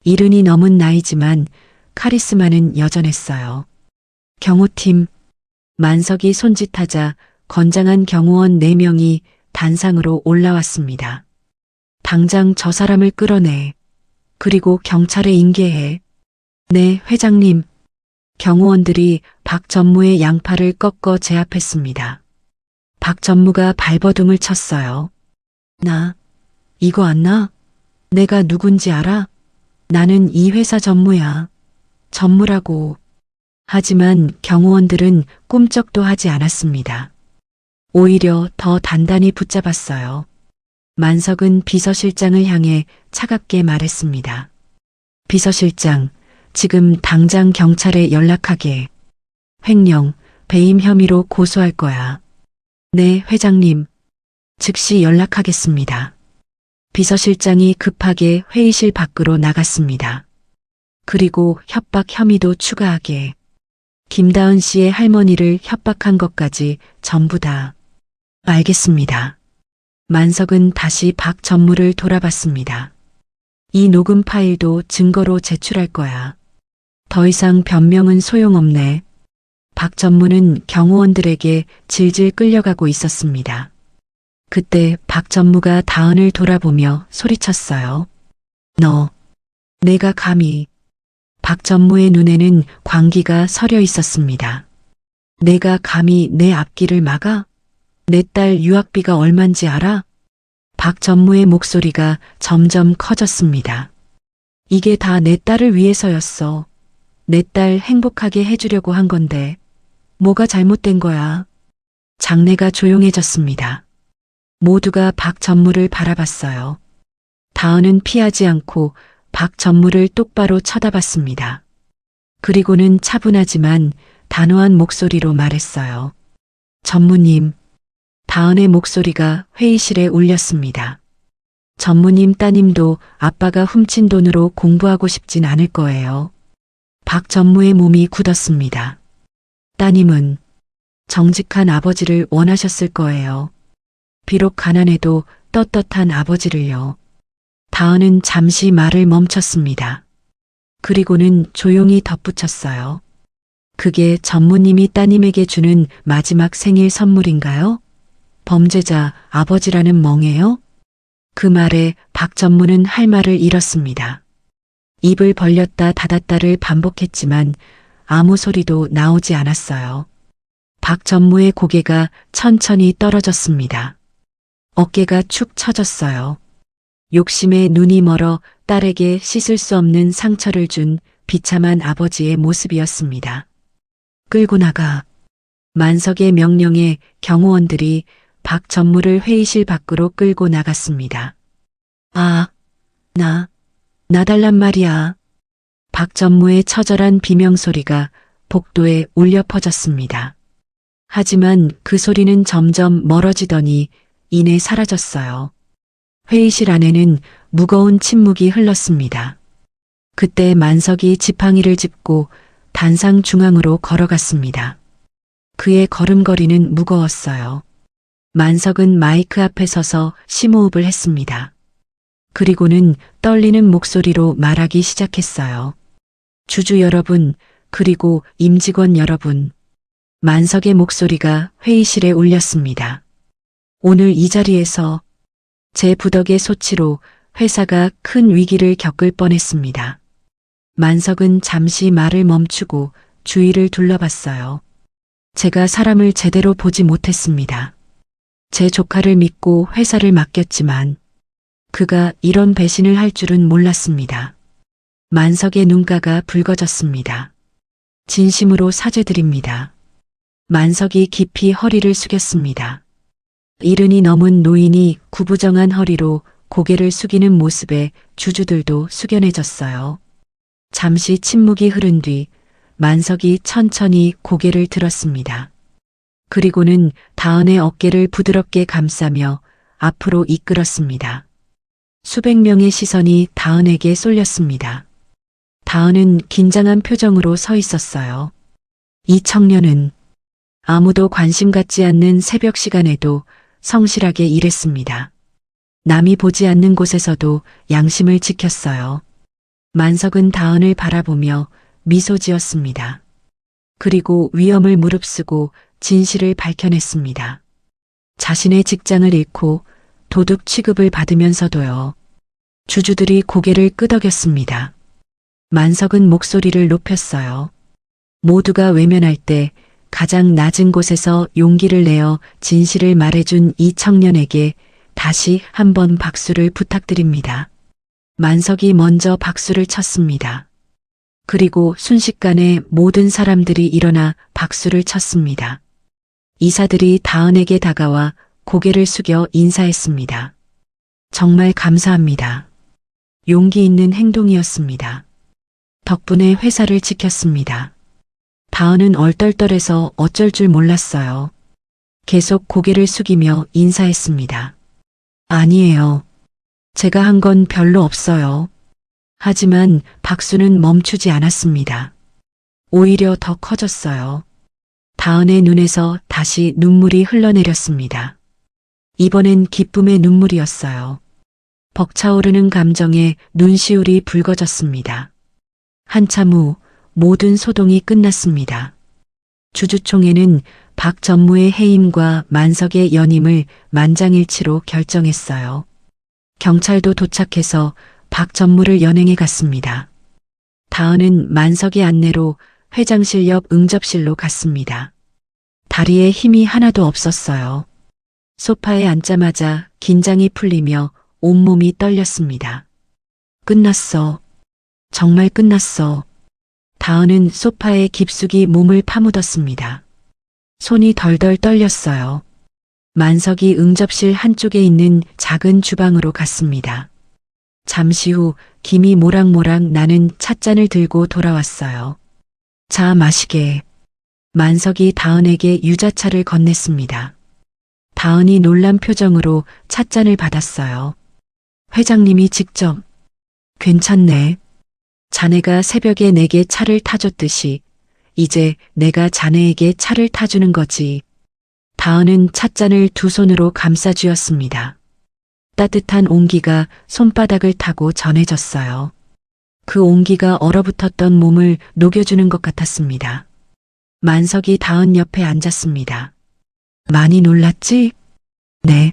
70이 넘은 나이지만 카리스마는 여전했어요. 경호팀, 만석이 손짓하자 건장한 경호원 4명이 단상으로 올라왔습니다. 당장 저 사람을 끌어내. 그리고 경찰에 인계해. 네, 회장님. 경호원들이 박 전무의 양팔을 꺾어 제압했습니다. 박 전무가 발버둥을 쳤어요. 나, 이거 안 나? 내가 누군지 알아? 나는 이 회사 전무야. 전무라고. 하지만 경호원들은 꿈쩍도 하지 않았습니다. 오히려 더 단단히 붙잡았어요. 만석은 비서실장을 향해 차갑게 말했습니다. 비서실장, 지금 당장 경찰에 연락하게. 횡령, 배임 혐의로 고소할 거야. 네, 회장님. 즉시 연락하겠습니다. 비서실장이 급하게 회의실 밖으로 나갔습니다. 그리고 협박 혐의도 추가하게. 김다은 씨의 할머니를 협박한 것까지 전부 다. 알겠습니다. 만석은 다시 박 전무를 돌아봤습니다. 이 녹음 파일도 증거로 제출할 거야. 더 이상 변명은 소용없네. 박 전무는 경호원들에게 질질 끌려가고 있었습니다. 그때 박 전무가 다은을 돌아보며 소리쳤어요. 너, 내가 감히. 박 전무의 눈에는 광기가 서려 있었습니다. 내가 감히 내 앞길을 막아? 내 딸 유학비가 얼만지 알아? 박 전무의 목소리가 점점 커졌습니다. 이게 다 내 딸을 위해서였어. 내 딸 행복하게 해주려고 한 건데 뭐가 잘못된 거야? 장내가 조용해졌습니다. 모두가 박 전무를 바라봤어요. 다은은 피하지 않고 박 전무를 똑바로 쳐다봤습니다. 그리고는 차분하지만 단호한 목소리로 말했어요. 전무님. 다은의 목소리가 회의실에 울렸습니다. 전무님 따님도 아빠가 훔친 돈으로 공부하고 싶진 않을 거예요. 박 전무의 몸이 굳었습니다. 따님은 정직한 아버지를 원하셨을 거예요. 비록 가난해도 떳떳한 아버지를요. 다은은 잠시 말을 멈췄습니다. 그리고는 조용히 덧붙였어요. 그게 전무님이 따님에게 주는 마지막 생일 선물인가요? 범죄자 아버지라는 멍해요? 그 말에 박 전무는 할 말을 잃었습니다. 입을 벌렸다 닫았다를 반복했지만 아무 소리도 나오지 않았어요. 박 전무의 고개가 천천히 떨어졌습니다. 어깨가 축 처졌어요. 욕심에 눈이 멀어 딸에게 씻을 수 없는 상처를 준 비참한 아버지의 모습이었습니다. 끌고 나가. 만석의 명령에 경호원들이 박 전무를 회의실 밖으로 끌고 나갔습니다. 나 달란 말이야. 박 전무의 처절한 비명소리가 복도에 울려 퍼졌습니다. 하지만 그 소리는 점점 멀어지더니 이내 사라졌어요. 회의실 안에는 무거운 침묵이 흘렀습니다. 그때 만석이 지팡이를 짚고 단상 중앙으로 걸어갔습니다. 그의 걸음걸이는 무거웠어요. 만석은 마이크 앞에 서서 심호흡을 했습니다. 그리고는 떨리는 목소리로 말하기 시작했어요. 주주 여러분, 그리고 임직원 여러분. 만석의 목소리가 회의실에 울렸습니다. 오늘 이 자리에서 제 부덕의 소치로 회사가 큰 위기를 겪을 뻔했습니다. 만석은 잠시 말을 멈추고 주위를 둘러봤어요. 제가 사람을 제대로 보지 못했습니다. 제 조카를 믿고 회사를 맡겼지만 그가 이런 배신을 할 줄은 몰랐습니다. 만석의 눈가가 붉어졌습니다. 진심으로 사죄드립니다. 만석이 깊이 허리를 숙였습니다. 이른이 넘은 노인이 구부정한 허리로 고개를 숙이는 모습에 주주들도 숙연해졌어요. 잠시 침묵이 흐른 뒤 만석이 천천히 고개를 들었습니다. 그리고는 다은의 어깨를 부드럽게 감싸며 앞으로 이끌었습니다. 수백 명의 시선이 다은에게 쏠렸습니다. 다은은 긴장한 표정으로 서 있었어요. 이 청년은 아무도 관심 갖지 않는 새벽 시간에도 성실하게 일했습니다. 남이 보지 않는 곳에서도 양심을 지켰어요. 만석은 다은을 바라보며 미소 지었습니다. 그리고 위험을 무릅쓰고 진실을 밝혀냈습니다. 자신의 직장을 잃고 도둑 취급을 받으면서도요. 주주들이 고개를 끄덕였습니다. 만석은 목소리를 높였어요. 모두가 외면할 때 가장 낮은 곳에서 용기를 내어 진실을 말해준 이 청년에게 다시 한번 박수를 부탁드립니다. 만석이 먼저 박수를 쳤습니다. 그리고 순식간에 모든 사람들이 일어나 박수를 쳤습니다. 이사들이 다은에게 다가와 고개를 숙여 인사했습니다. 정말 감사합니다. 용기 있는 행동이었습니다. 덕분에 회사를 지켰습니다. 다은은 얼떨떨해서 어쩔 줄 몰랐어요. 계속 고개를 숙이며 인사했습니다. 아니에요. 제가 한 건 별로 없어요. 하지만 박수는 멈추지 않았습니다. 오히려 더 커졌어요. 다은의 눈에서 다시 눈물이 흘러내렸습니다. 이번엔 기쁨의 눈물이었어요. 벅차오르는 감정에 눈시울이 붉어졌습니다. 한참 후 모든 소동이 끝났습니다. 주주총회는 박 전무의 해임과 만석의 연임을 만장일치로 결정했어요. 경찰도 도착해서 박 전무를 연행해 갔습니다. 다은은 만석의 안내로 회장실 옆 응접실로 갔습니다. 다리에 힘이 하나도 없었어요. 소파에 앉자마자 긴장이 풀리며 온몸이 떨렸습니다. 끝났어. 정말 끝났어. 다은은 소파에 깊숙이 몸을 파묻었습니다. 손이 덜덜 떨렸어요. 만석이 응접실 한쪽에 있는 작은 주방으로 갔습니다. 잠시 후 김이 모락모락 나는 찻잔을 들고 돌아왔어요. 자, 마시게. 만석이 다은에게 유자차를 건넸습니다. 다은이 놀란 표정으로 찻잔을 받았어요. 회장님이 직접. 괜찮네. 자네가 새벽에 내게 차를 타줬듯이 이제 내가 자네에게 차를 타주는 거지. 다은은 찻잔을 두 손으로 감싸 쥐었습니다. 따뜻한 온기가 손바닥을 타고 전해졌어요. 그 온기가 얼어붙었던 몸을 녹여주는 것 같았습니다. 만석이 다은 옆에 앉았습니다. 많이 놀랐지? 네.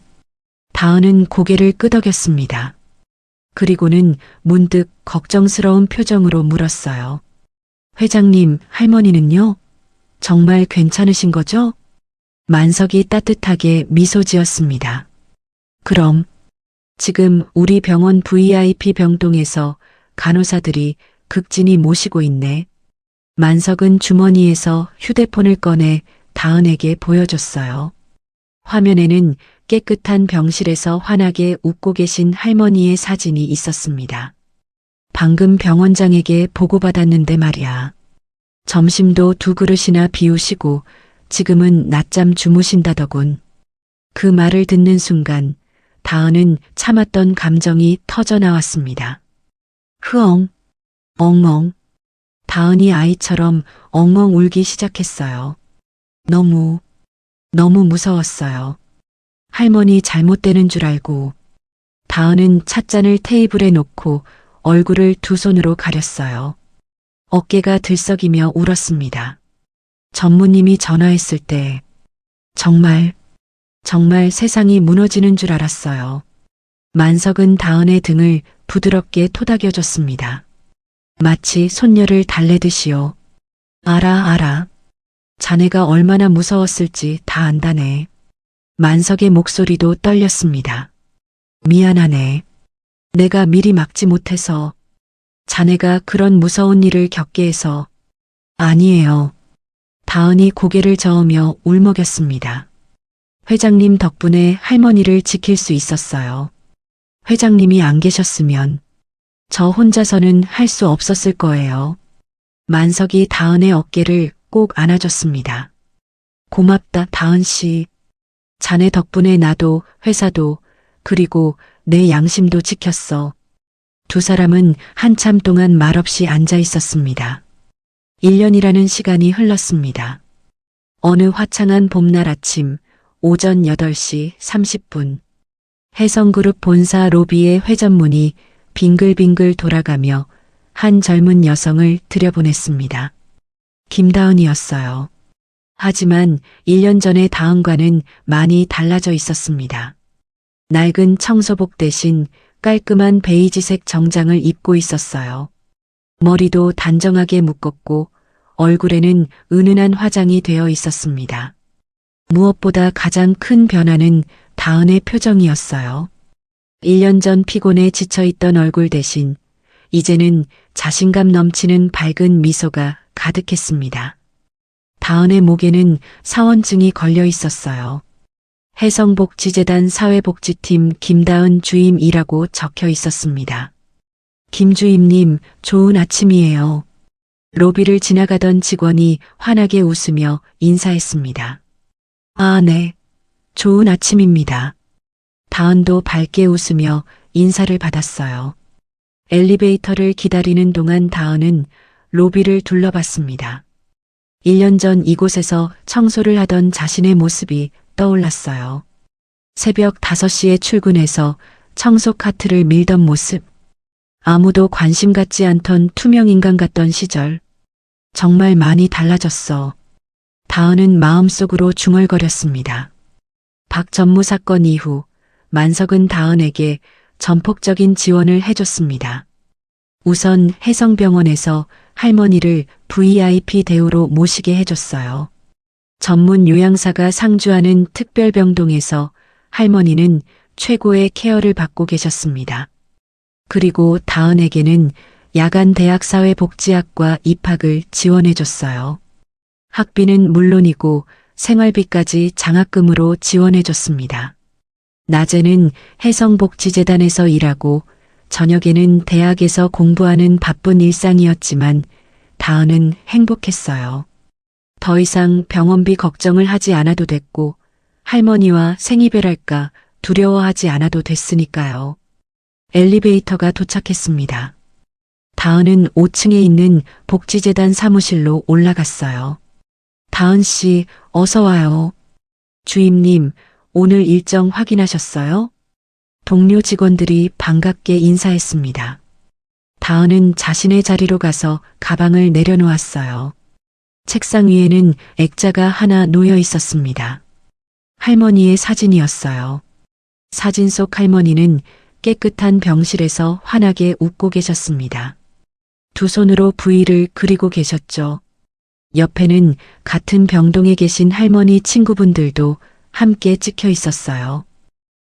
다은은 고개를 끄덕였습니다. 그리고는 문득 걱정스러운 표정으로 물었어요. 회장님, 할머니는요? 정말 괜찮으신 거죠? 만석이 따뜻하게 미소 지었습니다. 그럼 지금 우리 병원 VIP 병동에서 간호사들이 극진히 모시고 있네. 만석은 주머니에서 휴대폰을 꺼내 다은에게 보여줬어요. 화면에는 깨끗한 병실에서 환하게 웃고 계신 할머니의 사진이 있었습니다. 방금 병원장에게 보고받았는데 말이야. 점심도 두 그릇이나 비우시고 지금은 낮잠 주무신다더군. 그 말을 듣는 순간 다은은 참았던 감정이 터져 나왔습니다. 흐엉, 엉엉. 다은이 아이처럼 엉엉 울기 시작했어요. 너무 무서웠어요. 할머니 잘못되는 줄 알고. 다은은 찻잔을 테이블에 놓고 얼굴을 두 손으로 가렸어요. 어깨가 들썩이며 울었습니다. 전무님이 전화했을 때 정말 세상이 무너지는 줄 알았어요. 만석은 다은의 등을 부드럽게 토닥여줬습니다. 마치 손녀를 달래듯이요. 알아. 자네가 얼마나 무서웠을지 다 안다네. 만석의 목소리도 떨렸습니다. 미안하네. 내가 미리 막지 못해서. 자네가 그런 무서운 일을 겪게 해서. 아니에요. 다은이 고개를 저으며 울먹였습니다. 회장님 덕분에 할머니를 지킬 수 있었어요. 회장님이 안 계셨으면 저 혼자서는 할 수 없었을 거예요. 만석이 다은의 어깨를 꼭 안아줬습니다. 고맙다, 다은 씨. 자네 덕분에 나도 회사도 그리고 내 양심도 지켰어. 두 사람은 한참 동안 말없이 앉아 있었습니다. 1년이라는 시간이 흘렀습니다. 어느 화창한 봄날 아침 오전 8시 30분 해성그룹 본사 로비의 회전문이 빙글빙글 돌아가며 한 젊은 여성을 들여보냈습니다. 김다은이었어요. 하지만 1년 전의 다은과는 많이 달라져 있었습니다. 낡은 청소복 대신 깔끔한 베이지색 정장을 입고 있었어요. 머리도 단정하게 묶었고 얼굴에는 은은한 화장이 되어 있었습니다. 무엇보다 가장 큰 변화는 다은의 표정이었어요. 1년 전 피곤에 지쳐있던 얼굴 대신 이제는 자신감 넘치는 밝은 미소가 가득했습니다. 다은의 목에는 사원증이 걸려 있었어요. 해성복지재단 사회복지팀 김다은 주임이라고 적혀 있었습니다. 김 주임님, 좋은 아침이에요. 로비를 지나가던 직원이 환하게 웃으며 인사했습니다. 아, 네. 좋은 아침입니다. 다은도 밝게 웃으며 인사를 받았어요. 엘리베이터를 기다리는 동안 다은은 로비를 둘러봤습니다. 1년 전 이곳에서 청소를 하던 자신의 모습이 떠올랐어요. 새벽 5시에 출근해서 청소 카트를 밀던 모습. 아무도 관심 갖지 않던 투명 인간 같던 시절. 정말 많이 달라졌어. 다은은 마음속으로 중얼거렸습니다. 박 전무 사건 이후 만석은 다은에게 전폭적인 지원을 해줬습니다. 우선 해성병원에서 할머니를 VIP 대우로 모시게 해줬어요. 전문 요양사가 상주하는 특별병동에서 할머니는 최고의 케어를 받고 계셨습니다. 그리고 다은에게는 야간 대학사회복지학과 입학을 지원해줬어요. 학비는 물론이고 생활비까지 장학금으로 지원해줬습니다. 낮에는 해성복지재단에서 일하고 저녁에는 대학에서 공부하는 바쁜 일상이었지만 다은은 행복했어요. 더 이상 병원비 걱정을 하지 않아도 됐고 할머니와 생이별할까 두려워하지 않아도 됐으니까요. 엘리베이터가 도착했습니다. 다은은 5층에 있는 복지재단 사무실로 올라갔어요. 다은 씨, 어서 와요. 주임님, 오늘 일정 확인하셨어요? 동료 직원들이 반갑게 인사했습니다. 다은은 자신의 자리로 가서 가방을 내려놓았어요. 책상 위에는 액자가 하나 놓여 있었습니다. 할머니의 사진이었어요. 사진 속 할머니는 깨끗한 병실에서 환하게 웃고 계셨습니다. 두 손으로 V를 그리고 계셨죠. 옆에는 같은 병동에 계신 할머니 친구분들도 함께 찍혀 있었어요.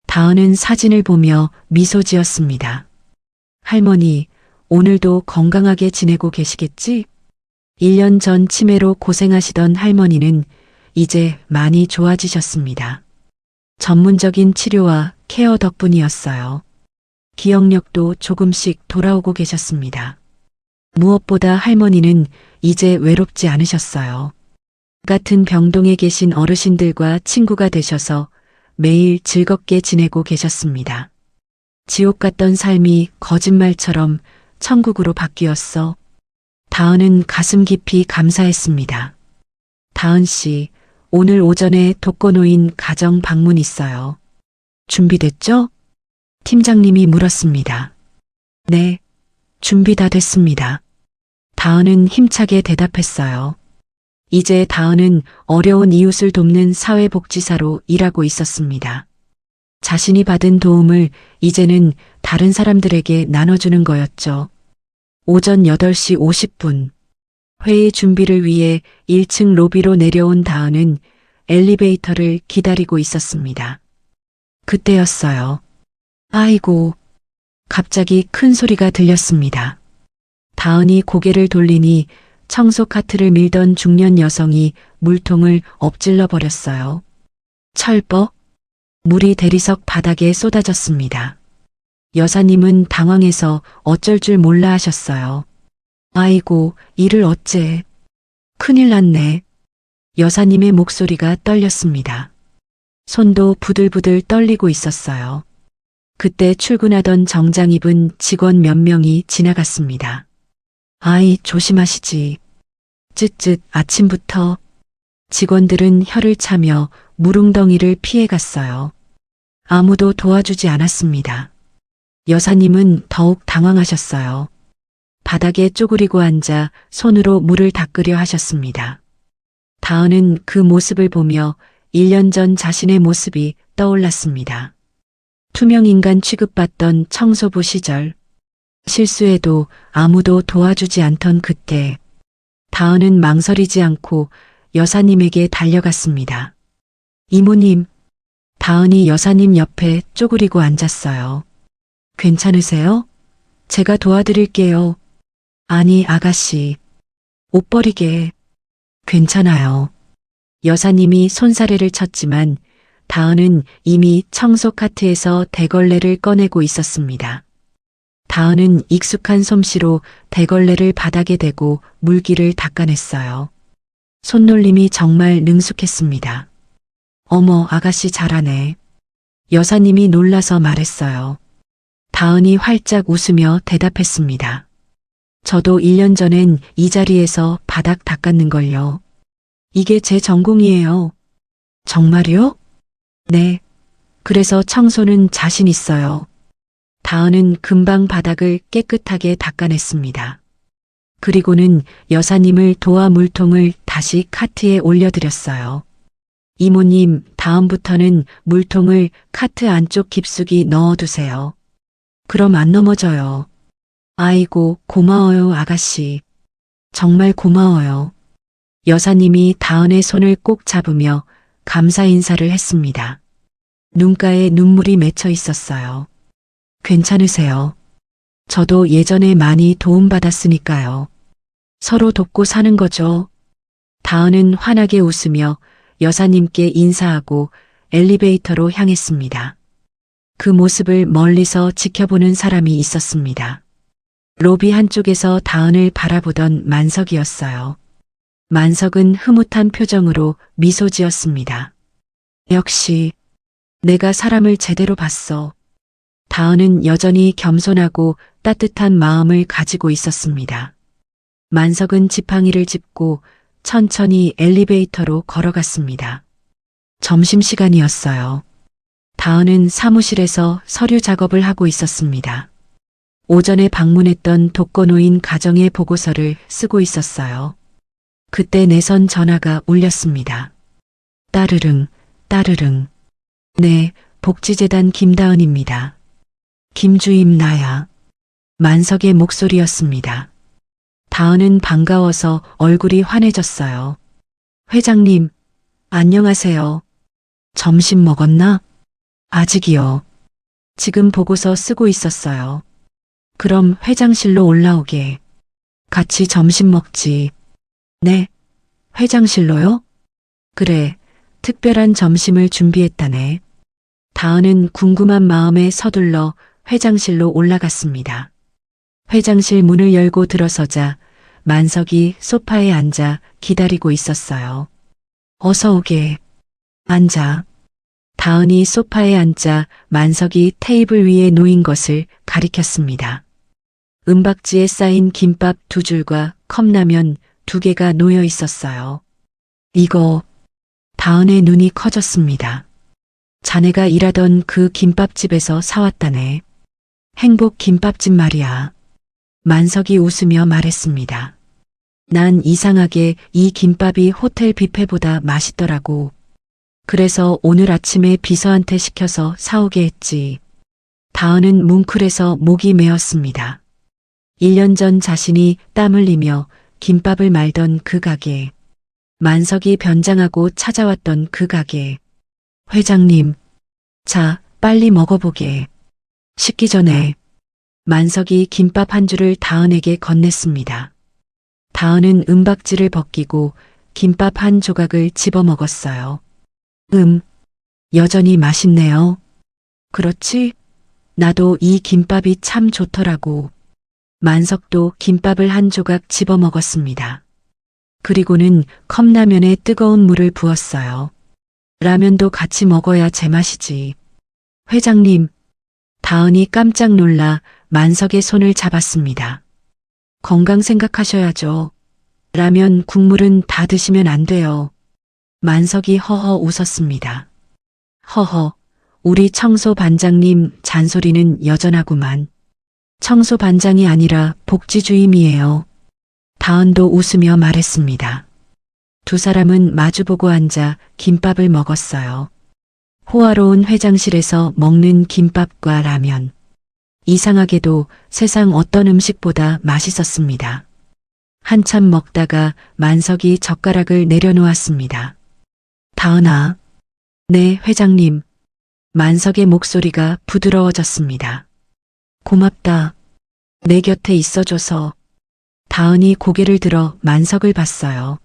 다은은 사진을 보며 미소 지었습니다. 할머니, 오늘도 건강하게 지내고 계시겠지? 1년 전 치매로 고생하시던 할머니는 이제 많이 좋아지셨습니다. 전문적인 치료와 케어 덕분이었어요. 기억력도 조금씩 돌아오고 계셨습니다. 무엇보다 할머니는 이제 외롭지 않으셨어요. 같은 병동에 계신 어르신들과 친구가 되셔서 매일 즐겁게 지내고 계셨습니다. 지옥 같던 삶이 거짓말처럼 천국으로 바뀌었어. 다은은 가슴 깊이 감사했습니다. 다은 씨, 오늘 오전에 독거노인 가정 방문 있어요. 준비됐죠? 팀장님이 물었습니다. 네, 준비 다 됐습니다. 다은은 힘차게 대답했어요. 이제 다은은 어려운 이웃을 돕는 사회복지사로 일하고 있었습니다. 자신이 받은 도움을 이제는 다른 사람들에게 나눠주는 거였죠. 오전 8시 50분. 회의 준비를 위해 1층 로비로 내려온 다은은 엘리베이터를 기다리고 있었습니다. 그때였어요. 아이고. 갑자기 큰 소리가 들렸습니다. 다은이 고개를 돌리니 청소 카트를 밀던 중년 여성이 물통을 엎질러 버렸어요. 철벅! 물이 대리석 바닥에 쏟아졌습니다. 여사님은 당황해서 어쩔 줄 몰라 하셨어요. 아이고, 이를 어째. 큰일 났네. 여사님의 목소리가 떨렸습니다. 손도 부들부들 떨리고 있었어요. 그때 출근하던 정장 입은 직원 몇 명이 지나갔습니다. 아이, 조심하시지. 쯧쯧 아침부터. 직원들은 혀를 차며 물웅덩이를 피해갔어요. 아무도 도와주지 않았습니다. 여사님은 더욱 당황하셨어요. 바닥에 쪼그리고 앉아 손으로 물을 닦으려 하셨습니다. 다은은 그 모습을 보며 1년 전 자신의 모습이 떠올랐습니다. 투명인간 취급받던 청소부 시절. 실수해도 아무도 도와주지 않던 그때. 다은은 망설이지 않고 여사님에게 달려갔습니다. 이모님. 다은이 여사님 옆에 쪼그리고 앉았어요. 괜찮으세요? 제가 도와드릴게요. 아니, 아가씨. 옷 버리게. 괜찮아요. 여사님이 손사래를 쳤지만 다은은 이미 청소 카트에서 대걸레를 꺼내고 있었습니다. 다은은 익숙한 솜씨로 대걸레를 바닥에 대고 물기를 닦아냈어요. 손놀림이 정말 능숙했습니다. 어머, 아가씨 잘하네. 여사님이 놀라서 말했어요. 다은이 활짝 웃으며 대답했습니다. 저도 1년 전엔 이 자리에서 바닥 닦았는걸요. 이게 제 전공이에요. 정말요? 네. 그래서 청소는 자신 있어요. 다은은 금방 바닥을 깨끗하게 닦아냈습니다. 그리고는 여사님을 도와 물통을 다시 카트에 올려드렸어요. 이모님, 다음부터는 물통을 카트 안쪽 깊숙이 넣어두세요. 그럼 안 넘어져요. 아이고, 고마워요, 아가씨. 정말 고마워요. 여사님이 다은의 손을 꼭 잡으며 감사 인사를 했습니다. 눈가에 눈물이 맺혀 있었어요. 괜찮으세요? 저도 예전에 많이 도움받았으니까요. 서로 돕고 사는 거죠. 다은은 환하게 웃으며 여사님께 인사하고 엘리베이터로 향했습니다. 그 모습을 멀리서 지켜보는 사람이 있었습니다. 로비 한쪽에서 다은을 바라보던 만석이었어요. 만석은 흐뭇한 표정으로 미소 지었습니다. 역시 내가 사람을 제대로 봤어. 다은은 여전히 겸손하고 따뜻한 마음을 가지고 있었습니다. 만석은 지팡이를 짚고 천천히 엘리베이터로 걸어갔습니다. 점심시간이었어요. 다은은 사무실에서 서류 작업을 하고 있었습니다. 오전에 방문했던 독거노인 가정의 보고서를 쓰고 있었어요. 그때 내선 전화가 울렸습니다. 따르릉, 따르릉. 네, 복지재단 김다은입니다. 김주임 나야. 만석의 목소리였습니다. 다은은 반가워서 얼굴이 환해졌어요. 회장님, 안녕하세요. 점심 먹었나? 아직이요. 지금 보고서 쓰고 있었어요. 그럼 회장실로 올라오게. 같이 점심 먹지. 네. 회장실로요? 그래. 특별한 점심을 준비했다네. 다은은 궁금한 마음에 서둘러 회장실로 올라갔습니다. 회장실 문을 열고 들어서자 만석이 소파에 앉아 기다리고 있었어요. 어서 오게. 앉아. 다은이 소파에 앉자 만석이 테이블 위에 놓인 것을 가리켰습니다. 은박지에 쌓인 김밥 2줄과 컵라면 2개가 놓여 있었어요. 이거, 다은의 눈이 커졌습니다. 자네가 일하던 그 김밥집에서 사왔다네. 행복 김밥집 말이야. 만석이 웃으며 말했습니다. 난 이상하게 이 김밥이 호텔 뷔페보다 맛있더라고. 그래서 오늘 아침에 비서한테 시켜서 사오게 했지. 다은은 뭉클해서 목이 메었습니다. 1년 전 자신이 땀 흘리며 김밥을 말던 그 가게. 만석이 변장하고 찾아왔던 그 가게. 회장님, 자, 빨리 먹어보게. 식기 전에. 만석이 김밥 한 줄을 다은에게 건넸습니다. 다은은 은박지를 벗기고 김밥 한 조각을 집어 먹었어요. 여전히 맛있네요. 그렇지? 나도 이 김밥이 참 좋더라고. 만석도 김밥을 한 조각 집어 먹었습니다. 그리고는 컵라면에 뜨거운 물을 부었어요. 라면도 같이 먹어야 제맛이지. 회장님, 다은이 깜짝 놀라 만석의 손을 잡았습니다. 건강 생각하셔야죠. 라면 국물은 다 드시면 안 돼요. 만석이 허허 웃었습니다. 허허, 우리 청소 반장님 잔소리는 여전하구만. 청소 반장이 아니라 복지주임이에요. 다은도 웃으며 말했습니다. 두 사람은 마주보고 앉아 김밥을 먹었어요. 호화로운 회장실에서 먹는 김밥과 라면. 이상하게도 세상 어떤 음식보다 맛있었습니다. 한참 먹다가 만석이 젓가락을 내려놓았습니다. 다은아. 네, 회장님. 만석의 목소리가 부드러워졌습니다. 고맙다. 내 곁에 있어줘서. 다은이 고개를 들어 만석을 봤어요.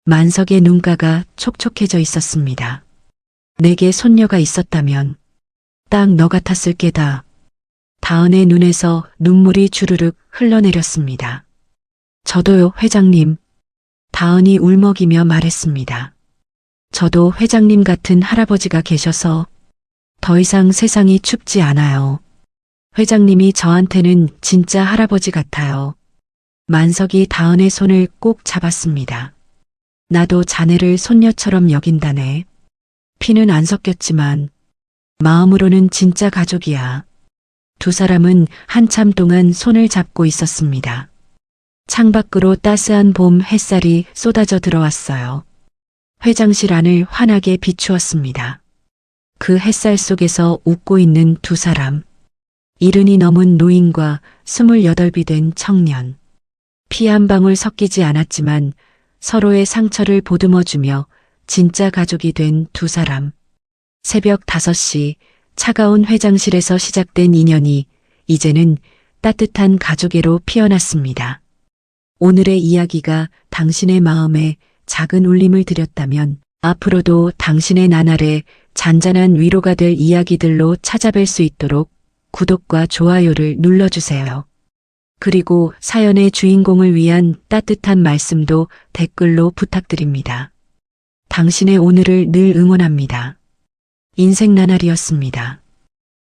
만석의 눈가가 촉촉해져 있었습니다. 내게 손녀가 있었다면 딱 너 같았을 게다. 다은의 눈에서 눈물이 주르륵 흘러내렸습니다. 저도요, 회장님. 다은이 울먹이며 말했습니다. 저도 회장님 같은 할아버지가 계셔서 더 이상 세상이 춥지 않아요. 회장님이 저한테는 진짜 할아버지 같아요. 만석이 다은의 손을 꼭 잡았습니다. 나도 자네를 손녀처럼 여긴다네. 피는 안 섞였지만 마음으로는 진짜 가족이야. 두 사람은 한참 동안 손을 잡고 있었습니다. 창밖으로 따스한 봄 햇살이 쏟아져 들어왔어요. 회장실 안을 환하게 비추었습니다. 그 햇살 속에서 웃고 있는 두 사람. 70이 넘은 노인과 28이 된 청년. 피 한 방울 섞이지 않았지만 서로의 상처를 보듬어주며 진짜 가족이 된 두 사람. 새벽 5시 차가운 회장실에서 시작된 인연이 이제는 따뜻한 가족애로 피어났습니다. 오늘의 이야기가 당신의 마음에 작은 울림을 드렸다면 앞으로도 당신의 나날에 잔잔한 위로가 될 이야기들로 찾아뵐 수 있도록 구독과 좋아요를 눌러주세요. 그리고 사연의 주인공을 위한 따뜻한 말씀도 댓글로 부탁드립니다. 당신의 오늘을 늘 응원합니다. 인생 나날이었습니다.